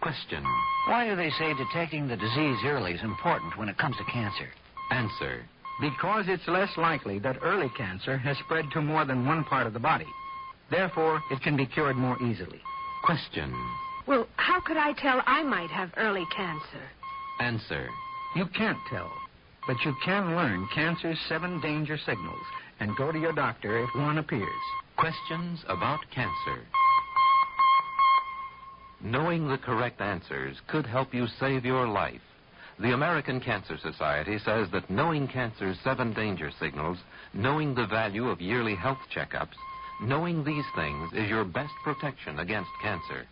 Question. Why do they say detecting the disease early is important when it comes to cancer? Answer. Because it's less likely that early cancer has spread to more than one part of the body. Therefore, it can be cured more easily. Question. Well, how could I tell I might have early cancer? Answer. You can't tell, but you can learn cancer's 7 danger signals and go to your doctor if one appears. Questions about cancer. Knowing the correct answers could help you save your life. The American Cancer Society says that knowing cancer's 7 danger signals, knowing the value of yearly health checkups, knowing these things is your best protection against cancer.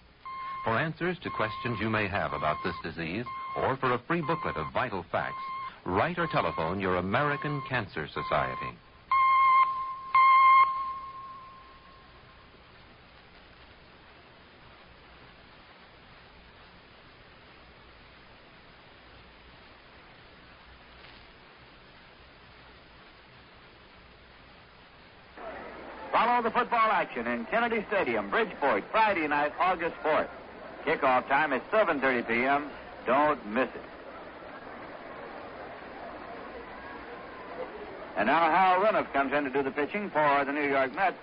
For answers to questions you may have about this disease, or for a free booklet of vital facts, write or telephone your American Cancer Society. Follow the football action in Kennedy Stadium, Bridgeport, Friday night, August 4th. Kickoff time is 7:30 p.m. Don't miss it. And now Hal Reniff comes in to do the pitching for the New York Mets.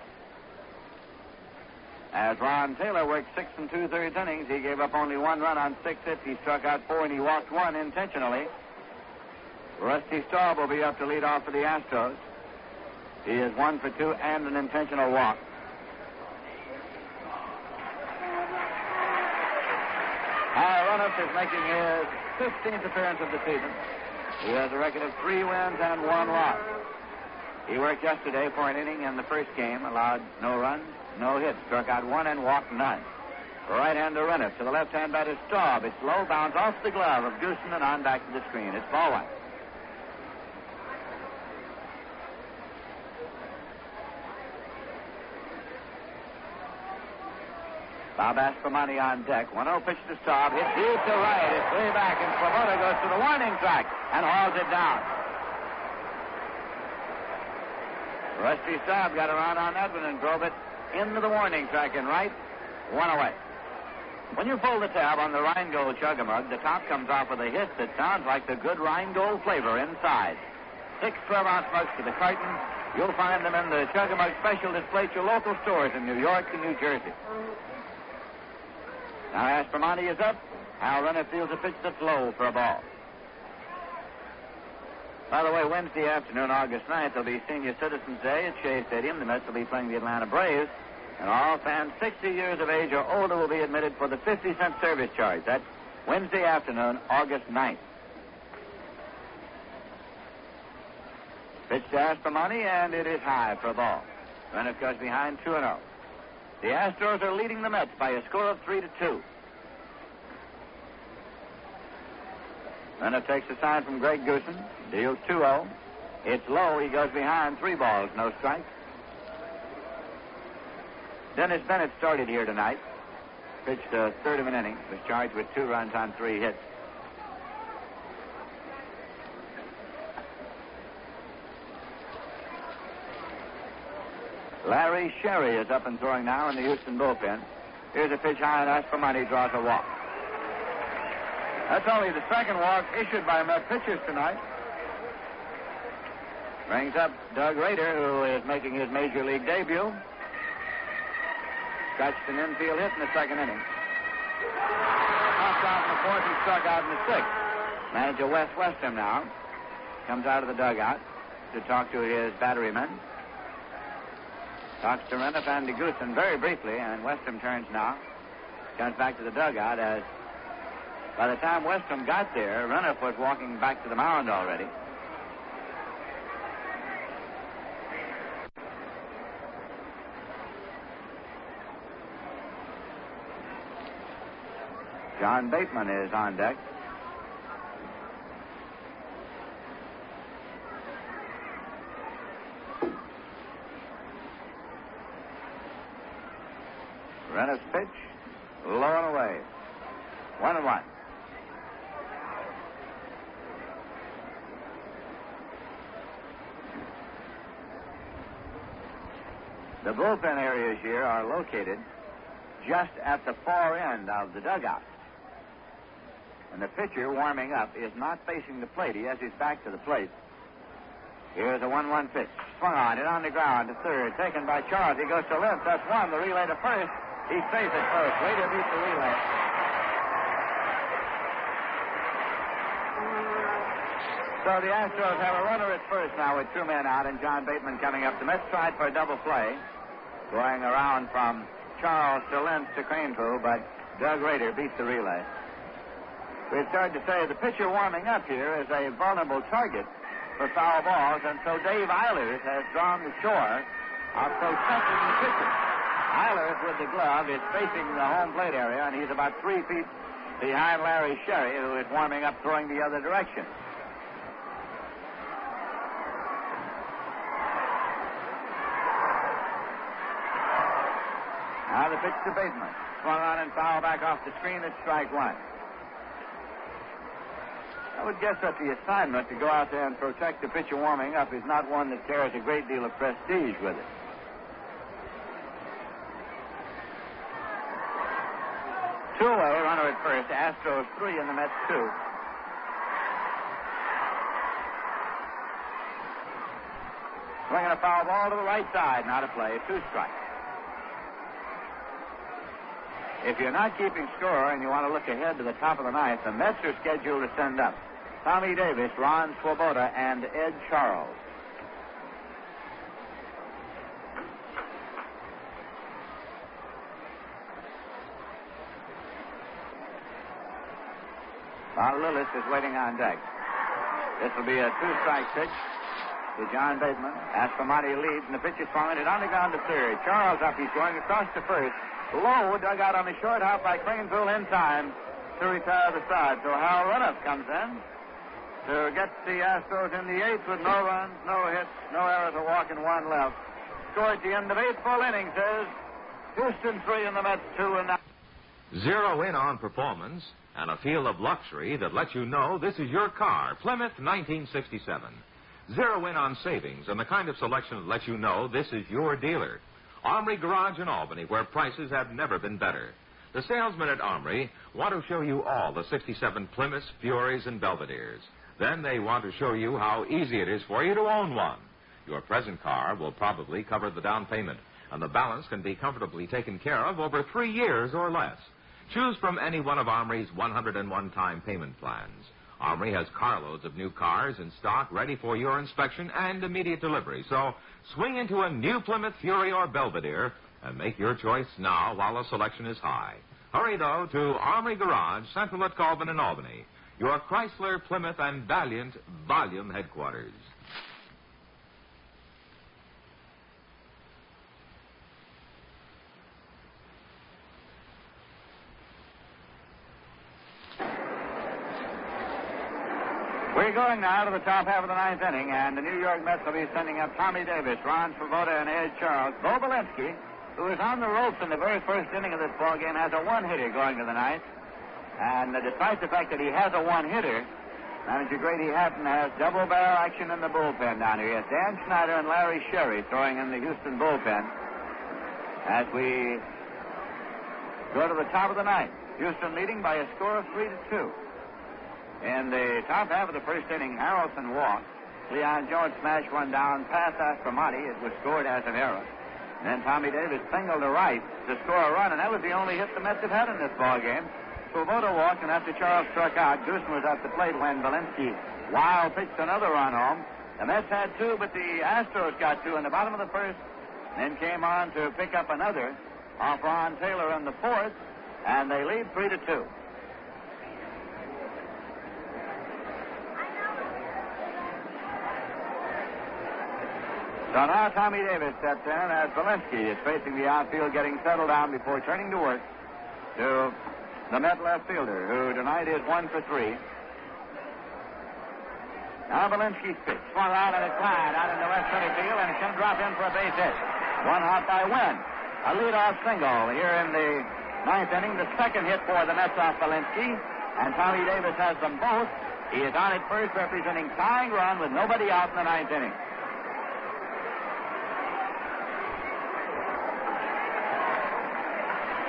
As Ron Taylor worked 6 2/3 innings, he gave up only 1 run on 6 hits. He struck out 4 and he walked 1 intentionally. Rusty Staub will be up to lead off for the Astros. He is 1 for 2 and an intentional walk. Hal Reniff is making his 15th appearance of the season. He has a record of 3 wins and 1 loss. He worked yesterday for an inning in the first game, allowed no runs, no hits, struck out 1 and walked none. Right-hander Reniff to the left-hand batter Staub. It's low, bounce off the glove of Goosen and on back to the screen. It's ball 1. Bob Aspromonte on deck. 1-0 pitch to Staub. Hit deep to right. It's way back, and Swoboda goes to the warning track and hauls it down. Rusty Staub got around on that one and drove it into the warning track and right. 1 away. When you pull the tab on the Rheingold Chug-a-Mug, the top comes off with a hit that sounds like the good Rheingold flavor inside. 6 12-ounce mugs to the carton. You'll find them in the Chug-a-Mug special display at your local stores in New York and New Jersey. Now Aspromonte is up. Hal Reniff fields a pitch that's low for a ball. By the way, Wednesday afternoon, August 9th, there'll be Senior Citizens Day at Shea Stadium. The Mets will be playing the Atlanta Braves. And all fans 60 years of age or older will be admitted for the 50-cent service charge. That's Wednesday afternoon, August 9th. Pitch to Aspromonte, and it is high for a ball. Reniff goes behind 2-0. The Astros are leading the Mets by a score of 3-2. Reniff takes a sign from Greg Goosen. Deals 2-0. It's low. He goes behind 3 balls, no strikes. Dennis Bennett started here tonight. Pitched a third of an inning. Was charged with 2 runs on 3 hits. Larry Sherry is up and throwing now in the Houston bullpen. Here's a pitch high, and Aspromonte draws a walk. That's only the second walk issued by Met pitchers tonight. Brings up Doug Rader, who is making his major league debut. Scratched an infield hit in the second inning. Popped out in the 4th and struck out in the 6th. Manager Wes Westham now comes out of the dugout to talk to his battery men. Talks to Reniff and to Goosen very briefly, and Westham turns now. Comes back to the dugout as by the time Westham got there, Reniff was walking back to the mound already. John Bateman is on deck. Reniff's pitch, low and away. 1-1. The bullpen areas here are located just at the far end of the dugout. And the pitcher warming up is not facing the plate. He has his back to the plate. Here's a 1-1 pitch. Swung on it on the ground to third. Taken by Charles. He goes to left. That's 1. The relay to first. He stays at first. Rader beats the relay. So the Astros have a runner at first now with 2 men out, and John Bateman coming up. The Mets tried for a double play, going around from Charles to Lentz to Cranepool, but Doug Rader beats the relay. We've started to say the pitcher warming up here is a vulnerable target for foul balls, and so Dave Eilers has drawn the shore of protecting the pitcher. Eilers, with the glove, is facing the home plate area, and he's about 3 feet behind Larry Sherry, who is warming up throwing the other direction. pitch to Bateman. Swung on and foul back off the screen. It's strike one. I would guess that the assignment to go out there and protect the pitcher warming up is not one that carries a great deal of prestige with it. Two-away, runner at first. Astros 3 and the Mets 2. Swinging a foul ball to the right side. Not a play. 2 strikes. If you're not keeping score and you want to look ahead to the top of the ninth, the Mets are scheduled to send up Tommy Davis, Ron Swoboda, and Ed Charles. Bob Lillis is waiting on deck. This will be a 2-strike pitch to John Bateman. Astromonti leads, and the pitch is swung it on the ground to third. Charles up, he's going across to first. Low, dug out on the short hop by Cranesville in time to retire the side. So Hal Rudolph comes in to get the Astros in the 8th with no runs, no hits, no errors, a walk, and 1 left. Score at the end of 8th full inning says Houston 3 and the Mets 2 and now. Zero in on performance and a feel of luxury that lets you know this is your car, Plymouth 1967. Zero in on savings and the kind of selection that lets you know this is your dealer. Armory Garage in Albany, where prices have never been better. The salesmen at Armory want to show you all the 67 Plymouths, Furies, and Belvederes. Then they want to show you how easy it is for you to own one. Your present car will probably cover the down payment, and the balance can be comfortably taken care of over 3 years or less. Choose from any one of Armory's 101-time payment plans. Armory has carloads of new cars in stock ready for your inspection and immediate delivery. So swing into a new Plymouth, Fury, or Belvedere and make your choice now while the selection is high. Hurry, though, to Armory Garage, Central at Colvin and Albany, your Chrysler, Plymouth, and Valiant volume headquarters. We're going now to the top half of the 9th inning, and the New York Mets will be sending up Tommy Davis, Ron Swoboda, and Ed Charles. Bo Belinsky, who is on the ropes in the very first inning of this ballgame, has a 1-hitter going to the 9th. And despite the fact that he has a 1-hitter, manager Grady Hatton has double-barrel action in the bullpen down here. He has Dan Schneider and Larry Sherry throwing in the Houston bullpen as we go to the top of the 9th. Houston leading by a score of 3-2. In the top half of the first inning, Harrelson walked. Leon Jones smashed one down past Astromonti. It was scored as an error. And then Tommy Davis singled to right to score a run, and that was the only hit the Mets have had in this ballgame. Swoboda walked, and after Charles struck out, Goosen was at the plate when Belinsky wild pitched another run home. The Mets had 2, but the Astros got 2 in the bottom of the first, then came on to pick up another off Ron Taylor in the 4th, and they lead 3-2. So now Tommy Davis steps in as Belinsky is facing the outfield, getting settled down before turning to work to the Met left fielder, who tonight is 1 for 3. Now Belinsky's pitch. Swung out and it's flat out into left center field, and it's going to drop in for a base hit. One hop by Wynn. A leadoff single here in the 9th inning. The second hit for the Mets off Belinsky, and Tommy Davis has them both. He is on at first, representing tying run with nobody out in the 9th inning.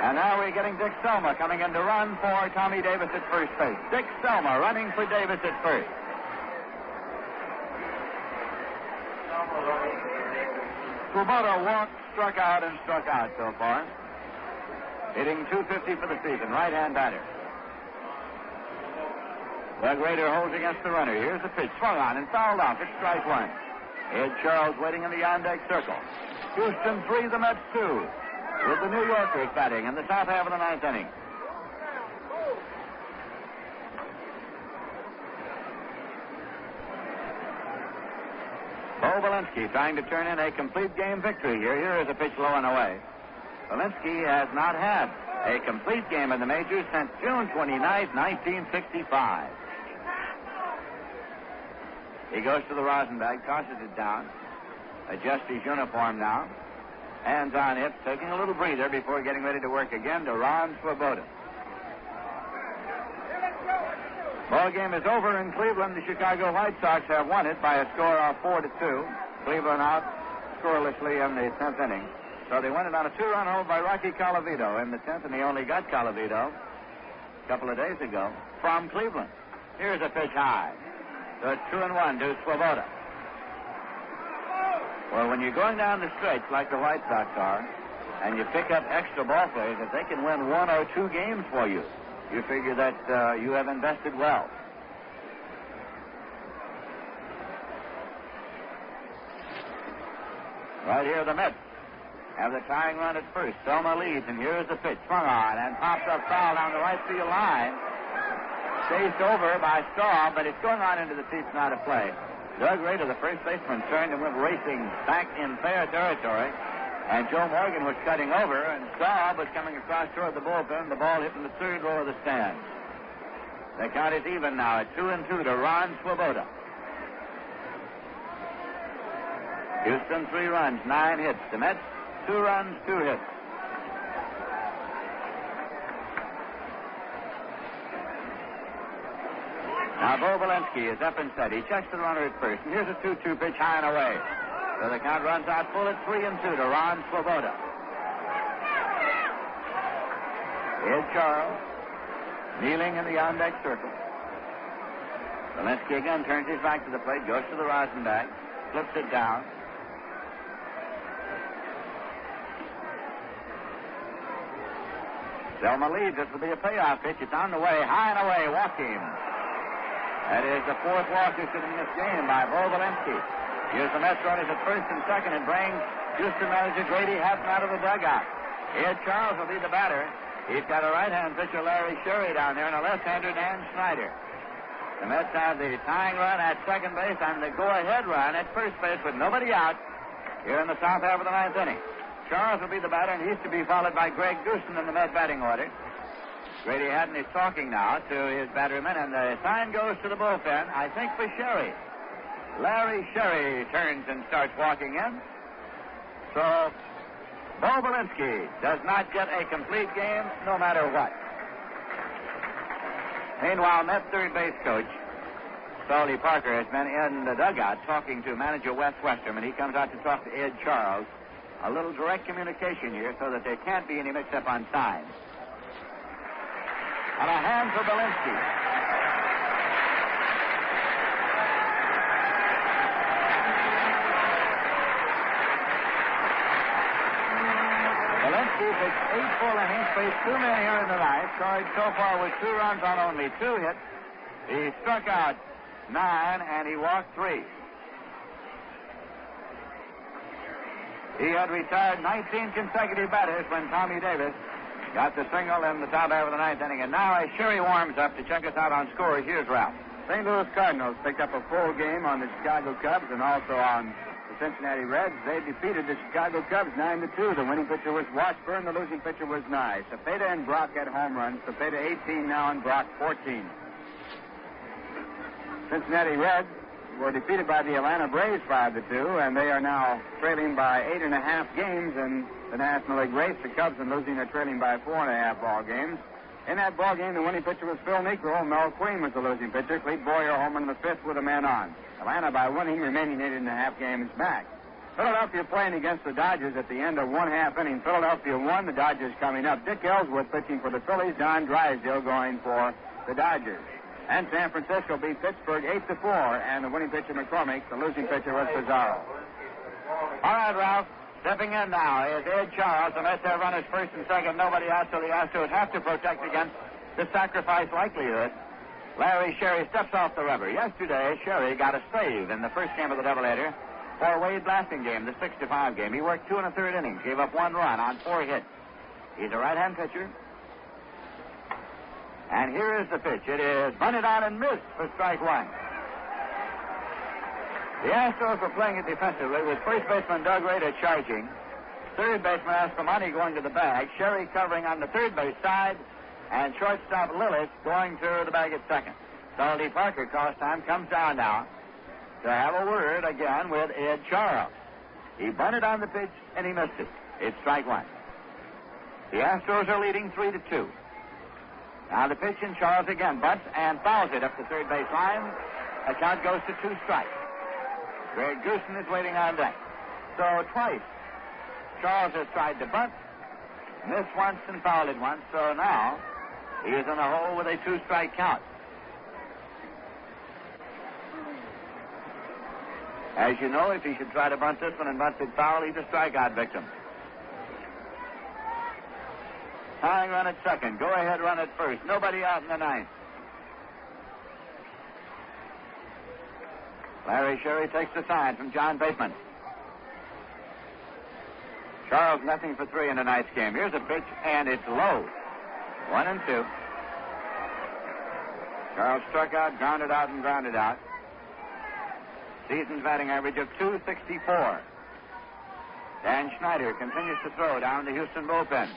And now we're getting Dick Selma coming in to run for Tommy Davis at first base. Dick Selma running for Davis at first. Swoboda walked, struck out so far. Hitting .250 for the season, right-hand batter. Doug Rader holds against the runner. Here's the pitch, swung on and fouled off. It's strike 1. Ed Charles waiting in the on-deck circle. Houston 3, the Mets 2. With the New Yorkers batting in the top half of the 9th inning. Bo Belinsky trying to turn in a complete game victory here. Here is a pitch low and away. Belinsky has not had a complete game in the majors since June 29th, 1965. He goes to the Rosenbag, tosses it down, adjusts his uniform now. Hands on hips, taking a little breather before getting ready to work again to Ron Swoboda. Ball game is over in Cleveland. The Chicago White Sox have won it by a score of 4-2. Cleveland out scorelessly in the 10th inning. So they won it on a 2-run hold by Rocky Colavito in the 10th, and they only got Colavito a couple of days ago from Cleveland. Here's a pitch high. So it's 2-1 to Swoboda. Well, when you're going down the stretch like the White Sox are, and you pick up extra ball players, if they can win 1 or 2 games for you, you figure that you have invested well. Right here, the Mets have the tying run at first. Selma leads, and here's the pitch. Swung on and pops up foul down the right field line. Chased over by Staub, but it's going on into the seats, not a play. Doug Rader, the first baseman, turned and went racing back in fair territory. And Joe Morgan was cutting over, and Staub was coming across toward the bullpen. The ball hit in the third row of the stand. The count is even now at 2-2 to Ron Swoboda. Houston, 3 runs, 9 hits. The Mets, 2 runs, 2 hits. Now, Bo Valensky is up and set. He checks the runner at first. And here's a 2-2 pitch high and away. So the count runs out full at 3-2 to Ron Swoboda. Ed Charles kneeling in the on-deck circle. Valensky again turns his back to the plate, goes to the rosin bag, flips it down. Selma leads. This will be a payoff pitch. It's on the way, high and away, walking. That is the 4th walk in this game by Bo Valensky. Here's the Mets runners at first and second, and brings Houston manager Grady Hatton out of the dugout. Ed Charles will be the batter. He's got a right-hand pitcher, Larry Sherry, down there, and a left-hander, Dan Snyder. The Mets have the tying run at second base and the go-ahead run at first base with nobody out here in the top half of the 9th inning. Charles will be the batter, and he's to be followed by Greg Goosen in the Met batting order. Grady Hatton is talking now to his batterman, and the sign goes to the bullpen, I think, for Sherry. Larry Sherry turns and starts walking in. So, Bo Valensky does not get a complete game, no matter what. Meanwhile, Met third base coach, Salty Parker, has been in the dugout talking to manager Wes Westerman. He comes out to talk to Ed Charles. A little direct communication here so that there can't be any mix-up on signs. And a hand for Valensky. Valensky pitched 8 full innings, faced 2 men here in the ninth, scored so far with 2 runs on only 2 hits. He struck out 9, and he walked 3. He had retired 19 consecutive batters when Tommy Davis got the single in the top half of the 9th inning. And now as Sherry warms up to check us out on scores, here's Ralph. St. Louis Cardinals picked up a full game on the Chicago Cubs and also on the Cincinnati Reds. They defeated the Chicago Cubs 9-2. The winning pitcher was Washburn. The losing pitcher was Nye. Cepeda and Brock had home runs. Cepeda 18 now and Brock 14. Cincinnati Reds were defeated by the Atlanta Braves 5-2, and they are now trailing by 8.5 games in the National League race. The Cubs and losing are trailing by 4.5 ball games. In that ball game, the winning pitcher was Phil Niekro. Mel Queen was the losing pitcher. Clete Boyer home in the 5th with a man on. Atlanta, by winning, remaining 8.5 games back. Philadelphia playing against the Dodgers at the end of 1/2 inning. Philadelphia won. The Dodgers coming up. Dick Ellsworth pitching for the Phillies. Don Drysdale going for the Dodgers. And San Francisco beat Pittsburgh 8-4, and the winning pitcher McCormick, the losing pitcher was Pizarro. All right, Ralph. Stepping in now is Ed Charles. The Mets have runners first and second. Nobody out, so the Astros have to protect against the sacrifice likelihood. Larry Sherry steps off the rubber. Yesterday, Sherry got a save in the first game of the doubleheader for Wade Blasingame, the 6-5 game. He worked 2 1/3 innings, gave up 1 run on 4 hits. He's a right-hand pitcher. And here is the pitch. It is bunted out and missed for strike 1. The Astros were playing it defensively with first baseman Doug Rader charging. Third baseman Ascomani going to the bag. Sherry covering on the third base side. And shortstop Lillis going to the bag at second. Salty Parker, cross time, comes down now to have a word again with Ed Charles. He bunted on the pitch and he missed it. It's strike one. The Astros are leading 3-2. Now the pitch, and Charles again butts and fouls it up the third base line. A count goes to 2 strikes. Greg Goosen is waiting on deck. So twice, Charles has tried to bunt, missed once and fouled it once. So now he is in the hole with a 2-strike count. As you know, if he should try to bunt this one and bunt it foul, he's a strikeout victim. Tying run at second. Go ahead, run at first. Nobody out in the ninth. Larry Sherry takes the sign from John Bateman. Charles nothing for 3 in tonight's game. Here's a pitch, and it's low. 1-2. Charles struck out, grounded out, and grounded out. Season's batting average of .264. Dan Schneider continues to throw down the Houston bullpen.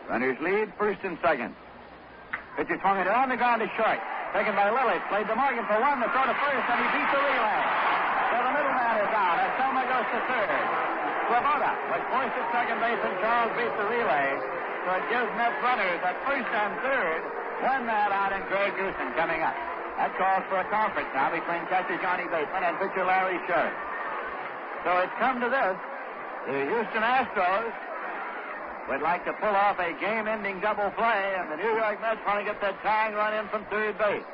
Runners lead, first and second. Pitcher swung it on the ground to short. Taken by Lillis. Played to Morgan for 1. The throw to first, and he beats the relay. So the middleman is out, and Selma goes to third. Swoboda was forced at second base, and Charles beats the relay. So it gives Mets runners at first and third. 1 man out, and Greg Goosen coming up. That calls for a conference now between catcher Johnny Bateman and pitcher Larry Sherry. So it's come to this. The Houston Astros would like to pull off a game-ending double play, and the New York Mets want to get that tying run in from third base.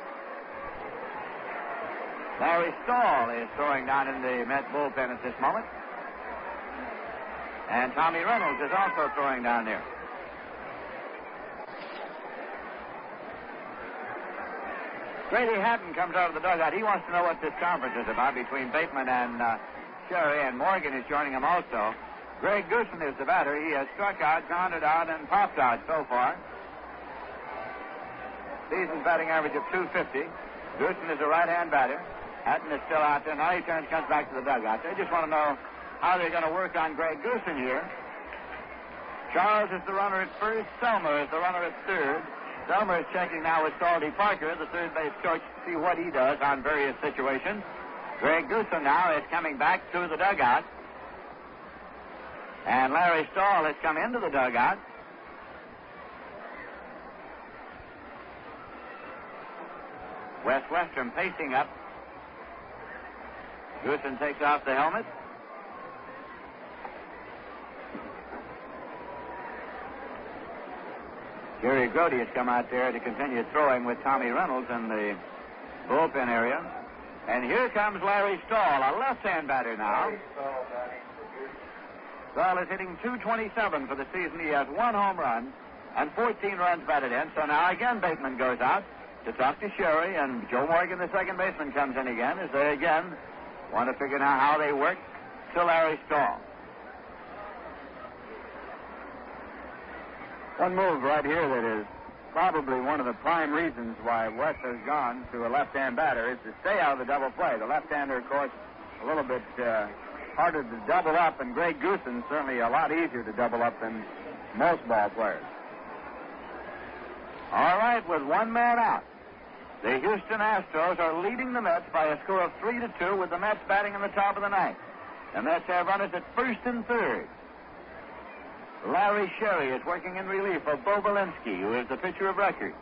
Larry Stahl is throwing down in the Met bullpen at this moment. And Tommy Reynolds is also throwing down there. Grady Hatton comes out of the dugout. He wants to know what this conference is about between Bateman and Sherry, and Morgan is joining him also. Greg Goosen is the batter. He has struck out, grounded out, and popped out so far. Season's batting average of .250. Goosen is a right-hand batter. Hatton is still out there. Now he comes back to the dugout. They just want to know how they're going to work on Greg Goosen here. Charles is the runner at first. Selma is the runner at third. Selma is checking now with Salty Parker, the third base coach, to see what he does on various situations. Greg Goosen now is coming back to the dugout. And Larry Stahl has come into the dugout. Wes Westrom pacing up. Goosen takes off the helmet. Jerry Grody has come out there to continue throwing with Tommy Reynolds in the bullpen area. And here comes Larry Stahl, a left-hand batter now. Stahl is hitting .227 for the season. He has 1 home run and 14 runs batted in. So now again Bateman goes out to talk to Sherry, and Joe Morgan, the second baseman, comes in again as they again want to figure out how they work to Larry Stahl. One move right here that is probably one of the prime reasons why Wes has gone to a left-hand batter is to stay out of the double play. The left-hander, of course, a little bit harder to double up, and Greg Goosen certainly a lot easier to double up than most ball players. All right, with 1 man out, the Houston Astros are leading the Mets by a score of 3-2, with the Mets batting in the top of the ninth. The Mets have runners at first and third. Larry Sherry is working in relief of Bo Belinsky, who is the pitcher of record.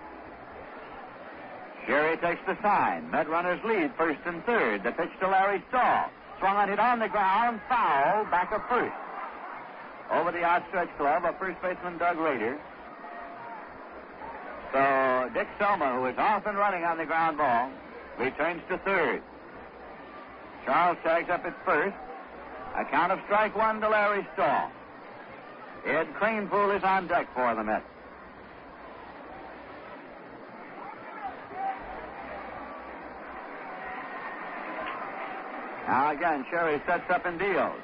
Sherry takes the sign. Met runners lead first and third. The pitch to Larry Stahl. Swung on it on the ground. Foul. Back of first. Over the outstretched glove of first baseman Doug Rader. So Dick Selma, who is off and running on the ground ball, returns to third. Charles tags up at first. A count of strike 1 to Larry Stahl. Ed Kranepool is on deck for the Mets. Now again, Sherry sets up and deals.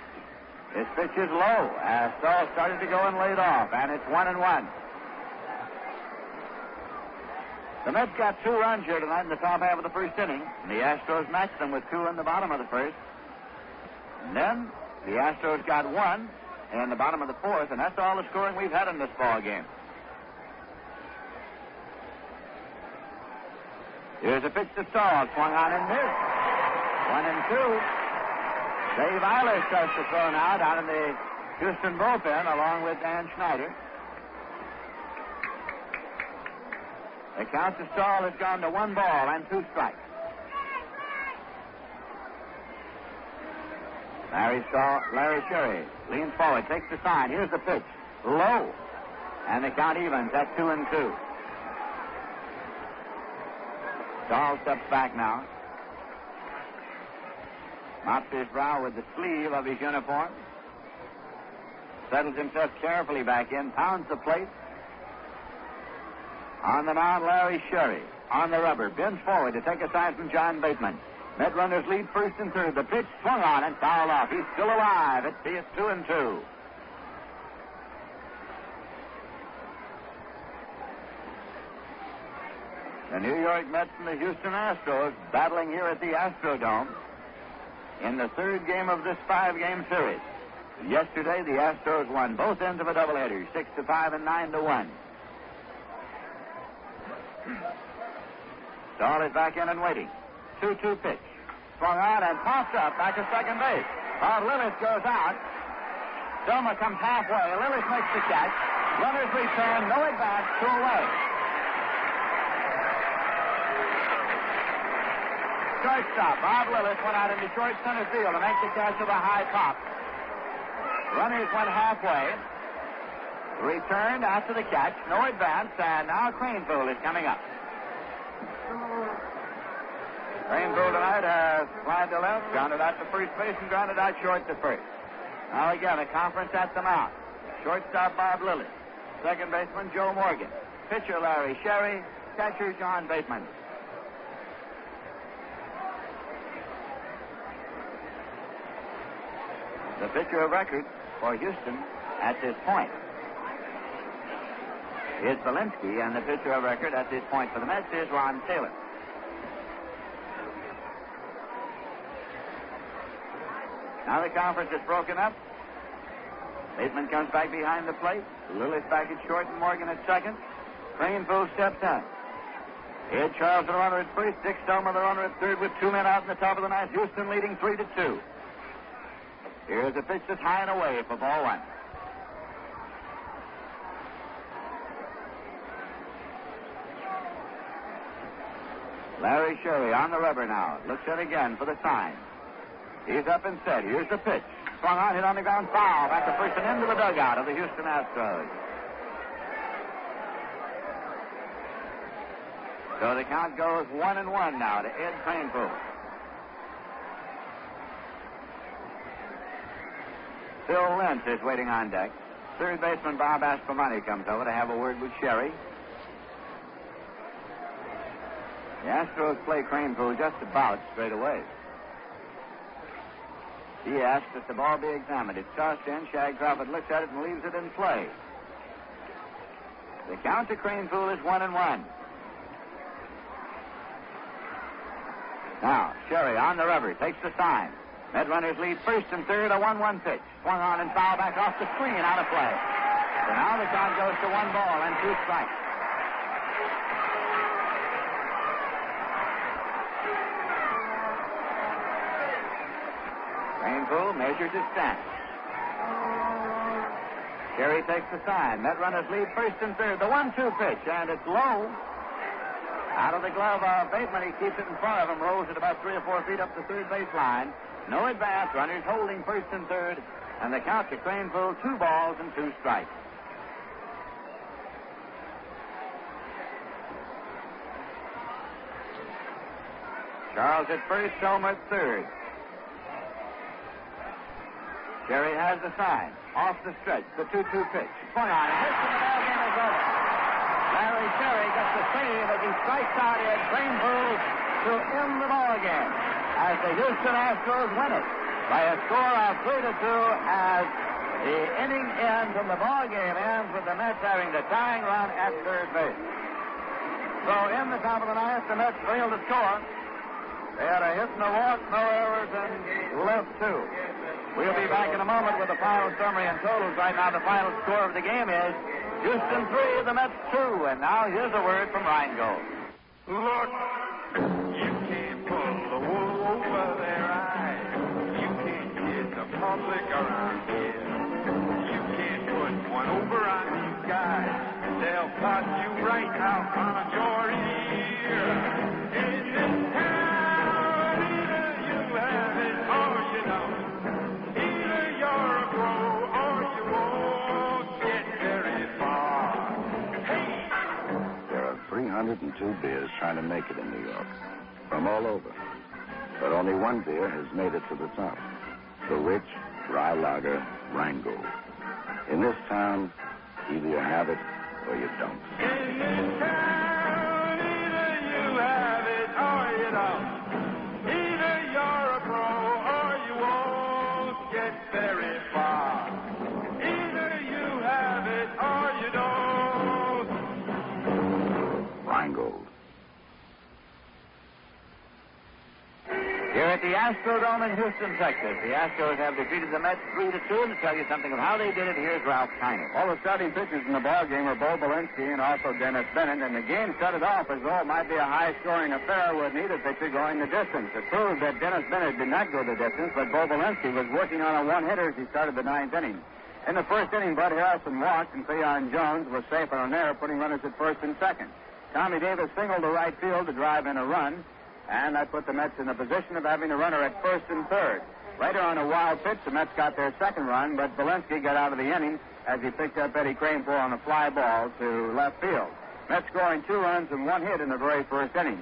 His pitch is low as Stahl started to go and laid off, and it's 1-1. The Mets got 2 runs here tonight in the top half of the first inning. And the Astros matched them with 2 in the bottom of the first. And then the Astros got 1 in the bottom of the fourth, and that's all the scoring we've had in this ball game. Here's a pitch to Stahl, swung on and missed. 1-2. Dave Eiler starts to throw now down in the Houston bullpen along with Dan Schneider. The count to Stahl has gone to 1 ball and 2 strikes. Larry Sherry leans forward, takes the sign. Here's the pitch. Low. And the count evens at 2-2. Stahl steps back now. Mops his brow with the sleeve of his uniform. Settles himself carefully back in, pounds the plate. On the mound, Larry Sherry. On the rubber, bends forward to take a sign from John Bateman. Met runners lead first and third. The pitch swung on and fouled off. He's still alive. It's 2-2. The New York Mets and the Houston Astros battling here at the Astrodome in the third game of this 5-game series. Yesterday, the Astros won both ends of a doubleheader, 6-5 and 9-1. Stahl is back in and waiting. 2-2 pitch. Swung on and popped up back to second base. Bob Lillis goes out. Selma comes halfway. Lillis makes the catch. Runners return. No advance. 2 away. Shortstop Bob Lillis went out into short center field to make the catch of a high pop. Runners went halfway. Returned after the catch. No advance. And now Craneville is coming up. Craneville tonight has flied to left, grounded out to first base, and grounded out short to first. Now again, a conference at the mound. Shortstop Bob Lillis. Second baseman Joe Morgan. Pitcher Larry Sherry. Catcher John Bateman. The pitcher of record for Houston at this point is Belinsky, and the pitcher of record at this point for the Mets is Ron Taylor. Now the conference is broken up. Bateman comes back behind the plate. Lillis back at short and Morgan at second. Craneville steps in. Ed Charles, the runner at first. Dick Selma, the runner at third, with 2 men out in the top of the ninth. Houston leading 3-2. Here's a pitch that's high and away for ball 1. Larry Sherry on the rubber now. Looks in again for the sign. He's up and set. Here's the pitch. Swung on, hit on the ground, foul. Back to first and into the dugout of the Houston Astros. So the count goes 1-1 now to Ed Craneville. Phil Lentz is waiting on deck. Third baseman Bob Aspromonte comes over to have a word with Sherry. The Astros play Craneville just about straight away. He asks that the ball be examined. It's tossed in. Shag Crawford looks at it and leaves it in play. The count to Craneville is 1-1. Now, Sherry on the rubber takes the sign. Med runners lead first and third, a 1-1 pitch. Swung on and foul back off the screen, out of play. So now the count goes to 1 ball and 2 strikes. Craneville measures his stance. Sherry takes the sign. Met runners lead first and third. The 1-2 pitch, and it's low. Out of the glove of Bateman. He keeps it in front of him. Rolls it about 3 or 4 feet up the third baseline. No advance. Runners holding first and third. And the count to Craneville, 2 balls and 2 strikes. Charles at first, Selma at third. Sherry has the sign. Off the stretch, the 2-2 pitch. Swung on and hits, and the ball game is over. Larry Sherry gets the save as he strikes out at Craneville to end the ball game as the Houston Astros win it by a score of 3-2 as the inning ends and the ball game ends with the Mets having the tying run at third base. So in the top of the ninth, the Mets failed to score. They had a hit and a walk, no errors, and left 2. We'll be back in a moment with the final summary and totals. Right now, the final score of the game is Houston 3, the Mets 2. And now, here's a word from Rheingold. Look, you can't pull the wool over their eyes. You can't public around here. You can't put one over on these guys. They'll toss you right out on your ear. In this town, either you have it or you don't. Either you're a pro or you won't get very far. Hey! There are 302 beers trying to make it in New York, from all over. But only one beer has made it to the top. The rich, dry lager, Rheingold. In this town, either you have it or you don't. In this town, either you have it or you don't. Either you're a pro or you won't get very far. Either you have it or you don't. Rheingold. Here at the Astrodome in Houston, Texas, the Astros have defeated the Mets 3-2. And to tell you something of how they did it, here's Ralph Kiner. All the starting pitchers in the ball game were Bo Belinsky and also Dennis Bennett, and the game started off as though it might be a high-scoring affair with neither pitcher going the distance. It proved that Dennis Bennett did not go the distance, but Bo Belinsky was working on a one-hitter as he started the ninth inning. In the first inning, Bud Harrelson walked, and Cleon Jones was safe on an error, putting runners at first and second. Tommy Davis singled to right field to drive in a run, and that put the Mets in the position of having a runner at first and third. Later on a wild pitch, the Mets got their second run, but Belinsky got out of the inning as he picked up Eddie Kranepool on a fly ball to left field. Mets scoring 2 runs and 1 hit in the very first inning.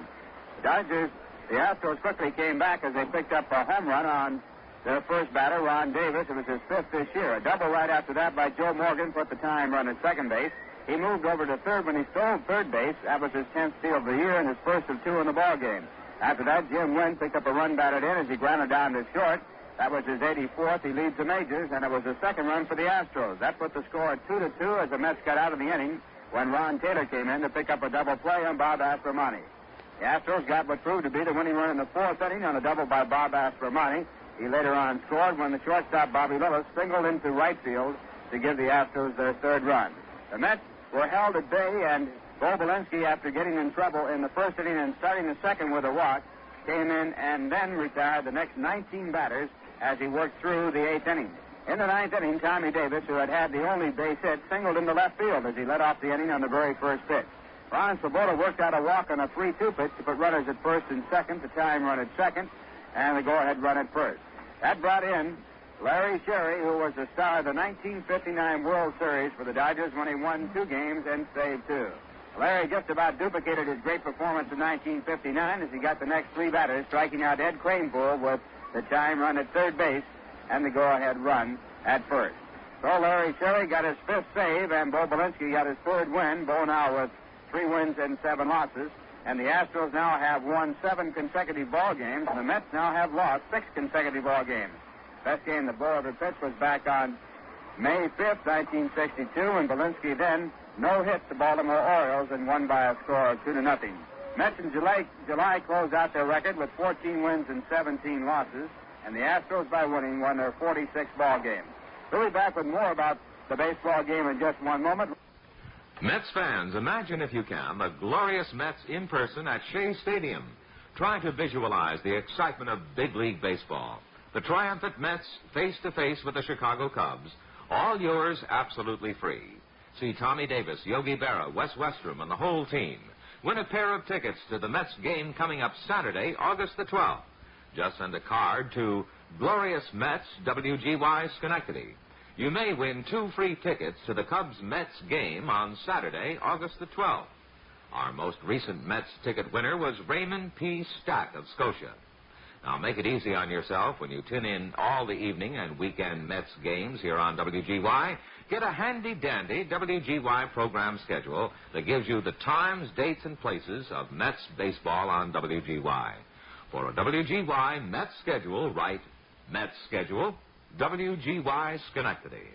The Astros quickly came back as they picked up a home run on their first batter, Ron Davis. It was his 5th this year. A double right after that by Joe Morgan put the tying run at second base. He moved over to third when he stole third base. That was his 10th steal of the year and his first of 2 in the ball game. After that, Jim Wynn picked up a run batted in as he grounded down to short. That was his 84th. He leads the majors, and it was the second run for the Astros. That put the score at 2-2 as the Mets got out of the inning when Ron Taylor came in to pick up a double play on Bob Aspromani. The Astros got what proved to be the winning run in the 4th inning on a double by Bob Aspromani. He later on scored when the shortstop Bobby Lillis singled into right field to give the Astros their 3rd run. The Mets were held at bay, and Bo Belinsky, after getting in trouble in the first inning and starting the second with a walk, came in and then retired the next 19 batters as he worked through the 8th inning. In the 9th inning, Tommy Davis, who had the only base hit, singled into left field as he led off the inning on the very first pitch. Ron Swoboda worked out a walk on a 3-2 pitch to put runners at first and second, the tying run at second, and the go-ahead run at first. That brought in Larry Sherry, who was the star of the 1959 World Series for the Dodgers when he won 2 games and saved 2. Larry just about duplicated his great performance in 1959 as he got the next 3 batters, striking out Ed Kranepool with the tying run at third base and the go-ahead run at first. So Larry Sherry got his 5th save, and Bo Belinsky got his 3rd win. Bo now with 3 wins and 7 losses. And the Astros now have won 7 consecutive ball games, and the Mets now have lost 6 consecutive ball games. Best game that Bo ever pitched was back on May 5th, 1962, and Belinsky then no-hit the Baltimore Orioles and won by a score of 2-0. Mets in July closed out their record with 14 wins and 17 losses, and the Astros, by winning, won their 46th ball game. We'll be back with more about the baseball game in just one moment. Mets fans, imagine if you can the glorious Mets in person at Shea Stadium. Try to visualize the excitement of big league baseball. The triumphant Mets face-to-face with the Chicago Cubs, all yours absolutely free. See Tommy Davis, Yogi Berra, Wes Westrom, and the whole team. Win a pair of tickets to the Mets game coming up Saturday, August the 12th. Just send a card to Glorious Mets, WGY Schenectady. You may win 2 free tickets to the Cubs-Mets game on Saturday, August the 12th. Our most recent Mets ticket winner was Raymond P. Stack of Scotia. Now, make it easy on yourself when you tune in all the evening and weekend Mets games here on WGY. Get a handy-dandy WGY program schedule that gives you the times, dates, and places of Mets baseball on WGY. For a WGY Mets schedule, write Mets schedule, WGY Schenectady.